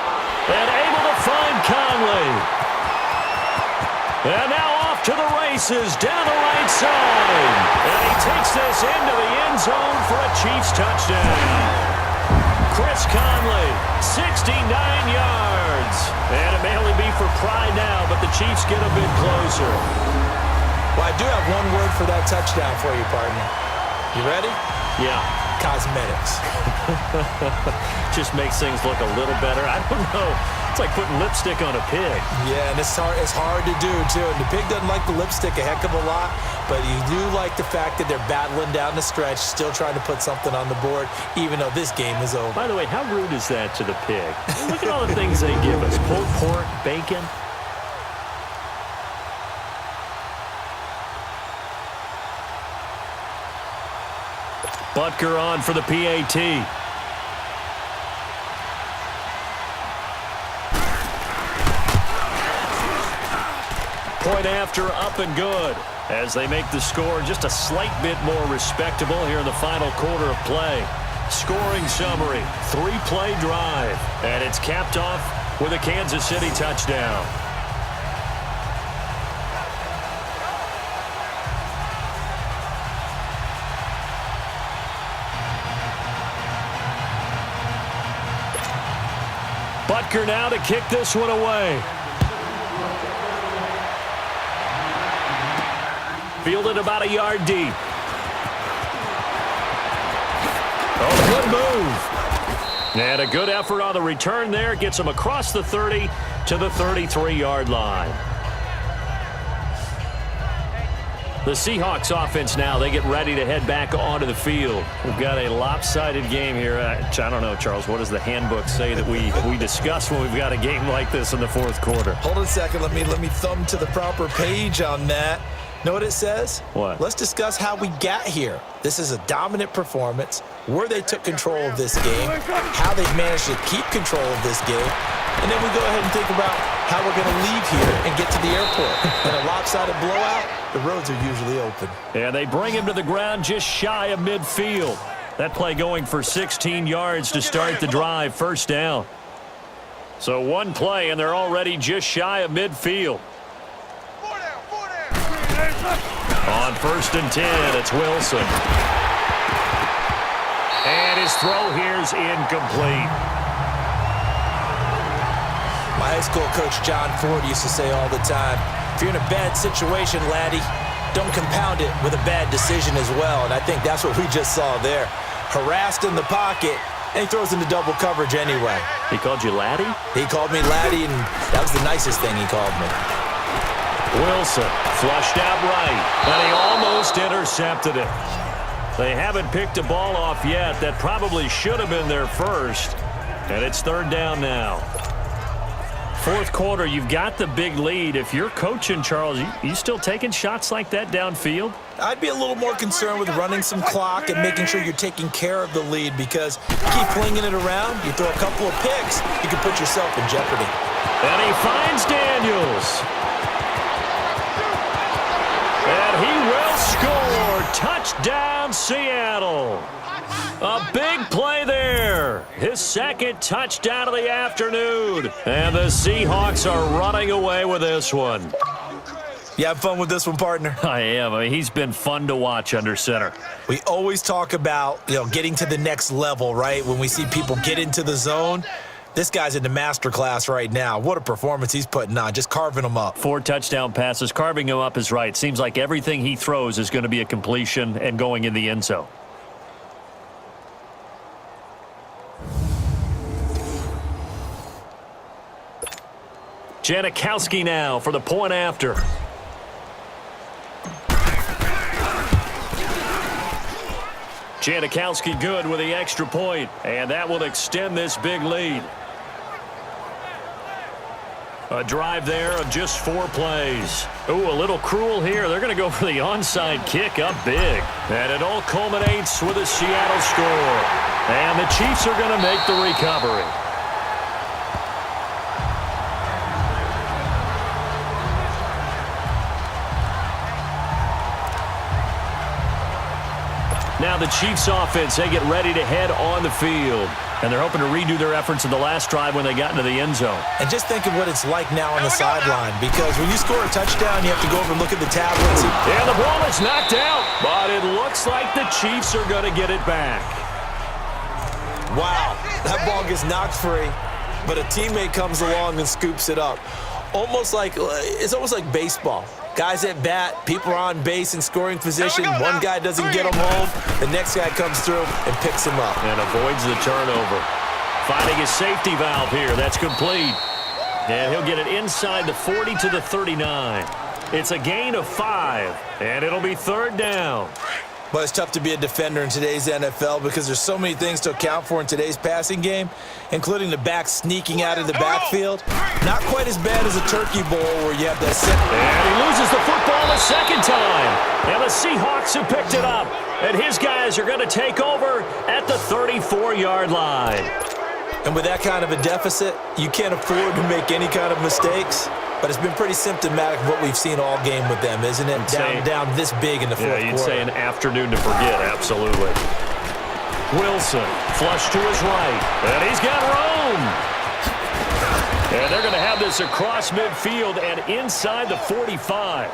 And able to find Conley. And now off to the races down the right side. And he takes this into the end zone for a Chiefs touchdown. Chris Conley, 69 yards. And it may only be for pride now, but the Chiefs get a bit closer. Well, I do have one word for that touchdown for you, partner. You ready? Yeah. Cosmetics. Just makes things look a little better. I don't know. It's like putting lipstick on a pig. Yeah, and it's hard to do, too. And the pig doesn't like the lipstick a heck of a lot, but you do like the fact that they're battling down the stretch, still trying to put something on the board, even though this game is over. By the way, how rude is that to the pig? Look at all the things they give us. Pulled pork, bacon. Butker on for the PAT. Point after, up and good. As they make the score just a slight bit more respectable here in the final quarter of play. Scoring summary, 3-play drive. And it's capped off with a Kansas City touchdown. Butker now to kick this one away. Fielded about a yard deep. Oh, good move. And a good effort on the return there. Gets him across the 30 to the 33-yard line. The Seahawks offense now, they get ready to head back onto the field. We've got a lopsided game here. I don't know, Charles, what does the handbook say that we discuss when we've got a game like this in the fourth quarter? Hold on a second. Let me thumb to the proper page on that. Know what it says? What? Let's discuss how we got here. This is a dominant performance, where they took control of this game, how they've managed to keep control of this game, and then we go ahead and think about how we're going to leave here and get to the airport. In a lopsided blowout, the roads are usually open. And they bring him to the ground just shy of midfield. That play going for 16 yards to start the drive, first down. So one play, and they're already just shy of midfield. On 1st and 10, it's Wilson. And his throw here's incomplete. My high school coach, John Ford, used to say all the time, if you're in a bad situation, laddie, don't compound it with a bad decision as well. And I think that's what we just saw there. Harassed in the pocket, and he throws into double coverage anyway. He called you laddie? He called me laddie, and that was the nicest thing he called me. Wilson flushed out right, and he almost intercepted it. They haven't picked a ball off yet. That probably should have been their first, and it's 3rd down now. Fourth quarter, you've got the big lead. If you're coaching, Charles, you still taking shots like that downfield? I'd be a little more concerned with running some clock and making sure you're taking care of the lead, because you keep flinging it around, you throw a couple of picks, you can put yourself in jeopardy. And he finds Daniels. And he will score. Touchdown, Seattle. A big play there. His second touchdown of the afternoon. And the Seahawks are running away with this one. You have fun with this one, partner? I am. I mean, he's been fun to watch under center. We always talk about, getting to the next level, right? When we see people get into the zone. This guy's in the master class right now. What a performance he's putting on, just carving them up. 4 touchdown passes. Carving him up is right. Seems like everything he throws is going to be a completion and going in the end zone. Janikowski now for the point after. Janikowski good with the extra point, and that will extend this big lead. A drive there of just 4 plays. Ooh, a little cruel here. They're going to go for the onside kick up big. And it all culminates with a Seattle score. And the Chiefs are going to make the recovery. Now the Chiefs offense, they get ready to head on the field. And they're hoping to redo their efforts in the last drive when they got into the end zone. And just think of what it's like now on the sideline, because when you score a touchdown, you have to go over and look at the tablets. And the ball is knocked out, but it looks like the Chiefs are going to get it back. Wow, that ball gets knocked free, but a teammate comes along and scoops it up. It's almost like baseball. Guys at bat, people are on base in scoring position. One guy doesn't get him home. The next guy comes through and picks him up. And avoids the turnover. Finding his safety valve here. That's complete. And he'll get it inside the 40 to the 39. It's a gain of 5. And it'll be 3rd down. But it's tough to be a defender in today's NFL because there's so many things to account for in today's passing game, including the back sneaking out of the backfield. Not quite as bad as a turkey bowl where you have that set. And he loses the football a second time. And the Seahawks have picked it up. And his guys are going to take over at the 34-yard line. And with that kind of a deficit, you can't afford to make any kind of mistakes. But it's been pretty symptomatic of what we've seen all game with them, isn't it? Down this big in the fourth quarter. Yeah, you'd say an afternoon to forget, absolutely. Wilson, flush to his right, and he's got room. And they're going to have this across midfield and inside the 45.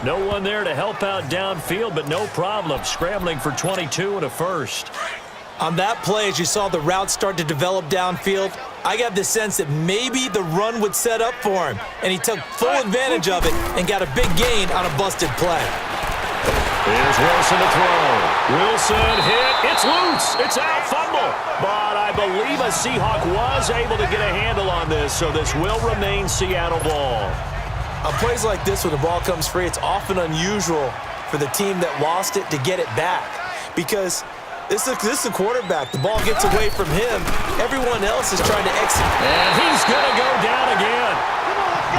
No one there to help out downfield, but no problem. Scrambling for 22 and a first. On that play, as you saw the route start to develop downfield, I got the sense that maybe the run would set up for him, and he took full advantage of it and got a big gain on a busted play. Here's Wilson to throw. Wilson hit. It's loose. It's out. Fumble. But I believe a Seahawk was able to get a handle on this, so this will remain Seattle ball. On plays like this, when the ball comes free, it's often unusual for the team that lost it to get it back, because this is the quarterback. The ball gets away from him. Everyone else is trying to execute. And he's going to go down again.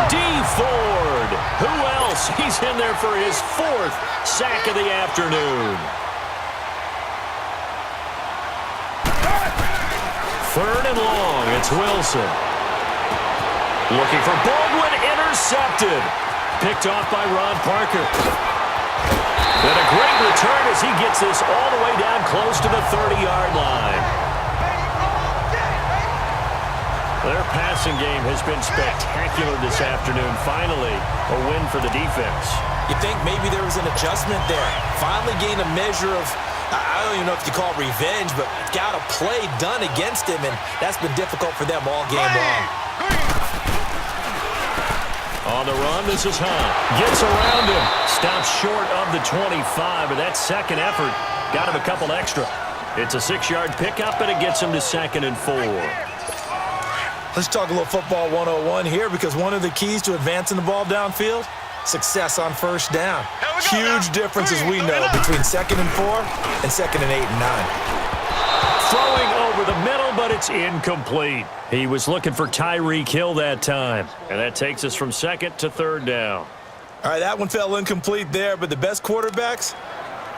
D. Ford. Who else? He's in there for his 4th sack of the afternoon. 3rd and long. It's Wilson. Looking for Baldwin. Intercepted. Picked off by Ron Parker. And a great return as he gets this all the way down close to the 30-yard line. Their passing game has been spectacular this afternoon. Finally, a win for the defense. You think maybe there was an adjustment there. Finally gained a measure of, I don't even know if you call it revenge, but got a play done against him, and that's been difficult for them all game long. On the run, this is Hunt. Gets around him. Stops short of the 25, but that second effort got him a couple extra. It's a 6-yard pickup, and it gets him to 2nd and 4. Let's talk a little football 101 here, because one of the keys to advancing the ball downfield, success on first down. Huge difference, as we know, between 2nd and 4 and 2nd and 8 and 9. Throwing over the middle, but it's incomplete. He was looking for Tyreek Hill that time, and that takes us from 2nd to 3rd down. All right, that one fell incomplete there, but the best quarterbacks,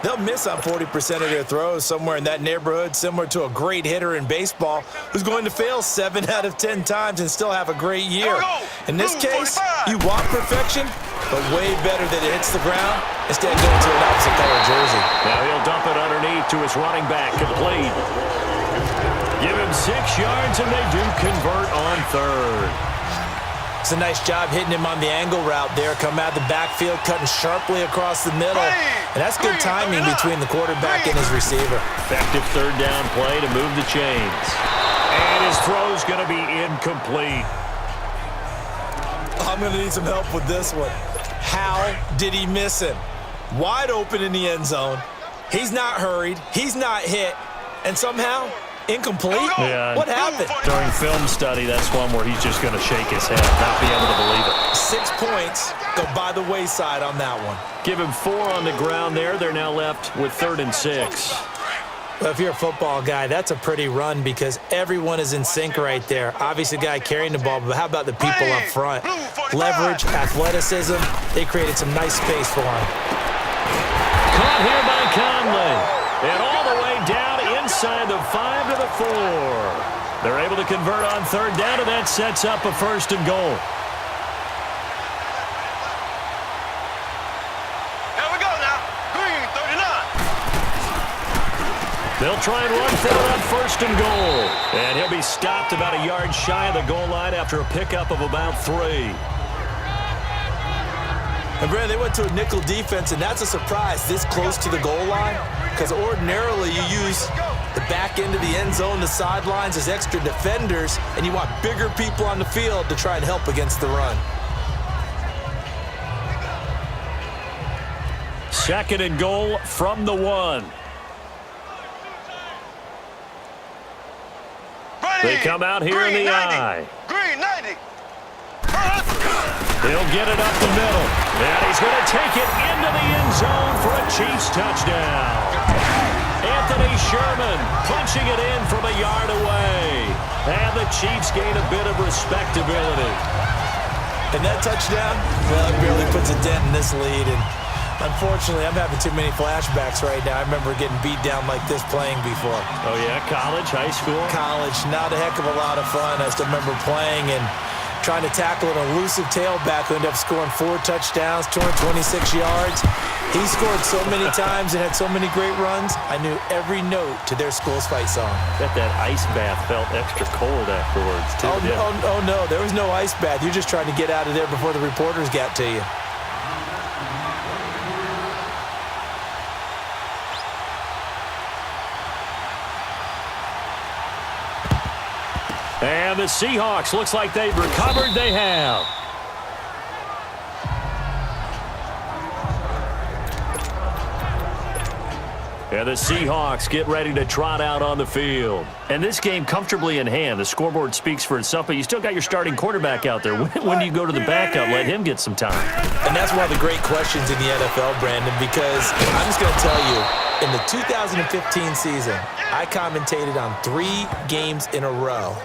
they'll miss on 40% of their throws, somewhere in that neighborhood, similar to a great hitter in baseball who's going to fail 7 out of 10 times and still have a great year. In this case, you want perfection, but way better that it hits the ground instead of going to an opposite color jersey. Now he'll dump it underneath to his running back, complete. Give him 6 yards, and they do convert on 3rd. It's a nice job hitting him on the angle route there. Come out of the backfield, cutting sharply across the middle. And that's good timing between the quarterback and his receiver. Effective 3rd down play to move the chains. And his throw's going to be incomplete. I'm going to need some help with this one. How did he miss him? Wide open in the end zone. He's not hurried. He's not hit. And somehow, incomplete? Yeah, what happened? During film study, that's one where he's just going to shake his head, not be able to believe it. 6 points go by the wayside on that one. Give him 4 on the ground there. They're now left with 3rd and 6. Well, if you're a football guy, that's a pretty run because everyone is in sync right there. Obviously, the guy carrying the ball, but how about the people up front? Leverage, athleticism, they created some nice space for him. Caught here by Conley. And all the way down inside the 5 to the 4. They're able to convert on 3rd down, and that sets up a 1st and goal. They'll try and run for it on 1st and goal. And he'll be stopped about a yard shy of the goal line after a pickup of about 3. And, Brandon, they went to a nickel defense, and that's a surprise this close to the goal line because ordinarily you use the back end of the end zone, the sidelines as extra defenders, and you want bigger people on the field to try and help against the run. 2nd and goal from the 1. They come out here in the eye. Green 90. He'll get it up the middle. And he's going to take it into the end zone for a Chiefs touchdown. Anthony Sherman punching it in from a yard away. And the Chiefs gain a bit of respectability. And that touchdown, well, it barely puts a dent in this lead. And unfortunately, I'm having too many flashbacks right now. I remember getting beat down like this playing before. Oh, yeah? College, high school? College, not a heck of a lot of fun. I still remember playing and trying to tackle an elusive tailback who ended up scoring 4 touchdowns, 226 yards. He scored so many times and had so many great runs, I knew every note to their Schools Fight song. Bet that ice bath felt extra cold afterwards, too. Oh, no, there was no ice bath. You're just trying to get out of there before the reporters got to you. And the Seahawks, looks like they've recovered. They have. And the Seahawks get ready to trot out on the field. And this game comfortably in hand. The scoreboard speaks for itself, but you still got your starting quarterback out there. When do you go to the backup? Let him get some time. And that's one of the great questions in the NFL, Brandon, because I'm just going to tell you, in the 2015 season, I commentated on 3 games in a row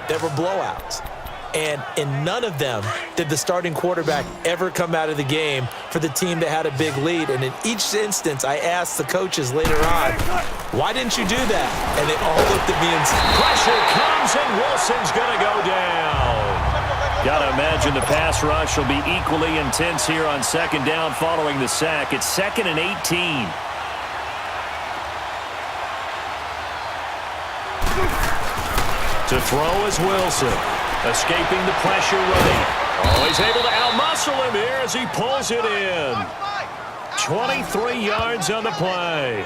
that were blowouts. And in none of them did the starting quarterback ever come out of the game for the team that had a big lead. And in each instance, I asked the coaches later on, why didn't you do that? And they all looked at me and said, pressure comes, and Wilson's going to go down. Got to imagine the pass rush will be equally intense here on second down following the sack. It's 2nd and 18. To throw is Wilson. Escaping the pressure running. Oh, he's able to outmuscle him here as he pulls it in. 23 yards on the play.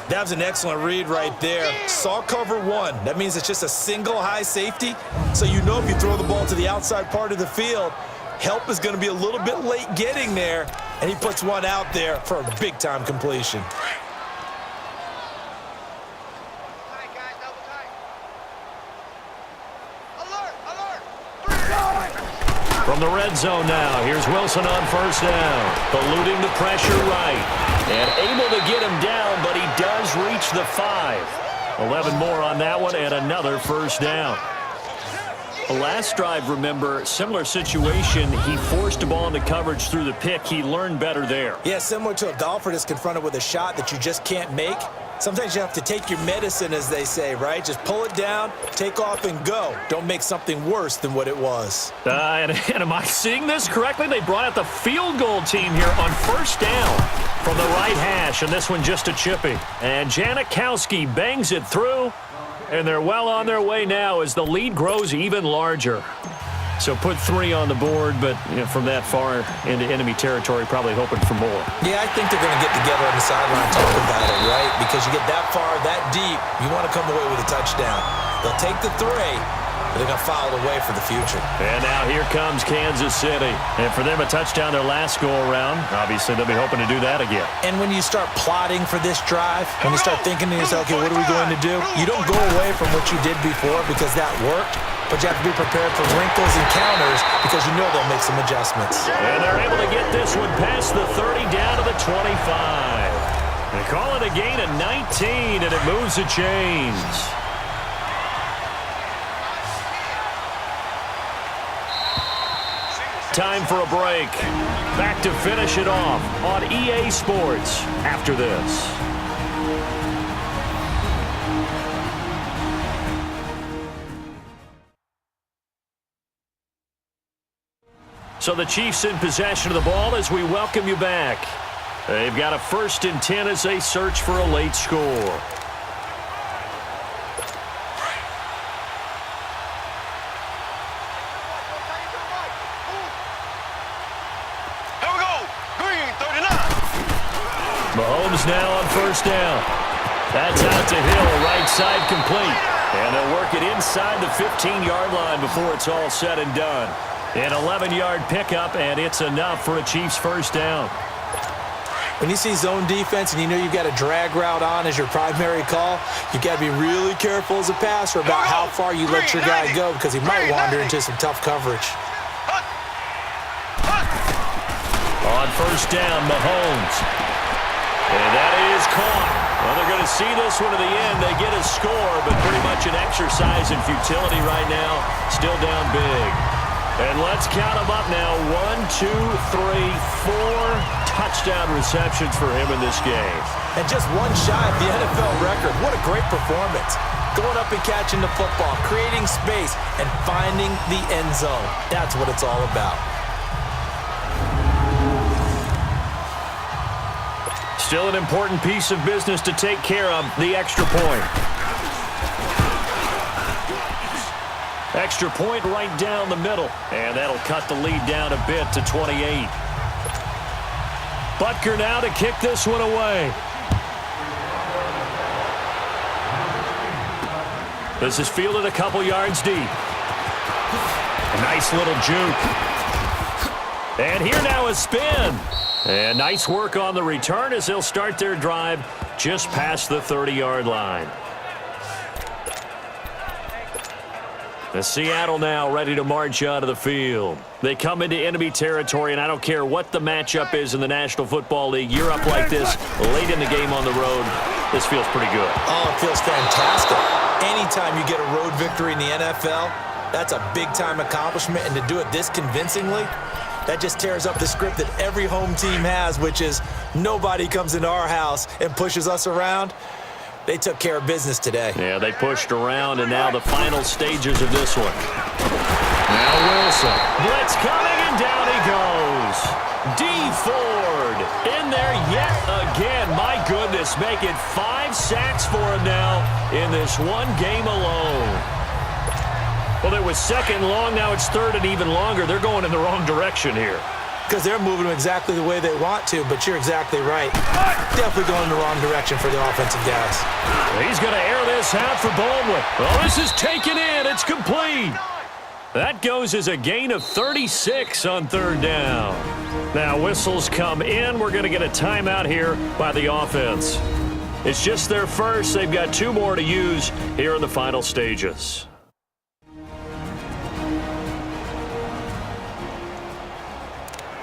That was an excellent read right there. Saw cover 1. That means it's just a single high safety. So you know if you throw the ball to the outside part of the field, help is going to be a little bit late getting there. And he puts one out there for a big-time completion. From the red zone now, here's Wilson on first down. Eluding the pressure right. And able to get him down, but he does reach the 5. 11 more on that one, and another first down. The last drive, remember, similar situation. He forced the ball into coverage through the pick. He learned better there. Yeah, similar to a golfer that's confronted with a shot that you just can't make. Sometimes you have to take your medicine, as they say, right? Just pull it down, take off, and go. Don't make something worse than what it was. And am I seeing this correctly? They brought out the field goal team here on first down from the right hash, and this one just a chippy. And Janikowski bangs it through, and they're well on their way now as the lead grows even larger. So put 3 on the board, but from that far into enemy territory, probably hoping for more. Yeah, I think they're going to get together on the sideline and talk about it, right? Because you get that far, that deep, you want to come away with a touchdown. They'll take the 3, but they're going to file it away for the future. And now here comes Kansas City. And for them, a touchdown their last go-around. Obviously, they'll be hoping to do that again. And when you start plotting for this drive, when you start thinking to yourself, okay, what are we going to do? You don't go away from what you did before because that worked. But you have to be prepared for wrinkles and counters because you know they'll make some adjustments. And they're able to get this one past the 30 down to the 25. They call it a gain of 19, and it moves the chains. Time for a break. Back to finish it off on EA Sports after this. So the Chiefs in possession of the ball as we welcome you back. They've got a 1st and 10 as they search for a late score. Here we go. Green, 39. Mahomes now on first down. That's out to Hill, right side complete. And they'll work it inside the 15-yard line before it's all said and done. An 11-yard pickup, and it's enough for a Chiefs first down. When you see zone defense and you know you've got a drag route on as your primary call, you've got to be really careful as a passer about how far you let your guy go because he might wander into some tough coverage. On first down, Mahomes. And that is caught. Well, they're going to see this one to the end. They get a score, but pretty much an exercise in futility right now. Still down big. And let's count them up now. 1, 2, 3, 4 touchdown receptions for him in this game. And just one shy of the NFL record. What a great performance. Going up and catching the football, creating space, and finding the end zone. That's what it's all about. Still an important piece of business to take care of, the extra point. Extra point right down the middle, and that'll cut the lead down a bit to 28. Butker now to kick this one away. This is fielded a couple yards deep. A nice little juke. And here now a spin. And nice work on the return as they'll start their drive just past the 30-yard line. The Seattle now ready to march out of the field. They come into enemy territory, and I don't care what the matchup is in the National Football League. You're up like this late in the game on the road. This feels pretty good. Oh, it feels fantastic. Anytime you get a road victory in the NFL, that's a big-time accomplishment, and to do it this convincingly, that just tears up the script that every home team has, which is nobody comes into our house and pushes us around. They took care of business today. Yeah, they pushed around, and now the final stages of this one. Now Wilson. Blitz coming, and down he goes. D. Ford in there yet again. My goodness, making 5 sacks for him now in this one game alone. Well, it was second long. Now it's third and even longer. They're going in the wrong direction here. Because they're moving exactly the way they want to, but you're exactly right. Definitely going in the wrong direction for the offensive guys. He's going to air this out for Baldwin. Well, this is taken in. It's complete. That goes as a gain of 36 on third down. Now whistles come in. We're going to get a timeout here by the offense. It's just their first. They've got 2 more to use here in the final stages.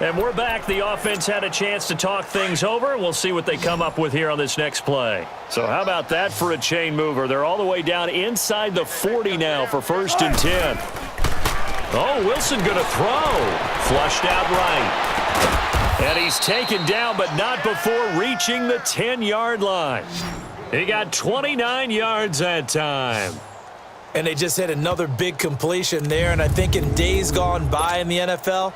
And we're back. The offense had a chance to talk things over. We'll see what they come up with here on this next play. So how about that for a chain mover? They're all the way down inside the 40 now for 1st and 10. Oh, Wilson going to throw. Flushed out right. And he's taken down, but not before reaching the 10-yard line. He got 29 yards that time. And they just had another big completion there. And I think in days gone by in the NFL,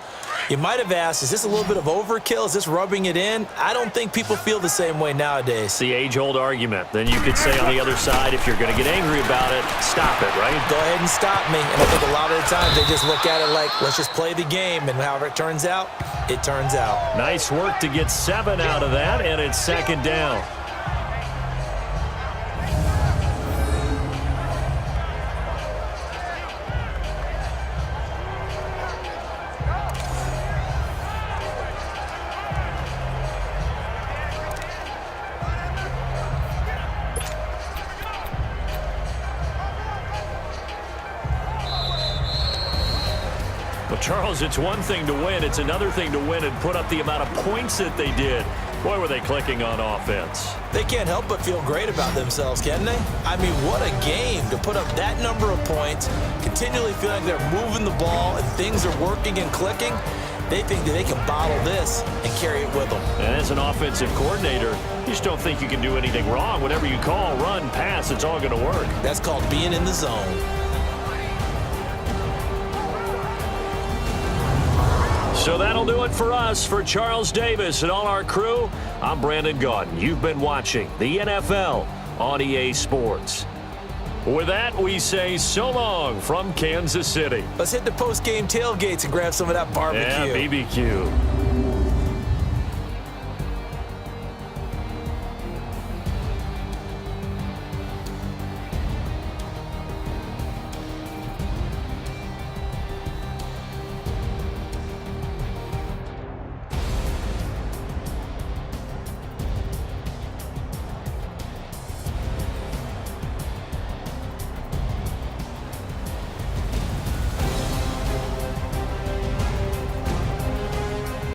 you might have asked, is this a little bit of overkill? Is this rubbing it in? I don't think people feel the same way nowadays. It's the age-old argument. Then you could say on the other side, if you're going to get angry about it, stop it, right? Go ahead and stop me. And I think a lot of the times they just look at it like, let's just play the game. And however it turns out, it turns out. Nice work to get 7 out of that, and it's 2nd down. Charles, it's one thing to win. It's another thing to win and put up the amount of points that they did. Boy, were they clicking on offense. They can't help but feel great about themselves, can they? I mean, what a game to put up that number of points, continually feeling like they're moving the ball and things are working and clicking. They think that they can bottle this and carry it with them. And as an offensive coordinator, you just don't think you can do anything wrong. Whatever you call, run, pass, it's all going to work. That's called being in the zone. So that'll do it for us. For Charles Davis and all our crew, I'm Brandon Gaudin. You've been watching the NFL on EA Sports. With that, we say so long from Kansas City. Let's hit the post-game tailgates and grab some of that barbecue. Yeah, BBQ.